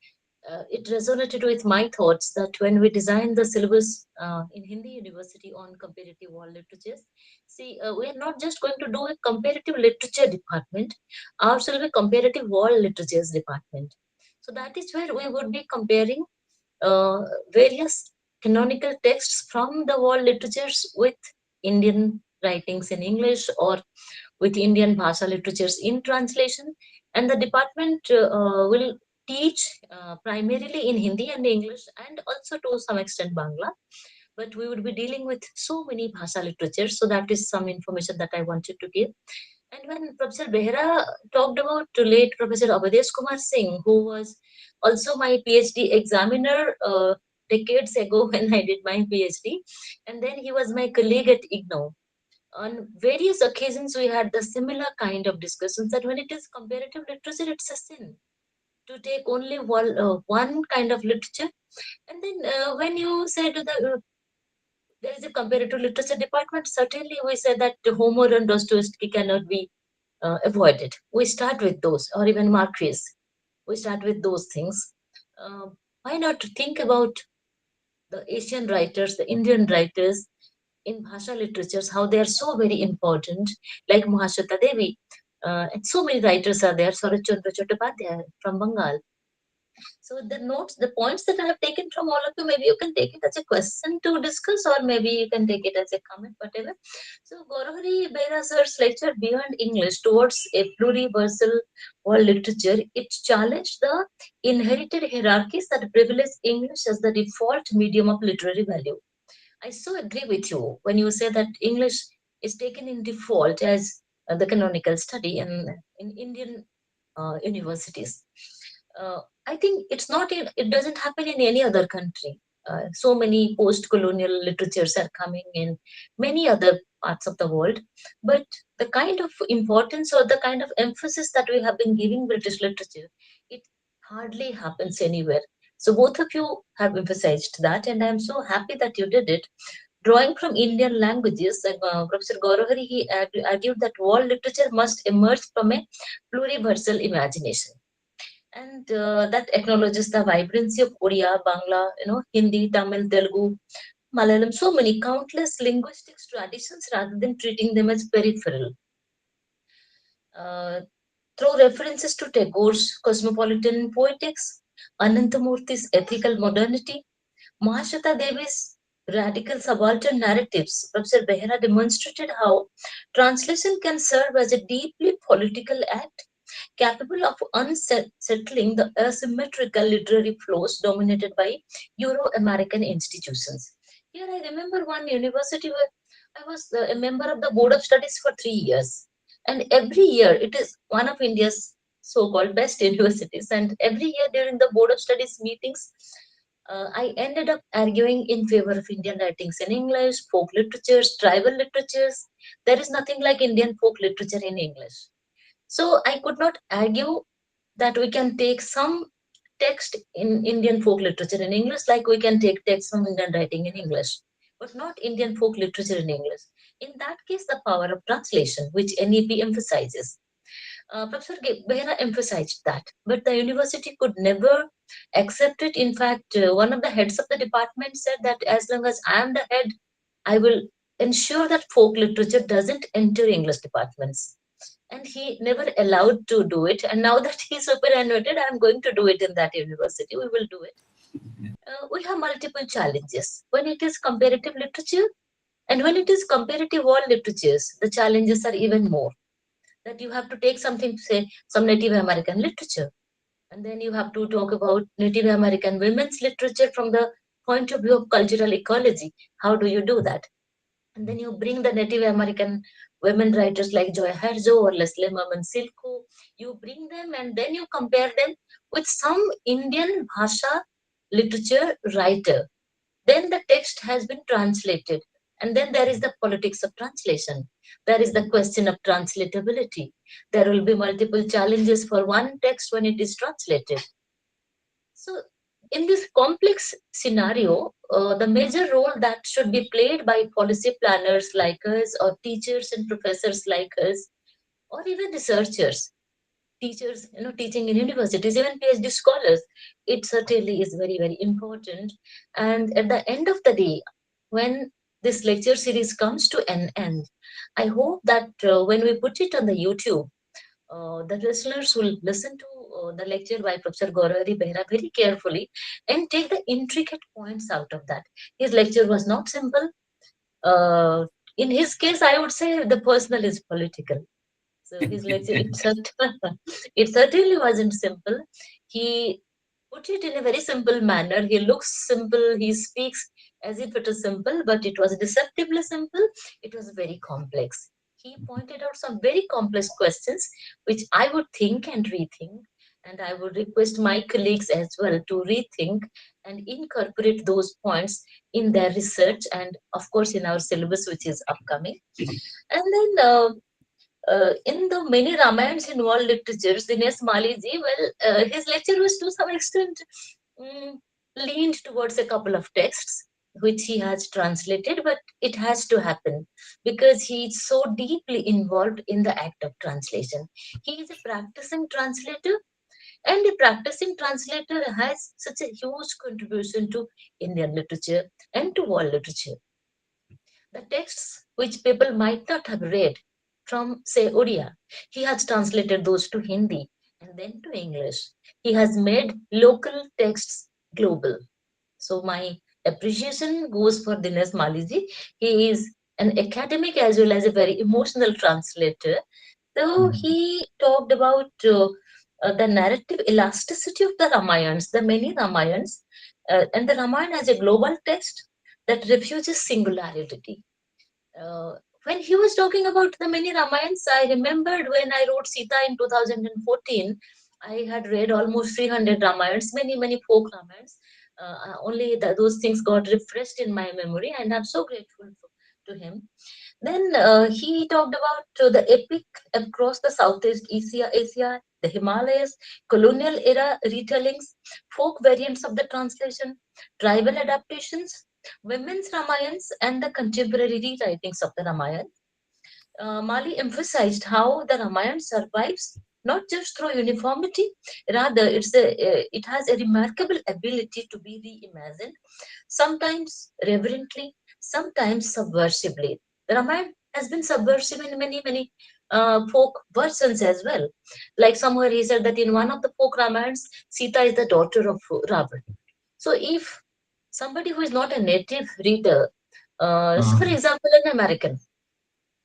it resonated with my thoughts that when we designed the syllabus in Hindi University on comparative world literatures, see, we are not just going to do a comparative literature department, ours will be comparative world literatures department. So that is where we would be comparing uh, various canonical texts from the world literatures with Indian writings in English or with Indian Bhasha literatures in translation. And the department will teach primarily in Hindi and English and also to some extent Bangla. But we would be dealing with so many Bhasha literatures. So that is some information that I wanted to give. And when Professor Behera talked about late Professor Abhadesh Kumar Singh, who was also my PhD examiner decades ago when I did my PhD. And then he was my colleague at IGNOU. On various occasions, we had the similar kind of discussions that when it is comparative literature, it's a sin to take only one kind of literature. And then when you say to there is a comparative literature department, certainly we say that Homer and Dostoevsky cannot be avoided. We start with those, or even Marquis. We start with those things. Uh, why not to think about the Asian writers, the Indian writers in Bhasha literatures, how they are so very important, like Mahashweta Devi. And so many writers are there, Sarat Chandra Chattopadhyay from Bengal. So the notes, the points that I have taken from all of you, maybe you can take it as a question to discuss, or maybe you can take it as a comment, whatever. So Gourhari Behera sir's lecture Beyond English Towards a Pluriversal World Literature, it challenged the inherited hierarchies that privilege English as the default medium of literary value. I so agree with you when you say that English is taken in default as the canonical study in Indian universities. I think it doesn't happen in any other country. So many post-colonial literatures are coming in many other parts of the world, but the kind of importance or the kind of emphasis that we have been giving British literature, it hardly happens anywhere. So both of you have emphasized that, and I'm so happy that you did it. Drawing from Indian languages, Professor Gourhari, he argued that world literature must emerge from a pluriversal imagination, and that acknowledges the vibrancy of Odia, Bangla, Hindi, Tamil, Telugu, Malayalam, so many countless linguistic traditions rather than treating them as peripheral. Uh, through references to Tagore's cosmopolitan poetics, Anantamurthy's ethical modernity, Mahashweta Devi's radical subaltern narratives, Professor Behera demonstrated how translation can serve as a deeply political act capable of unsettling the asymmetrical literary flows dominated by Euro American institutions. Here, I remember one university where I was a member of the Board of Studies for 3 years. And every year, it is one of India's so called best universities. And every year during the Board of Studies meetings, I ended up arguing in favor of Indian writings in English, folk literatures, tribal literatures. There is nothing like Indian folk literature in English. So I could not argue that we can take some text in Indian folk literature in English, like we can take text from Indian writing in English, but not Indian folk literature in English. In that case, the power of translation, which NEP emphasizes. Professor Behera emphasized that, but the university could never accept it. In fact, one of the heads of the department said that as long as I am the head, I will ensure that folk literature doesn't enter English departments, and he never allowed to do it. And now that he's superannuated, I'm going to do it in that university. We will do it. We have multiple challenges when it is comparative literature, and when it is comparative world literatures, the challenges are even more. That you have to take something, say, some Native American literature, and then you have to talk about Native American women's literature from the point of view of cultural ecology. How do you do that? And then you bring the Native American women writers like Joy Harjo or Leslie Merman Silko, you bring them and then you compare them with some Indian Bhasha literature writer. Then the text has been translated. And then there is the politics of translation. There is the question of translatability. There will be multiple challenges for one text when it is translated. So, in this complex scenario, the major role that should be played by policy planners like us, or teachers and professors like us, or even researchers, teachers, teaching in universities, even PhD scholars, it certainly is very, very important. And at the end of the day, when this lecture series comes to an end, I hope that when we put it on the YouTube, the listeners will listen to the lecture by Professor Gourhari Behera very carefully and take the intricate points out of that. His lecture was not simple. Uh, in his case, I would say the personal is political. So his lecture, it certainly wasn't simple. He put it in a very simple manner. He looks simple. He speaks as if it is simple, but it was deceptively simple. It was very complex. He pointed out some very complex questions, which I would think and rethink. And I would request my colleagues as well to rethink and incorporate those points in their research and, of course, in our syllabus, which is upcoming. And then in the many Ramayans in world literatures, Dinesh Maliji, well, his lecture was to some extent mm, leaned towards a couple of texts which he has translated, but it has to happen because he is so deeply involved in the act of translation. He is a practicing translator, and a practicing translator has such a huge contribution to Indian literature and to world literature. The texts which people might not have read from, say, Odia, he has translated those to Hindi and then to English. He has made local texts global. So my appreciation goes for Dinesh Maliji. He is an academic as well as a very emotional translator. So he talked about the narrative elasticity of the Ramayans, the many Ramayans, and the Ramayana as a global text that refuses singularity. uh, when he was talking about the many Ramayans, I remembered when I wrote Sita in 2014, I had read almost 300 Ramayans, many folk Ramayans. Only those things got refreshed in my memory, and I'm so grateful to him. Then he talked about the epic across the Southeast Asia, the Himalayas, colonial era retellings, folk variants of the translation, tribal adaptations, women's Ramayans, and the contemporary rewritings of the Ramayana. Mali emphasized how the Ramayana survives not just through uniformity, rather it has a remarkable ability to be reimagined, sometimes reverently, sometimes subversively. The Ramayana has been subversive in many folk versions as well. Like somewhere he said that in one of the folk Ramayans, Sita is the daughter of Ravan. So if somebody who is not a native reader, so for example, an American,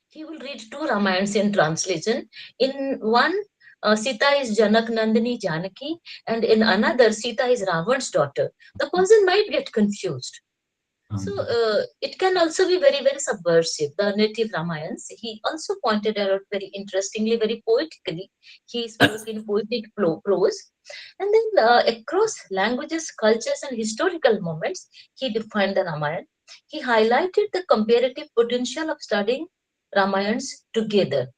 he will read two Ramayans in translation. In one, Sita is Janak Nandini Janaki, and in another, Sita is Ravan's daughter. The person might get confused. So it can also be very subversive. The native Ramayans, he also pointed out very interestingly, very poetically. He spoke in poetic prose. And then across languages, cultures, and historical moments, he defined the Ramayana. He highlighted the comparative potential of studying Ramayans together.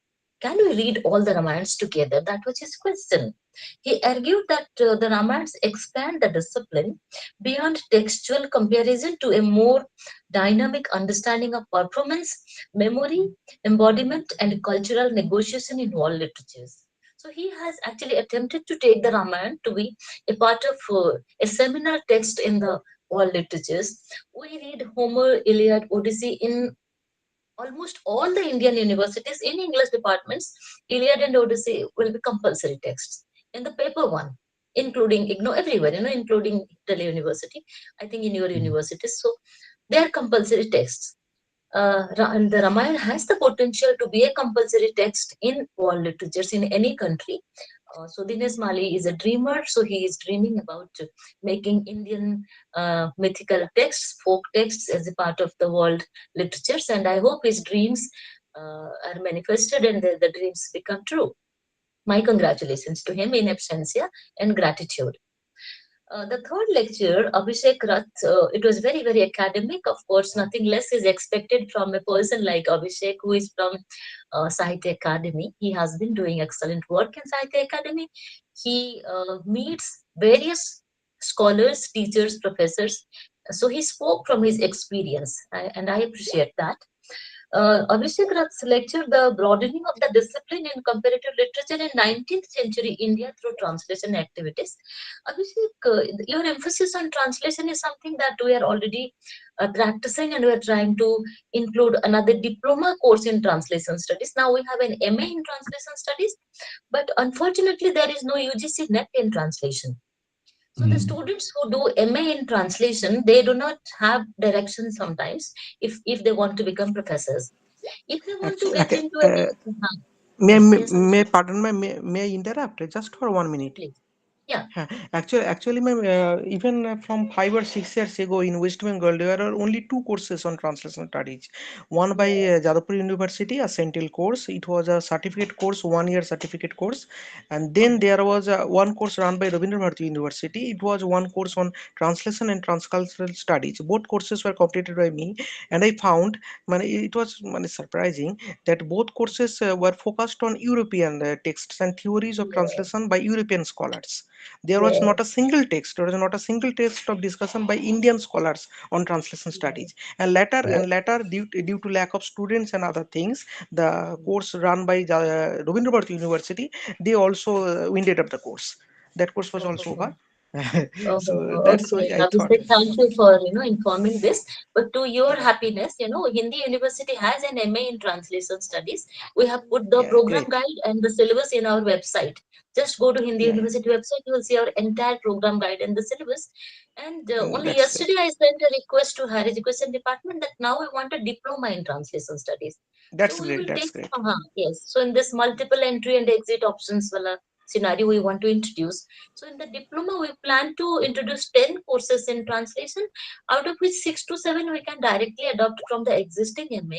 Can we read all the Ramayans together? That was his question. He argued that the Ramayans expand the discipline beyond textual comparison to a more dynamic understanding of performance, memory, embodiment, and cultural negotiation in all literatures. So he has actually attempted to take the Ramayana to be a part of a seminal text in the all literatures. We read Homer, Iliad, Odyssey in almost all the Indian universities in English departments. Iliad and Odyssey will be compulsory texts in the paper one, including everywhere, including Delhi University. I think in your universities, so they are compulsory texts. And the Ramayana has the potential to be a compulsory text in all literatures in any country. So Dinesh Mali is a dreamer, so he is dreaming about making Indian mythical texts, folk texts as a part of the world literatures, and I hope his dreams are manifested and the dreams become true. My congratulations to him in absentia and gratitude. The third lecture, Avishek Rath, it was very academic. Of course, nothing less is expected from a person like Avishek, who is from Sahitya Academy. He has been doing excellent work in Sahitya Academy. He meets various scholars, teachers, professors. So he spoke from his experience, and I appreciate that. Avishek Rath's lecture, The Broadening of the Discipline in Comparative Literature in 19th Century India Through Translation Activities. Abhishek, your emphasis on translation is something that we are already practicing, and we are trying to include another diploma course in translation studies. Now we have an MA in translation studies, but unfortunately there is no UGC NET in translation. So the students who do MA in translation, they do not have direction sometimes if they want to become professors. If they want to Actually, get okay, into any, may, yes, may, yes, may Abhishek, pardon me, may I interrupt just for 1 minute? please. Yeah. Actually, ma'am, even from 5 or 6 years ago in West Bengal, there are only two courses on translation studies. One by Yes. Jadavpur University, a Central course. It was a certificate course, 1 year certificate course. And then Mhm. there was one course run by Rabindra Bharati University. It was one course on translation and transcultural studies. Both courses were completed by me. And I found, man, it was surprising that both courses were focused on European texts and theories of Yes. translation by European scholars. There was not a Yes. single text, there was not a single text of discussion by Indian scholars on translation Yes. studies. And later Yes. due to lack of students and other things, the Mm. course run by Rabindra Bharati University, they also winded up the course. That course was also Oh. over. So Oh, that's why okay. I thought. Abhishek, thank you for informing this. But to your Yeah, happiness, Hindi University has an MA in Translation Studies. We have put the yeah, program great. guide and the syllabus in our website. Just go to Hindi Yeah, University website. You will see our entire program guide and the syllabus. And only that's great. yesterday I sent a request to Higher Education Department that now we want a diploma in Translation Studies. So That's we great. will That's take, great. yes. So in this multiple entry and exit options wala scenario we want to introduce. So in the diploma, we plan to introduce 10 courses in translation, out of which 6 to 7 we can directly adopt from the existing MA.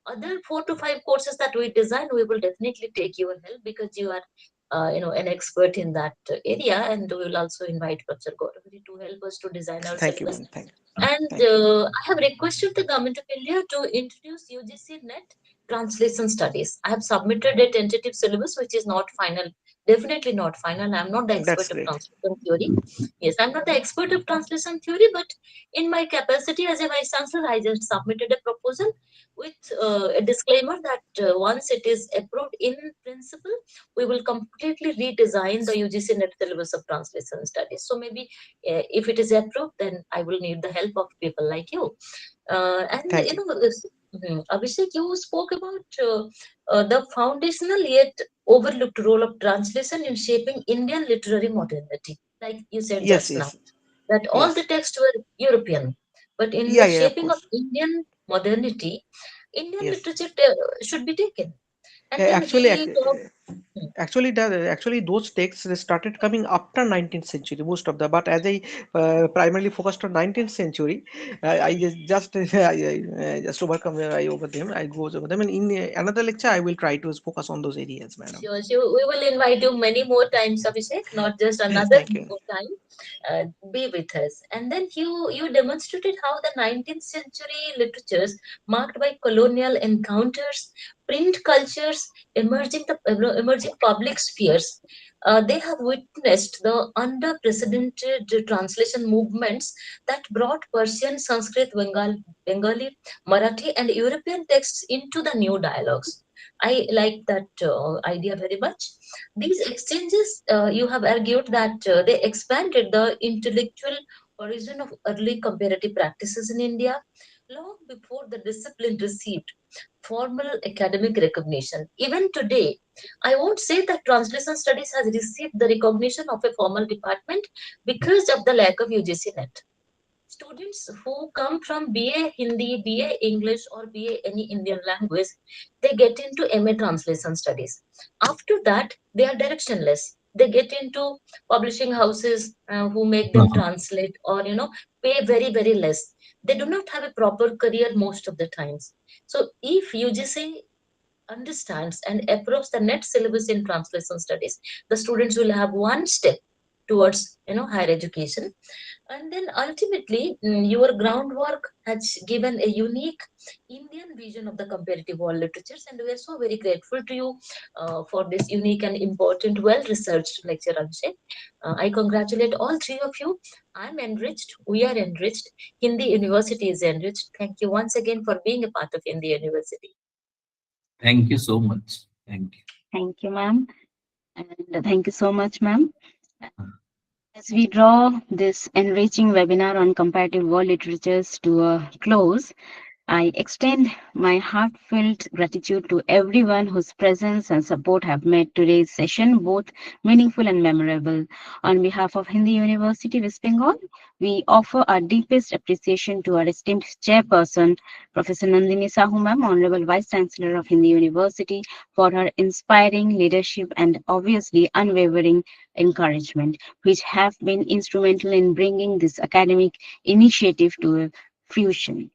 Other 4 to 5 courses that we design, we will definitely take your help because you are, an expert in that area, and we will also invite Professor Gourhari to help us to design our Thank you, syllabus. ma'am. And Thank you. I have requested the Government of India to introduce UGC NET translation studies. I have submitted a tentative syllabus, which is not final, definitely not final. I'm not the expert That's of great. translation theory. Yes, I'm not the expert of translation theory, but in my capacity as a vice chancellor, I just submitted a proposal with a disclaimer that once it is approved in principle, we will completely redesign the UGC NET syllabus of translation studies. So maybe if it is approved, then I will need the help of people like you. And Thank you. Abhishek, you spoke about the foundational yet overlooked role of translation in shaping Indian literary modernity. Like you said Yes, just now, yes, that all the yes. texts were European, but in Yeah, the yeah, of shaping of course. Indian modernity, Indian Yes. literature should be taken. And Yeah, then actually, he talked. Hmm, actually, those texts they started coming after 19th century, most of them. But as I primarily focused on 19th century, I just overcome I over them. I goes over them, and in another lecture, I will try to focus on those areas, madam. Sure, sure. We will invite you many more times, Abhishek, not just another Thank you. more time. Be with us. And then you demonstrated how the 19th century literatures, marked by colonial encounters, print cultures, emerging public spheres, they have witnessed the unprecedented translation movements that brought Persian, Sanskrit, Bengali, Marathi, and European texts into the new dialogues. I like that idea very much. These exchanges, you have argued that they expanded the intellectual origin of early comparative practices in India long before the discipline received formal academic recognition. Even today, I won't say that translation studies has received the recognition of a formal department because of the lack of UGC net. Students who come from BA Hindi, BA English, or BA any Indian language, they get into MA Translation Studies. After that, they are directionless. They get into publishing houses who make them translate or pay very very less. They do not have a proper career most of the times. So if UGC understands and approves the net syllabus in translation studies, the students will have one step towards higher education. And then ultimately, your groundwork has given a unique Indian vision of the comparative world literatures, and we are so very grateful to you for this unique and important, well-researched lecture, Abhishek. I congratulate all three of you. I'm enriched. We are enriched. Hindi University is enriched. Thank you once again for being a part of Hindi University. Thank you so much. Thank you. Thank you, ma'am. And thank you so much, ma'am. As we draw this enriching webinar on comparative world literatures to a close, I extend my heartfelt gratitude to everyone whose presence and support have made today's session both meaningful and memorable. On behalf of Hindi University, West Bengal, we offer our deepest appreciation to our esteemed chairperson, Professor Nandini Sahu ma'am, Honorable Vice Chancellor of Hindi University, for her inspiring leadership and obviously unwavering encouragement, which have been instrumental in bringing this academic initiative to fruition.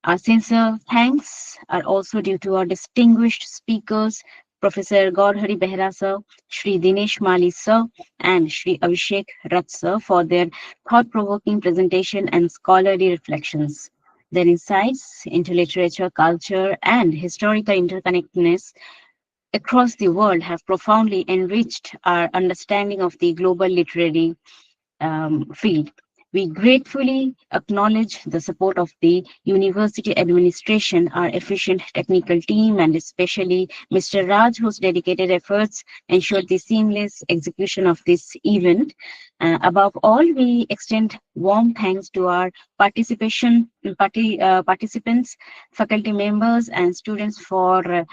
Our sincere thanks are also due to our distinguished speakers, Professor Gourhari Behera sir, Shri Dinesh Mali sir, and Shri Avishek Rath sir for their thought-provoking presentation and scholarly reflections. Their insights into literature, culture, and historical interconnectedness across the world have profoundly enriched our understanding of the global literary field. We gratefully acknowledge the support of the university administration, our efficient technical team, and especially Mr. Raj, whose dedicated efforts ensured the seamless execution of this event. Above all, we extend warm thanks to our participants, faculty members, and students for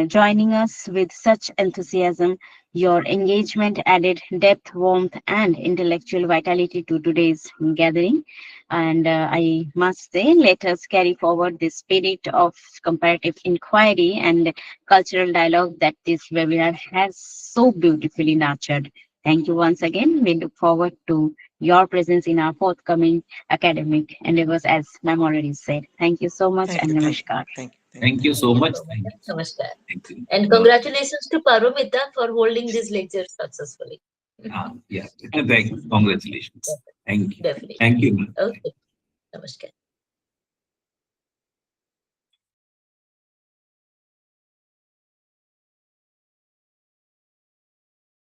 joining us with such enthusiasm. Your engagement added depth, warmth, and intellectual vitality to today's gathering. And I must say, let us carry forward the spirit of comparative inquiry and cultural dialogue that this webinar has so beautifully nurtured. Thank you once again. We look forward to your presence in our forthcoming academic endeavors, as Ma'am already said. Thank you so much, Thank and you, thank you, namaskar. thank you, Thank you Thank so you much. so much. Thank you so much. Namaskar. Thank you. And congratulations to Paromita for holding this lecture successfully. Yeah. Thank you Thank so you. much. Congratulations. Thank you. Definitely. Thank you. Okay. Namaskar.